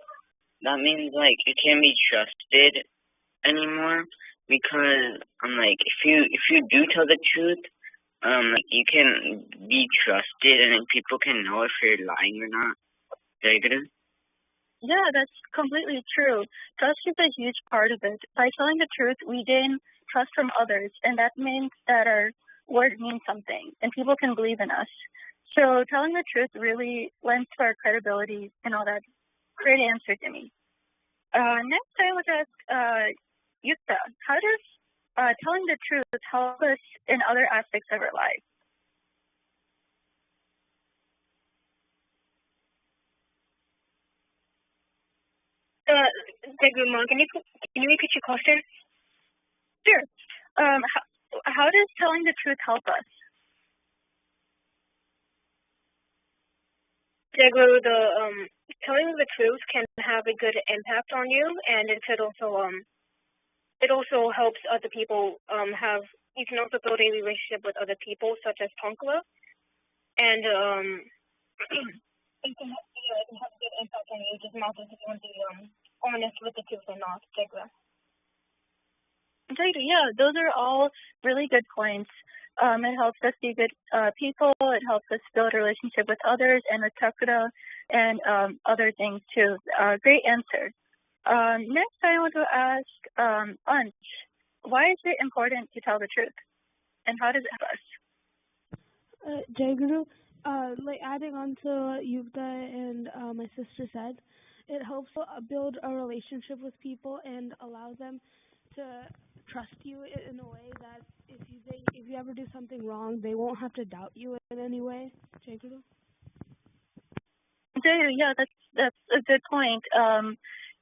that means like you can't be trusted anymore. Because like if you do tell the truth, like you can be trusted and then people can know if you're lying or not. Yeah, that's completely true. Trust is a huge part of it. By telling the truth, we gain trust from others, and that means that our word means something, and people can believe in us. So telling the truth really lends to our credibility and all that. Great answer, Jimmy. Next, I would ask Yukta, how does telling the truth help us in other aspects of our life? Can you repeat your question? Sure. How does telling the truth help us? Telling the truth can have a good impact on you, and it could also it also helps other people you can also build a relationship with other people, such as Tonkla, and it can have a good impact on you, just not if you want to be honest with the truth or not, Jagla. Great. Yeah, those are all really good points. It helps us be good people. It helps us build a relationship with others and with Takura and other things too. Great answer. Next, I want to ask Ansh, why is it important to tell the truth, and how does it help us? Jai Guru, like adding on to what Yugda and my sister said, it helps build a relationship with people and allow them to trust you in a way that if you ever do something wrong, they won't have to doubt you in any way. Jai Guru? Yeah, that's a good point.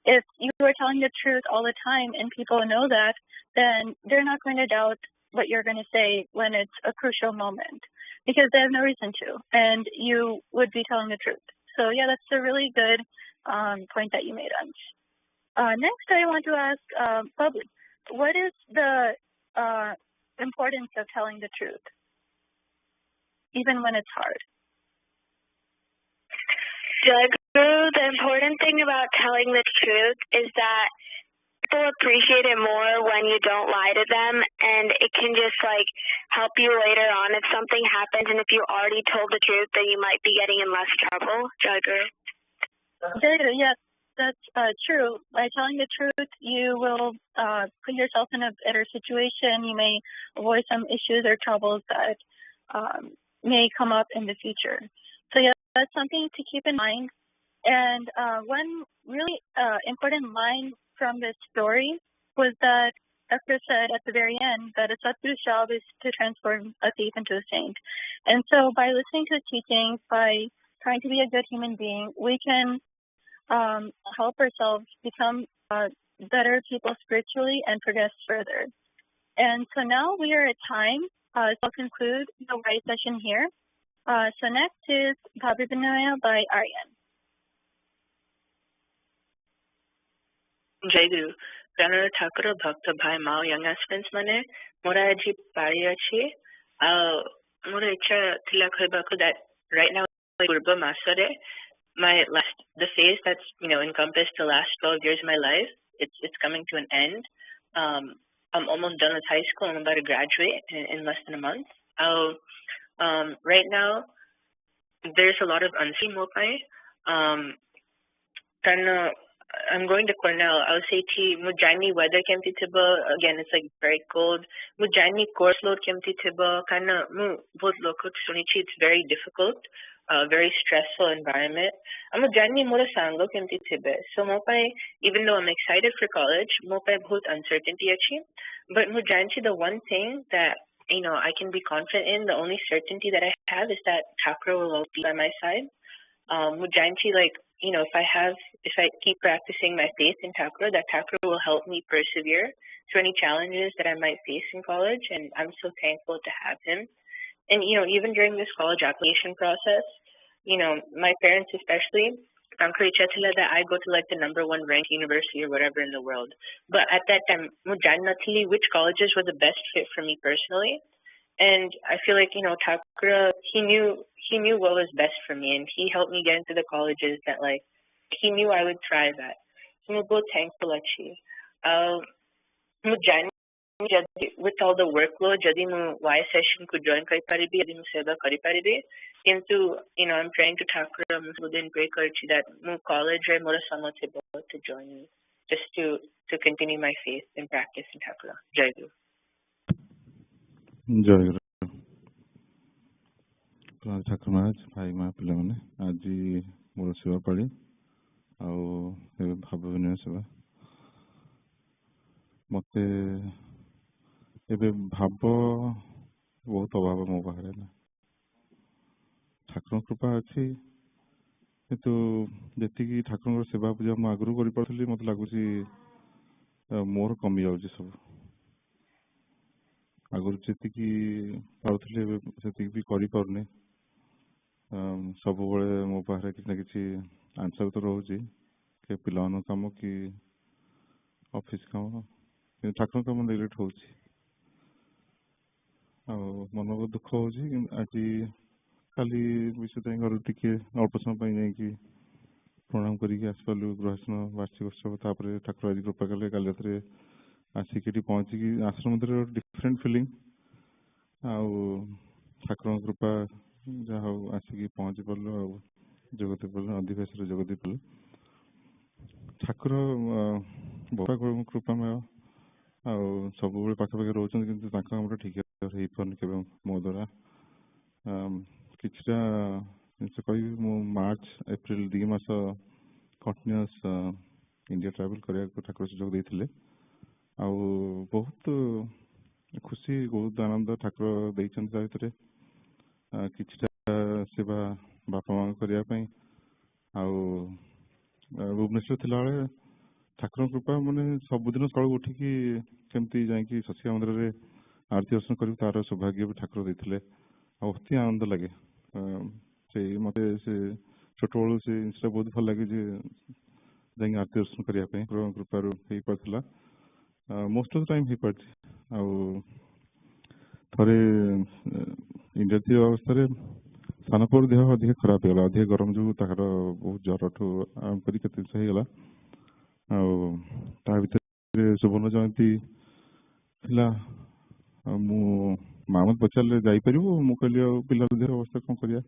If you are telling the truth all the time and people know that, then they're not going to doubt what you're going to say when it's a crucial moment, because they have no reason to, and you would be telling the truth. So yeah, that's a really good point that you made, Ansh. Next, I want to ask Bubbly, what is the importance of telling the truth, even when it's hard? Guru, the important thing about telling the truth is that people appreciate it more when you don't lie to them, and it can just like help you later on if something happens, and if you already told the truth, then you might be getting in less trouble. Guru. Yeah, that's true. By telling the truth, you will put yourself in a better situation. You may avoid some issues or troubles that may come up in the future. So yeah, that's something to keep in mind. And one really important line from this story was that Esther said at the very end that a Satguru's job is to transform a thief into a saint. And so by listening to the teachings, by trying to be a good human being, we can help ourselves become better people spiritually and progress further. And so now we are at time, so I'll conclude the right session here. So next is Bhavi Vinaya by Aryan. Jai Guru. Pranara Thakur Bhakta Bhai Mao young aspirants mane mora aji pari achi mora icha thila khabaku that right now Purba Masare the phase that's encompassed the last 12 years of my life, it's coming to an end. I'm almost done with high school. I'm about to graduate in less than a month. Right now there's a lot of unseen mopai. I'm going to Cornell. I'll say Mujani weather kemti tiba. Again, it's like very cold. Mujani course load kemti tiba. Kana mu both local sunichi. It's very difficult, very stressful environment. Mujani mora sango kemti tiba. So mopai, even though I'm excited for college, mopai bahut uncertainty achi. But mujani the one thing that I can be confident in, the only certainty that I have is that Thakura will always be by my side. Mujani if I keep practicing my faith in Thakura, that Thakura will help me persevere through any challenges that I might face in college, and I'm so thankful to have him. And even during this college application process, my parents especially, that I go to like the #1 ranked university or whatever in the world. But at that time, Mujanatili, which colleges were the best fit for me personally. And I feel like, Thakura, he knew what was best for me, and he helped me get into the colleges that like he knew I would thrive at. So I'm both thankful actually. With all the workload, jadi mu Y session could join kari paribi, jadi mu seva kari paribi. Kintu, I'm praying to Thakura, mu din pray karchi that mu college re mora samotibo to join me, just to continue my faith and practice in Thakura. Jai Guru. जय गुरु ठाकुर महाराज भाई माँ पिला मैंने आज मोर सेवा पाड़ी भाव विनय सेवा मत भाव बहुत अभाव मो पाखे ना ठाकुर कृपा अच्छी किंतु जी ठाकुर सेवा पूजा मुझे आगु कर मत लगुच मोर कमी जाऊँ सब आगुरी जी पार्थी भी करें सब मो पाखे कि किसी आंसर तो रोचे कि पिला कम कि ऑफिस कम कि ठाकुर कम नेग्लेक्ट हो मन को दुख हो आज खाली विशेष घर टे अल्प समय जा प्रणाम करके आसपालु गृहस्न वार्षिक उत्सव ठाकुर आज कृपा कले काली रात ଆସିକି ଏଠି ପହଞ୍ଚିକି ଆଶ୍ରମ ମନ୍ଦିର ଡିଫରେଣ୍ଟ ଫିଲିଂ ଆଉ ଠାକୁରଙ୍କ କୃପା ଯାହା ହଉ ଆସିକି ପହଞ୍ଚି ପାରିଲୁ ଆଉ ଯୋଗ ଦେଇ ପାରିଲୁ ଅଧିବେଶରେ ଯୋଗ ଦେଇ ପାରିଲୁ। ଠାକୁର ବହୁତ କୃପାମୟ ଆଉ ସବୁବେଳେ ପାଖାପାଖି ରହୁଛନ୍ତି କିନ୍ତୁ ତାଙ୍କ କାମଟା ଠିକ ହେଇପାରୁନି କେବେ ମୋ ଦ୍ୱାରା। କିଛିଟା ଜିନିଷ କହିବି, ମୁଁ ମାର୍ଚ୍ଚ ଏପ୍ରିଲ 2 ମାସ କଣ୍ଟିନ୍ୟୁଅସ୍ ଇଣ୍ଡିଆ ଟ୍ରାଭେଲ କରିବାକୁ ଠାକୁର ସୁଯୋଗ ଦେଇଥିଲେ ଆଉ ବହୁତ ଖୁସି ବହୁତ ଆନନ୍ଦ ଠାକୁର ଦେଇଛନ୍ତି ତା ଭିତରେ। କିଛିଟା ସେବା ବାପା ମାଙ୍କ କରିବା ପାଇଁ ଆଉ ଭୁବନେଶ୍ୱର ଥିଲାବେଳେ ଠାକୁରଙ୍କ କୃପା ମାନେ ସବୁଦିନ ସକାଳୁ ଉଠିକି କେମିତି ଯାଇକି ଶଶିକା ମନ୍ଦିରରେ ଆରତୀ ଦର୍ଶନ କରିବି ତାର ସୌଭାଗ୍ୟ ବି ଠାକୁର ଦେଇଥିଲେ ଆଉ ଅତି ଆନନ୍ଦ ଲାଗେ। ସେଇ ମତେ ସେ ଛୋଟବେଳୁ ସେ ଜିନିଷଟା ବହୁତ ଭଲ ଲାଗେ ଯେ ଯାଇକି ଆରତୀ ଦର୍ଶନ କରିବା ପାଇଁ କୃପାରୁ ହେଇପାରୁଥିଲା। ମୋଷ୍ଟ ଅଫ୍ ଦ ଟାଇମ୍ ହେଇପାରୁଛି। ଆଉ ଥରେ ଇଣ୍ଡିଆ ଥିବା ଅବସ୍ଥାରେ ସାନ ପୁଅର ଦେହ ଅଧିକ ଖରାପ ହେଇଗଲା, ଅଧିକ ଗରମ ଯୋଗୁଁ ତାହାର ବହୁତ ଜ୍ୱରଠୁ ଆରମ୍ଭ କରି କେତେ ଜିନିଷ ହେଇଗଲା। ଆଉ ତା ଭିତରେ ସୁବର୍ଣ୍ଣ ଜୟନ୍ତୀ ଥିଲା ଆଉ ମୁଁ ମା ମତେ ପଚାରିଲେ ଯାଇପାରିବୁ, ମୁଁ କହିଲି ଆଉ ପିଲାର ଦେହ ଅବସ୍ଥା କଣ କରିବା,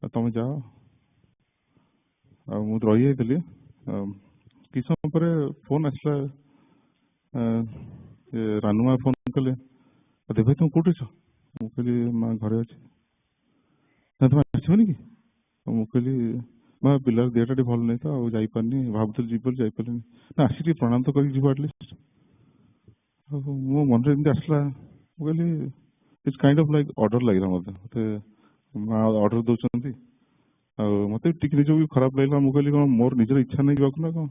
ଆଉ ତମେ ଯାଅ। ଆଉ ମୁଁ ରହିଯାଇଥିଲି। କିଛି ସମୟ ପରେ ଫୋନ ଆସିଲା, ରାନୁମା ଫୋନ କଲେ, ଦେବ ଭାଇ ତମେ କୋଉଠି ଅଛ? ମୁଁ କହିଲି ମା ଘରେ ଅଛି। ନା ତମେ ଆସିବନି କି? ମୁଁ କହିଲି ମା ପିଲାର ଦେହଟା ଟିକେ ଭଲ ନାହିଁ ତ ଆଉ ଯାଇପାରିନି, ଭାବୁଥିଲି ଯିବି ବୋଲି ଯାଇପାରିଲିନି। ନା ଆସି ଟିକେ ପ୍ରଣାମ ତ କରିକି ଯିବ ଆଟଲିଷ୍ଟ। ମୋ ମନରେ ଏମିତି ଆସିଲା, ମୁଁ କହିଲି it's kind of like order ଲାଗିଲା ମତେ ମା ଅର୍ଡର ଦଉଛନ୍ତି ଆଉ ମତେ ଟିକେ ନିଜକୁ ବି ଖରାପ ଲାଗିଲା। ମୁଁ କହିଲି କଣ ମୋର ନିଜର ଇଚ୍ଛା ନାହିଁ ଯିବାକୁ ନା କଣ?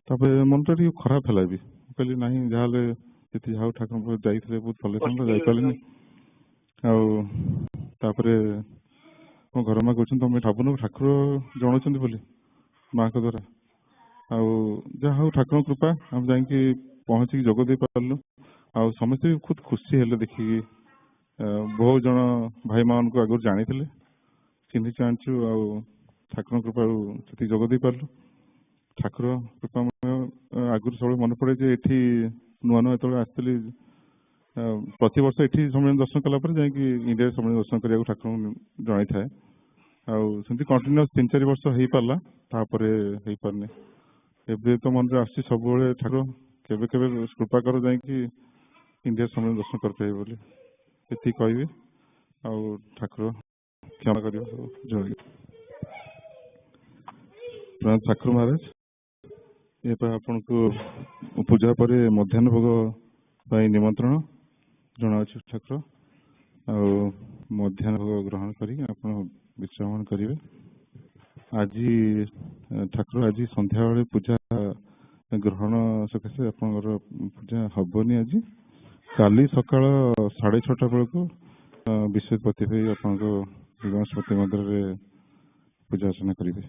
ତାପରେ ମନଟା ଟିକେ ଖରାପ ହେଲା ବି। ମୁଁ କହିଲି ନାହିଁ ଯାହାହେଲେ ଯେତେ ଯାହା ହଉ ଠାକୁରଙ୍କ ଯାଇଥିଲେ ବହୁତ ଭଲ ହେଇଥାନ୍ତା, ଯାଇପାରିଲିନି। ଆଉ ତାପରେ ମୋ ଘର ମା କହୁଛନ୍ତି ତମେ ଭାବୁନ ଠାକୁର ଜଣାଉଛନ୍ତି ବୋଲି ମାଙ୍କ ଦ୍ୱାରା। ଆଉ ଯାହା ହଉ ଠାକୁରଙ୍କ କୃପା ଆମେ ଯାଇକି ପହଞ୍ଚିକି ଯୋଗ ଦେଇ ପାରିଲୁ ଆଉ ସମସ୍ତେ ବି ଖୁବ୍ ଖୁସି ହେଲେ ଦେଖିକି। ବହୁତ ଜଣ ଭାଇମାନଙ୍କୁ ଆଗରୁ ଜାଣିଥିଲେ, ଚିହ୍ନିଛୁ ଆଣିଛୁ ଆଉ ଠାକୁରଙ୍କ କୃପାରୁ ସେଠି ଯୋଗ ଦେଇ ପାରିଲୁ। ଠାକୁର କୃପା ଆଗରୁ ସବୁବେଳେ ମନେ ପଡେ ଯେ ଏଠି ନୂଆ ନୂଆ ଯେତେବେଳେ ଆସିଥିଲି ପ୍ରତିବର୍ଷ ଏଠି ସମ୍ମିଳନୀ ଦର୍ଶନ କଲା ପରେ ଯାଇକି ଇଣ୍ଡିଆରେ ସମ୍ମିଳନୀ ଦର୍ଶନ କରିବାକୁ ଠାକୁରଙ୍କୁ ଜଣାଇଥାଏ। ଆଉ ସେମିତି କଣ୍ଟିନ୍ୟୁଅସ୍ 3-4 ବର୍ଷ ହେଇପାରିଲା, ତାପରେ ହେଇପାରୁନି। ଏବେ ତ ମନରେ ଆସୁଛି ସବୁବେଳେ ଠାକୁର କେବେ କେବେ କୃପା କର ଯାଇକି ଇଣ୍ଡିଆ ସମ୍ମିଳନୀ ଦର୍ଶନ କରିପାରିବେ ବୋଲି, ଏତିକି କହିବି। ଆଉ ଠାକୁର କ୍ଷମା କରିବ ସବୁ। ଜୟ ଠାକୁର ମହାରାଜ, ଏବେ ଆପଣଙ୍କୁ ପୂଜା ପରେ ମଧ୍ୟାହ୍ନ ଭୋଗ ପାଇଁ ନିମନ୍ତ୍ରଣ ଜଣାଉଛି ଠାକୁର। ଆଉ ମଧ୍ୟାହ୍ନ ଭୋଗ ଗ୍ରହଣ କରି ଆପଣ ବିଶ୍ରାମ କରିବେ। ଆଜି ଠାକୁର ଆଜି ସନ୍ଧ୍ୟାବେଳେ ପୂଜା ଗ୍ରହଣ ସକାଶେ ଆପଣଙ୍କର ପୂଜା ହବନି ଆଜି। କାଲି ସକାଳ 6:30 ବେଳକୁ ବିଶ୍ୱପତି ଭାଇ ଆପଣଙ୍କ ଗଣେଶପତି ମନ୍ଦିରରେ ପୂଜା ଅର୍ଚ୍ଚନା କରିବେ।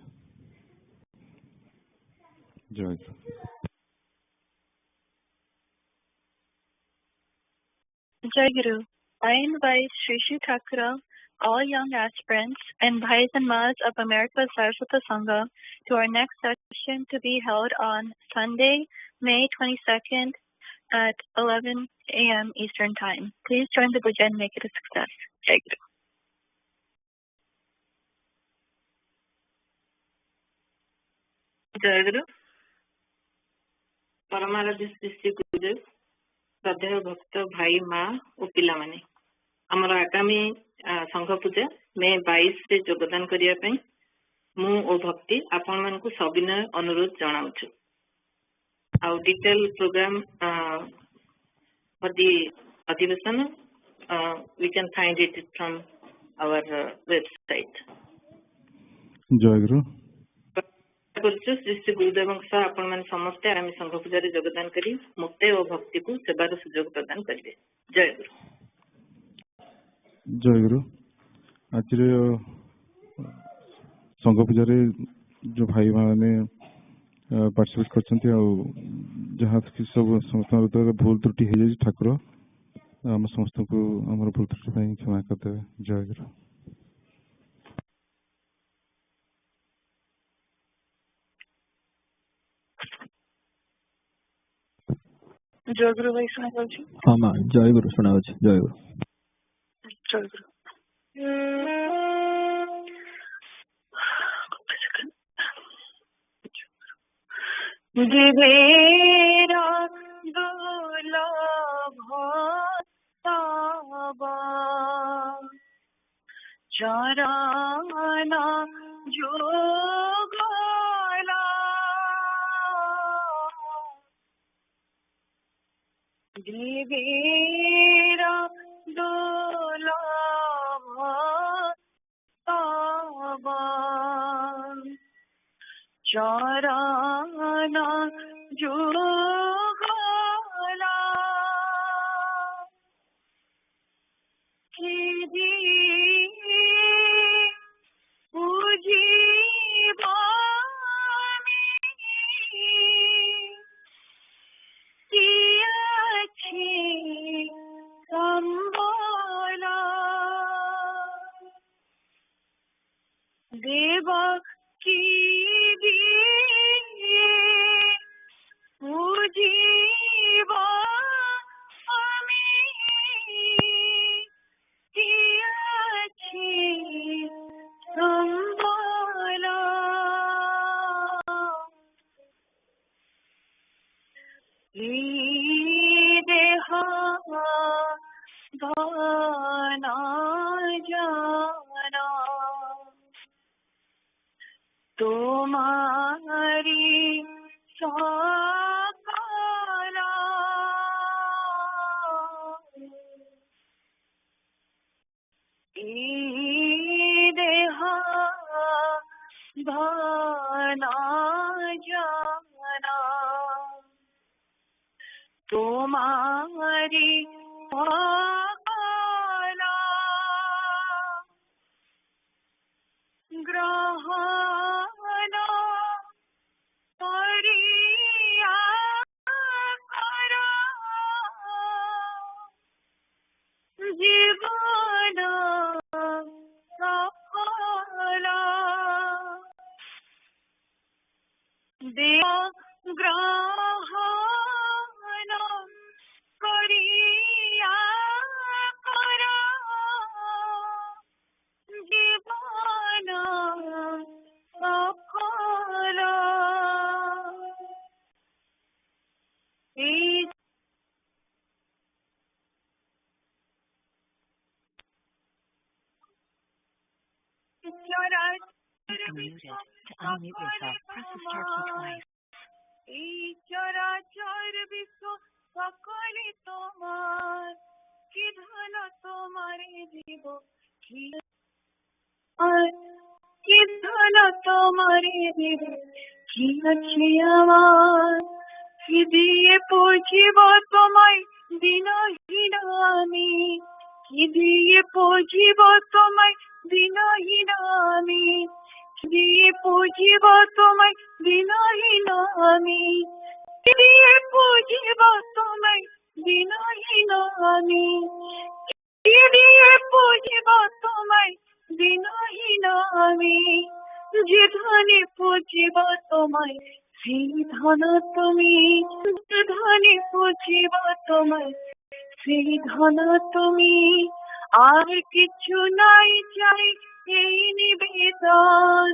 ଜୟ ଗୁରୁ। Jai Guru. I invite Sri Sri Thakura, all young aspirants, and Bhais and Mas of America's Saraswata Sangha to our next session to be held on Sunday, May 22nd at 11 a.m. Eastern Time. Please join the puja and make it a success. Jai Guru. ଜୟ ଗୁରୁ। ପରମାରାଧ୍ୟ ଶ୍ରୀ ଶ୍ରୀ ଗୁରୁଦେବ, ଶ୍ରଦ୍ଧେୟ ଭକ୍ତ ଭାଇ ମା ଓ ପିଲାମାନେ, ଆମର ଆଗାମୀ ସଂଘ ପୂଜା ମେ 22ରେ ଯୋଗଦାନ କରିବା ପାଇଁ ମୁଁ ଓ ଭକ୍ତି ଆପଣମାନଙ୍କୁ ସବିନୟ ଅନୁରୋଧ ଜଣାଉଛୁ। ଆଉ ଡିଟେଲ ପ୍ରୋଗ୍ରାମ ଫର ଦି ଅଧିବେଶନ we can find it from our website. ଜୟ ଗୁରୁ। କରୁଛୁ ଶ୍ରୀ ଶ୍ରୀ ଗୁରୁଦେବଙ୍କ ସହ ଆପଣମାନେ ସମସ୍ତେ ଆଗାମୀ ସଂଘ ପୂଜାରେ ଯୋଗଦାନ କରି ମୁକ୍ତି ଓ ଭକ୍ତିକୁ ସେବାର ସୁଯୋଗ ପ୍ରଦାନ କରିବେ। ଜୟ ଗୁରୁ। ଜୟ ଗୁରୁ। ଆଜିର ସଂଘ ପୂଜାରେ ଯୋଉ ଭାଇମାନେ ପାର୍ଟିସିପେଟ୍ କରିଛନ୍ତି ଆଉ ଯାହା ସବୁ ସମସ୍ତଙ୍କର ଭୁଲ ତ୍ରୁଟି ହେଇଯାଇଛି ଠାକୁର ଆମ ସମସ୍ତଙ୍କୁ ଆମର ଭୁଲ ତ୍ରୁଟି ପାଇଁ କ୍ଷମା କରିଦେବେ। ଜୟ ଗୁରୁ। ଜୟଗୁରୁ ଭାଇ ଶୁଣାଯାଉଛି? ହଁ ମା ଜୟଗୁରୁ ଶୁଣାଯାଉଛି। ଜୟଗୁରୁ। ଜୟଗୁରୁ। दिवेरा दुर्लभ तब चरण जुगला दिवेरा दुर्लभ तब चरण जुगला देव की पूजीवा संभाला देहा गाना जाना तुम्हारी साकारा देहा भाना जाना तुम्हारी साकारा ग्रहण परिया करा जीवन सफला देव ग्रहण करिया करा जीवन सफला चराचर विश्व सकले তোমার কি ধন তোমারে দিব কি ধন তোমারে দিব কি আছে আমার কি দিয়ে পৌঁছিব তোমায় দিনহীন আমি কি দিয়ে পৌঁছিব তোমায় দিনহীন আমি কি দিয়ে পৌঁছিব তোমায় দিনহীন আমি কি দিয়ে পৌঁছিব তোমায় দিনহীন আমি কি দিয়ে পৌঁছিব তোমায় দিনহীন আমি যে ধনে পৌঁছিব তোমায় সেই ধন তুমি যে ধনে পৌঁছিব তোমায় সেই ধন তুমি আর কিছু নাই চাই এই নিবেদন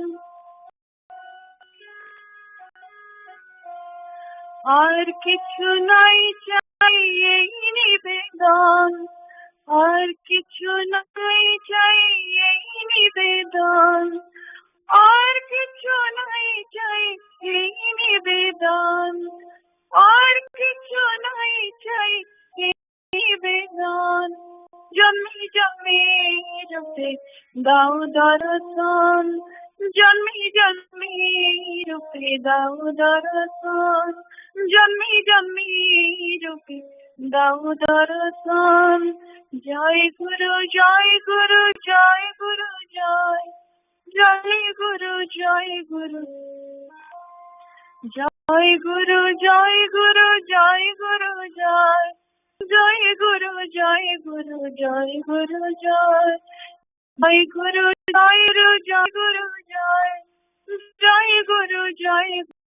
আর কিছু নাই চাই এই নিবেদন আর কিছু নাই চাই এই নিবেদন আর কিছু নাই চাই এই নিবেদন আর কিছু নাই চাই এই নিবেদন জন্মে জন্মে রূপে দাও দর্শন জন্মে জন্মে রূপে দাও দর্শন জন্মে জন্মে রূপে দাও দর্শন জয় গুরু জয় গুরু জয় গুরু জয় জয় গুরু জয় গুরু জয় গুরু জয় গুরু জয় গুরু জয় জয় গুরু জয় গুরু জয় গুরু জয় জয় গুরু জয় গুরু জয় গুরু জয় জয় গুরু জয়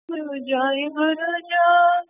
গুরু জয় গুরু জয়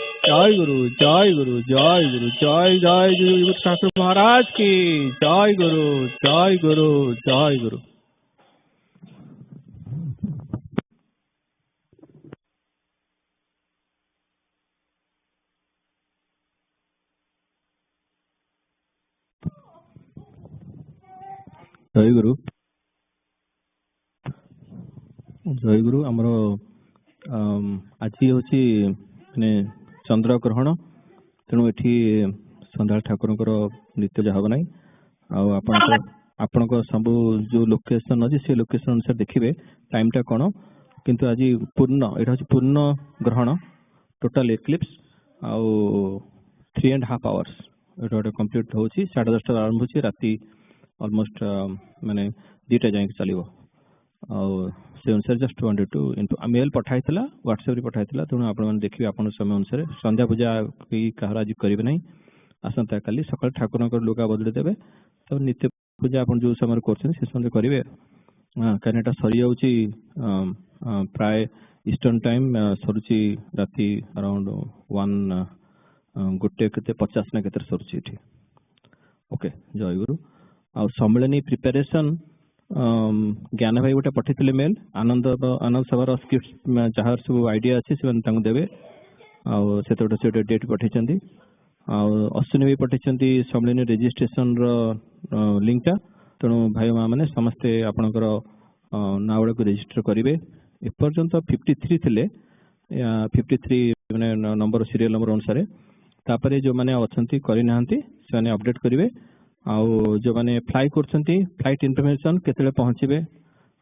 जय गुरु जय गुरु जय गुरु जय गुरु महाराज की जय गुरु जय गुरु जय गुरु। जय गुरु जय गुरु। आमर आज हूँ माने चंद्र ग्रहण, तेणु एठी संध्या ठाकुर नित्य जब ना आपण सब जो लोकेशन अच्छी से लोकेशन अनुसार देखिए टाइम टा कौन, किंतु आज पूर्ण यहाँ हूँ पूर्ण ग्रहण टोटाल एक्लिप्स आउ 3.5 आवर्स ये गोटे कम्प्लीट हो 10:30 आरंभ हो राति अलमोस्ट माने 2टा जाए चलो से अनुसार जस्ट वांटेड टू मेल पठाई व्हाट्सएप पठाई तेणु आप देखिए आप समय अनुसार संध्या पूजा कहार आज करेंगे ना आसंता काली सकाल ठाकुर लुगा बदली देवे तो नित्य पूजा आप जो समय कर समय करेंगे କାରଣ ଏଟା ସରି ଯାଉଛି ପ୍ରାୟ ଇଷ୍ଟର୍ନ ଟାଇମ୍ ସରୁଛି ରାତି ଆରାଉଣ୍ଡ 1:50 ନା କେତେ ସରୁଛି ଏଠି। ଓକେ, ଜୟଗୁରୁ। ଆଉ ସମ୍ମିଳନୀ ପ୍ରିପାରେସନ୍ ଜ୍ଞାନ ଭାଇ ଗୋଟେ ପଠେଇଥିଲେ ମେଲ୍, ଆନନ୍ଦ ସଭାର ସ୍କ୍ରିପ୍ଟ ଯାହାର ସବୁ ଆଇଡ଼ିଆ ଅଛି ସେମାନେ ତାଙ୍କୁ ଦେବେ। ଆଉ ସେତେ ଗୋଟେ ଡେଟ୍ ପଠେଇଛନ୍ତି। ଆଉ ଅଶ୍ୱିନୀ ଭାଇ ପଠେଇଛନ୍ତି ସମ୍ମିଳନୀ ରେଜିଷ୍ଟ୍ରେସନର ଲିଙ୍କଟା। ତେଣୁ ଭାଇ ମା ମାନେ ସମସ୍ତେ ଆପଣଙ୍କର ନାଁ ଗୁଡ଼ାକୁ ରେଜିଷ୍ଟର କରିବେ। ଏପର୍ଯ୍ୟନ୍ତ 53 ଥିଲେ, 53 ମାନେ ନମ୍ବର ସିରିଏଲ ନମ୍ବର ଅନୁସାରେ। ତାପରେ ଯେଉଁମାନେ ଅଛନ୍ତି କରିନାହାନ୍ତି ସେମାନେ ଅପଡେଟ୍ କରିବେ। ଆଉ ଯେଉଁମାନେ ଫ୍ଲାଇ କରୁଛନ୍ତି ଫ୍ଲାଇଟ୍ ଇନଫର୍ମେସନ୍ କେତେବେଳେ ପହଞ୍ଚିବେ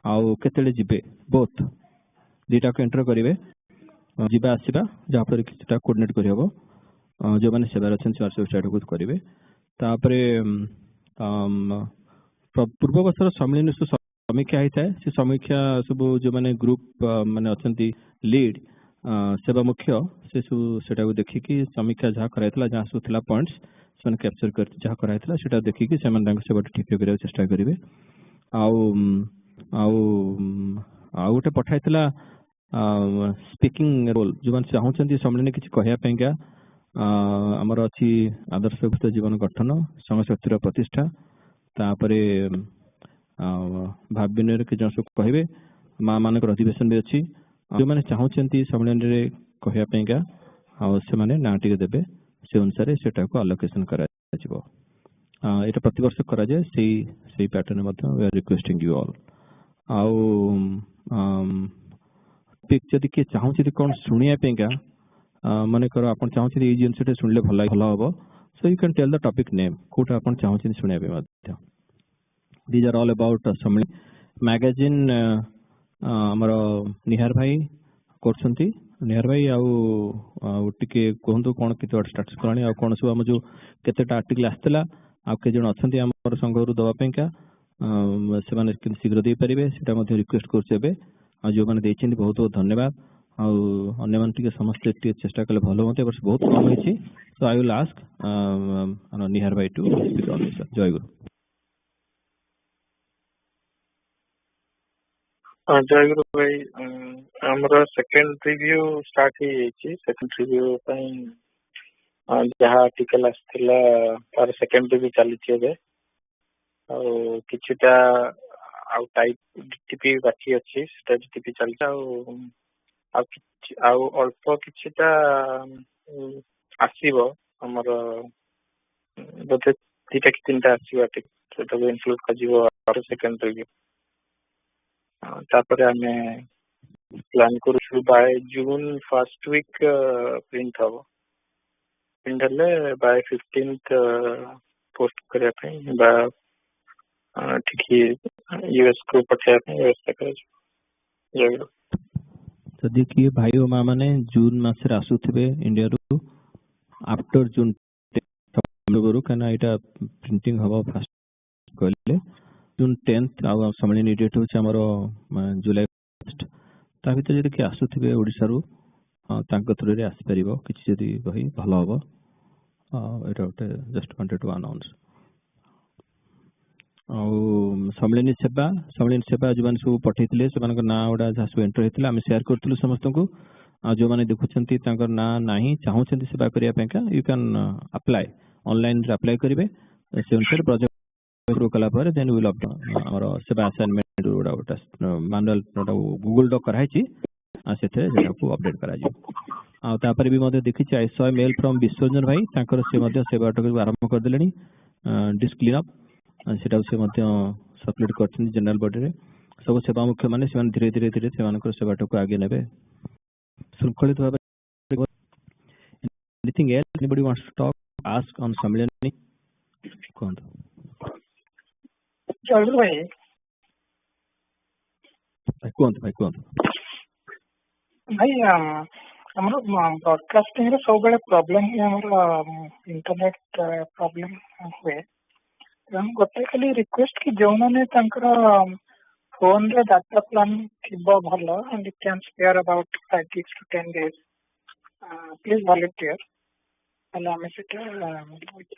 ଆଉ କେତେବେଳେ ଯିବେ ବୋଥ୍ ଦୁଇଟାକୁ ଏଣ୍ଟର କରିବେ, ଯିବା ଆସିବା, ଯାହାଫଳରେ କି ସେଟା କୋଅର୍ଡିନେଟ୍ କରିହେବ। ଯେଉଁମାନେ ସେବାରେ ଅଛନ୍ତି ସେମାନେ ସବୁ ସେଇଟାକୁ କରିବେ। ତାପରେ ପୂର୍ବ ବର୍ଷର ସମ୍ମିଳନୀ ସମୀକ୍ଷା ହେଇଥାଏ। ସେ ସମୀକ୍ଷା ସବୁ ଯେଉଁମାନେ ଗ୍ରୁପ ମାନେ ଅଛନ୍ତି ଲିଡ୍ ସେବା ମୁଖ୍ୟ ସେ ସବୁ ସେଟାକୁ ଦେଖିକି ସମୀକ୍ଷା ଯାହା କରାଯାଇଥିଲା, ଯାହା ସବୁ ଥିଲା ପଏଣ୍ଟସ୍ ସେମାନେ କ୍ୟାପଚର କରି ଯାହା କରାଯାଇଥିଲା ସେଟା ଦେଖିକି ସେମାନେ ତାଙ୍କ ସେବାଟା ଠିକ୍ କରିବାକୁ ଚେଷ୍ଟା କରିବେ। ଆଉ ଆଉ ଆଉ ଗୋଟେ ପଠାଇଥିଲା ସ୍ପିକିଂ ରୋଲ୍, ଯେଉଁମାନେ ଚାହୁଁଛନ୍ତି ସମ୍ମିଳନୀ କିଛି କହିବା ପାଇଁକା। ଆମର ଅଛି ଆଦର୍ଶଗତ ଜୀବନ ଗଠନ, ସଂଘଶକ୍ତିର ପ୍ରତିଷ୍ଠା, ତାପରେ ଭାବ ବିନୟରେ କିଛି ଜଣ ସବୁ କହିବେ। ମା ମାନଙ୍କର ଅଧିବେଶନ ବି ଅଛି। ଯେଉଁମାନେ ଚାହୁଁଛନ୍ତି ସମ୍ମିଳନୀରେ କହିବା ପାଇଁକା ଆଉ ସେମାନେ ନାଁ ଟିକେ ଦେବେ, ସେ ଅନୁସାରେ ସେଟାକୁ ଆଲୋକେସନ କରାଯିବ। ଏଇଟା ପ୍ରତିବର୍ଷ କରାଯାଏ ସେଇ ପ୍ୟାଟର୍ନ ମଧ୍ୟ we are requesting you all। ଆଉ ଯଦି କିଏ ଚାହୁଁଛନ୍ତି କ'ଣ ଶୁଣିବା ପାଇଁକା, ମନେକର ଆପଣ ଚାହୁଁଛନ୍ତି ଏଇ ଜିନିଷଟା ଶୁଣିଲେ ଭଲ ହବ, so you can tell the topic name, କୋଉଟା ଆପଣ ଚାହୁଁଛନ୍ତି ଶୁଣିବା ପାଇଁ ମଧ୍ୟ। These are all about ସମ୍ମିଳନୀ ମ୍ୟାଗାଜିନ୍। ଆମର ନିହାର ଭାଇ କରୁଛନ୍ତି। ନିହାର ଭାଇ ଆଉ ଟିକେ କୁହନ୍ତୁ କ'ଣ କେତେ ଷ୍ଟାଟସ୍ କଲାଣି, ଆଉ କ'ଣ ସବୁ ଆମ ଯେଉଁ କେତେଟା ଆର୍ଟିକଲ ଆସିଥିଲା, ଆଉ କେତେ ଜଣ ଅଛନ୍ତି ଆମର ସଂଘରୁ ଦେବା ପାଇଁକା, ସେମାନେ କେମିତି ଶୀଘ୍ର ଦେଇପାରିବେ ସେଟା ମଧ୍ୟ ରିକ୍ୱେଷ୍ଟ କରୁଛୁ ଏବେ। ଆଉ ଯେଉଁମାନେ ଦେଇଛନ୍ତି ବହୁତ ବହୁତ ଧନ୍ୟବାଦ। ଆଉ ଅନ୍ୟମାନେ ଟିକେ ସମସ୍ତେ ଟିକେ ଚେଷ୍ଟା କଲେ ଭଲ ହୁଅନ୍ତା, ଏ ବର୍ଷ ବହୁତ କମ୍ ହେଇଛି। So I will ask Nihar ଭାଇ ଟୁ ସ୍ପିକ୍ ଅନ୍ ଦିସ୍। ଜୟଗୁରୁ। ଜୟଗୁରୁ ଭାଇ, ଆମର ସେକେଣ୍ଡ ରିଭ୍ୟୁ ଷ୍ଟାର୍ଟ ହେଇଯାଇଛି। ସେକେଣ୍ଡ ରିଭ୍ୟୁ ପାଇଁ ଯାହା ଆର୍ଟିକଲ ଆସିଥିଲା ତାର ସେକେଣ୍ଡ ରିଭ୍ୟୁ ଚାଲିଛି ଏବେ। ଆଉ କିଛିଟା ଆଉ ଟାଇପ ଡିଟିପି ବାକି ଅଛି, ସେଟା ଡିଟିପି ଚାଲିଛି। ଆଉ ଅଳ୍ପ କିଛିଟା ଆସିବ, ଆମର ବୋଧେ 2ଟା କି 3ଟା ଆସିବ ଆର୍ଟିକଲ, ସେଟାକୁ ଇନକ୍ଲୁଡ କରାଯିବ ସେକେଣ୍ଡ ରିଭ୍ୟୁ। ତାପରେ ଆମେ ପ୍ଲାନ୍ କରୁଛୁ ବାୟ ଜୁନ୍ ଫାର୍ଷ୍ଟ ୱିକ୍ ପ୍ରିଣ୍ଟ ହବ। ପ୍ରିଣ୍ଟ ହେଲେ ବାୟ 15th ପୋଷ୍ଟ କରିବା ପାଇଁ ବା ଠିକ୍ ୟୁଏସ୍ କୁ ପଠେଇବା ପାଇଁ ବ୍ୟବସ୍ଥା କରାଯିବ। ଯଦି କିଏ ଭାଇ ଓ ମା ମାନେ ଜୁନ୍ ମାସରେ ଆସୁଥିବେ ଇଣ୍ଡିଆରୁ ଆଫ୍ଟର ଜୁନ୍ ପୂର୍ବରୁ, କାହିଁକିନା ଏଇଟା ପ୍ରିଣ୍ଟିଂ ହବ ଫାଷ୍ଟ କହିଲେ ଜୁନ୍ 10th, ଆଉ ସମ୍ମିଳନୀ ଡେଟ୍ ହେଉଛି ଆମର ଜୁଲାଇ 1st। ତା ଭିତରେ ଯଦି କିଏ ଆସୁଥିବେ ଓଡ଼ିଶାରୁ ତାଙ୍କ ଥ୍ରୁରେ ଆସିପାରିବ, କିଛି ଯଦି ବହି ଭଲ ହବ। ଏଇଟା ଗୋଟେ ଜଷ୍ଟ ୱାଣ୍ଟେଡ୍ ଟୁ ଆନାଉନ୍ସ। ଆଉ ସମ୍ମିଳନୀ ସେବା ଯେଉଁମାନେ ସବୁ ପଠେଇଥିଲେ ସେମାନଙ୍କ ନାଁ ଗୁଡ଼ା ଯାହା ସବୁ ଏଣ୍ଟର ହେଇଥିଲା ଆମେ ସେୟାର କରିଥିଲୁ ସମସ୍ତଙ୍କୁ। ଆଉ ଯେଉଁମାନେ ଦେଖୁଛନ୍ତି ତାଙ୍କର ନାଁ ନାହିଁ, ଚାହୁଁଛନ୍ତି ସେବା କରିବା ପାଇଁକା, ୟୁ କ୍ୟାନ୍ ଆପ୍ଲାଏ, ଅନଲାଇନ୍ରେ ଆପ୍ଲାଏ କରିବେ। ସେ ଅନୁସାରେ ପ୍ରୋଜେକ୍ଟ କଲା ପରେ ଦେନ୍ ୱିଲ୍ ଆମର ସେବା ଆସାଇନମେଣ୍ଟ ଗୋଟେ ମାନୁଆଲ ଗୁଗଲ ଡକ୍ କରାହେଇଛି, ସେଥିରେ ସେଟାକୁ ଅପଡେଟ୍ କରାଯିବ। ଆଉ ତାପରେ ବି ମଧ୍ୟ ଦେଖିଛି ଆଇ ସ ମେଲ୍ ଫ୍ରମ୍ ବିଶ୍ୱରଞ୍ଜନ ଭାଇ, ତାଙ୍କର ସେ ମଧ୍ୟ ସେବାଟାକୁ ଆରମ୍ଭ କରିଦେଲେଣି। ଡିସ୍ କ୍ଲିନ୍ ଅପ୍ ସେଟାକୁ ସେ ମଧ୍ୟ ସବମିଟ୍ କରିଛନ୍ତି ଜେନେରାଲ ବଡିରେ। ସବୁ ସେବା ମୁଖ୍ୟ ମାନେ ସେମାନେ ଧୀରେ ଧୀରେ ସେମାନଙ୍କର ସେବାଟାକୁ ଆଗେଇ ନେବେ ଶୃଙ୍ଖଳିତ ଭାବରେ। Anything else anybody wants to talk, ask on ସମ୍ମିଳନୀ? କୁହନ୍ତୁ। ଜୟଗୁରୁ ଭାଇ କୁହନ୍ତୁ ଭାଇ, ଆମର ବ୍ରଡକାଷ୍ଟିଂ ରେ ସବୁବେଳେ ପ୍ରୋବ୍ଲେମ ହୁଏ, ଆମର ଇଣ୍ଟରନେଟ ପ୍ରୋବ୍ଲେମ ହୁଏ। ଗୋଟେ ଖାଲି ରିକ୍ୱେଷ୍ଟ କି ଯେଉଁମାନେ ତାଙ୍କର ଫୋନରେ ଡାଟା ପ୍ଲାନ୍ ଥିବ ଭଲ, and it can spare about 5 to 10 days, please volunteer, ହେଲେ ଆମେ ସେଟା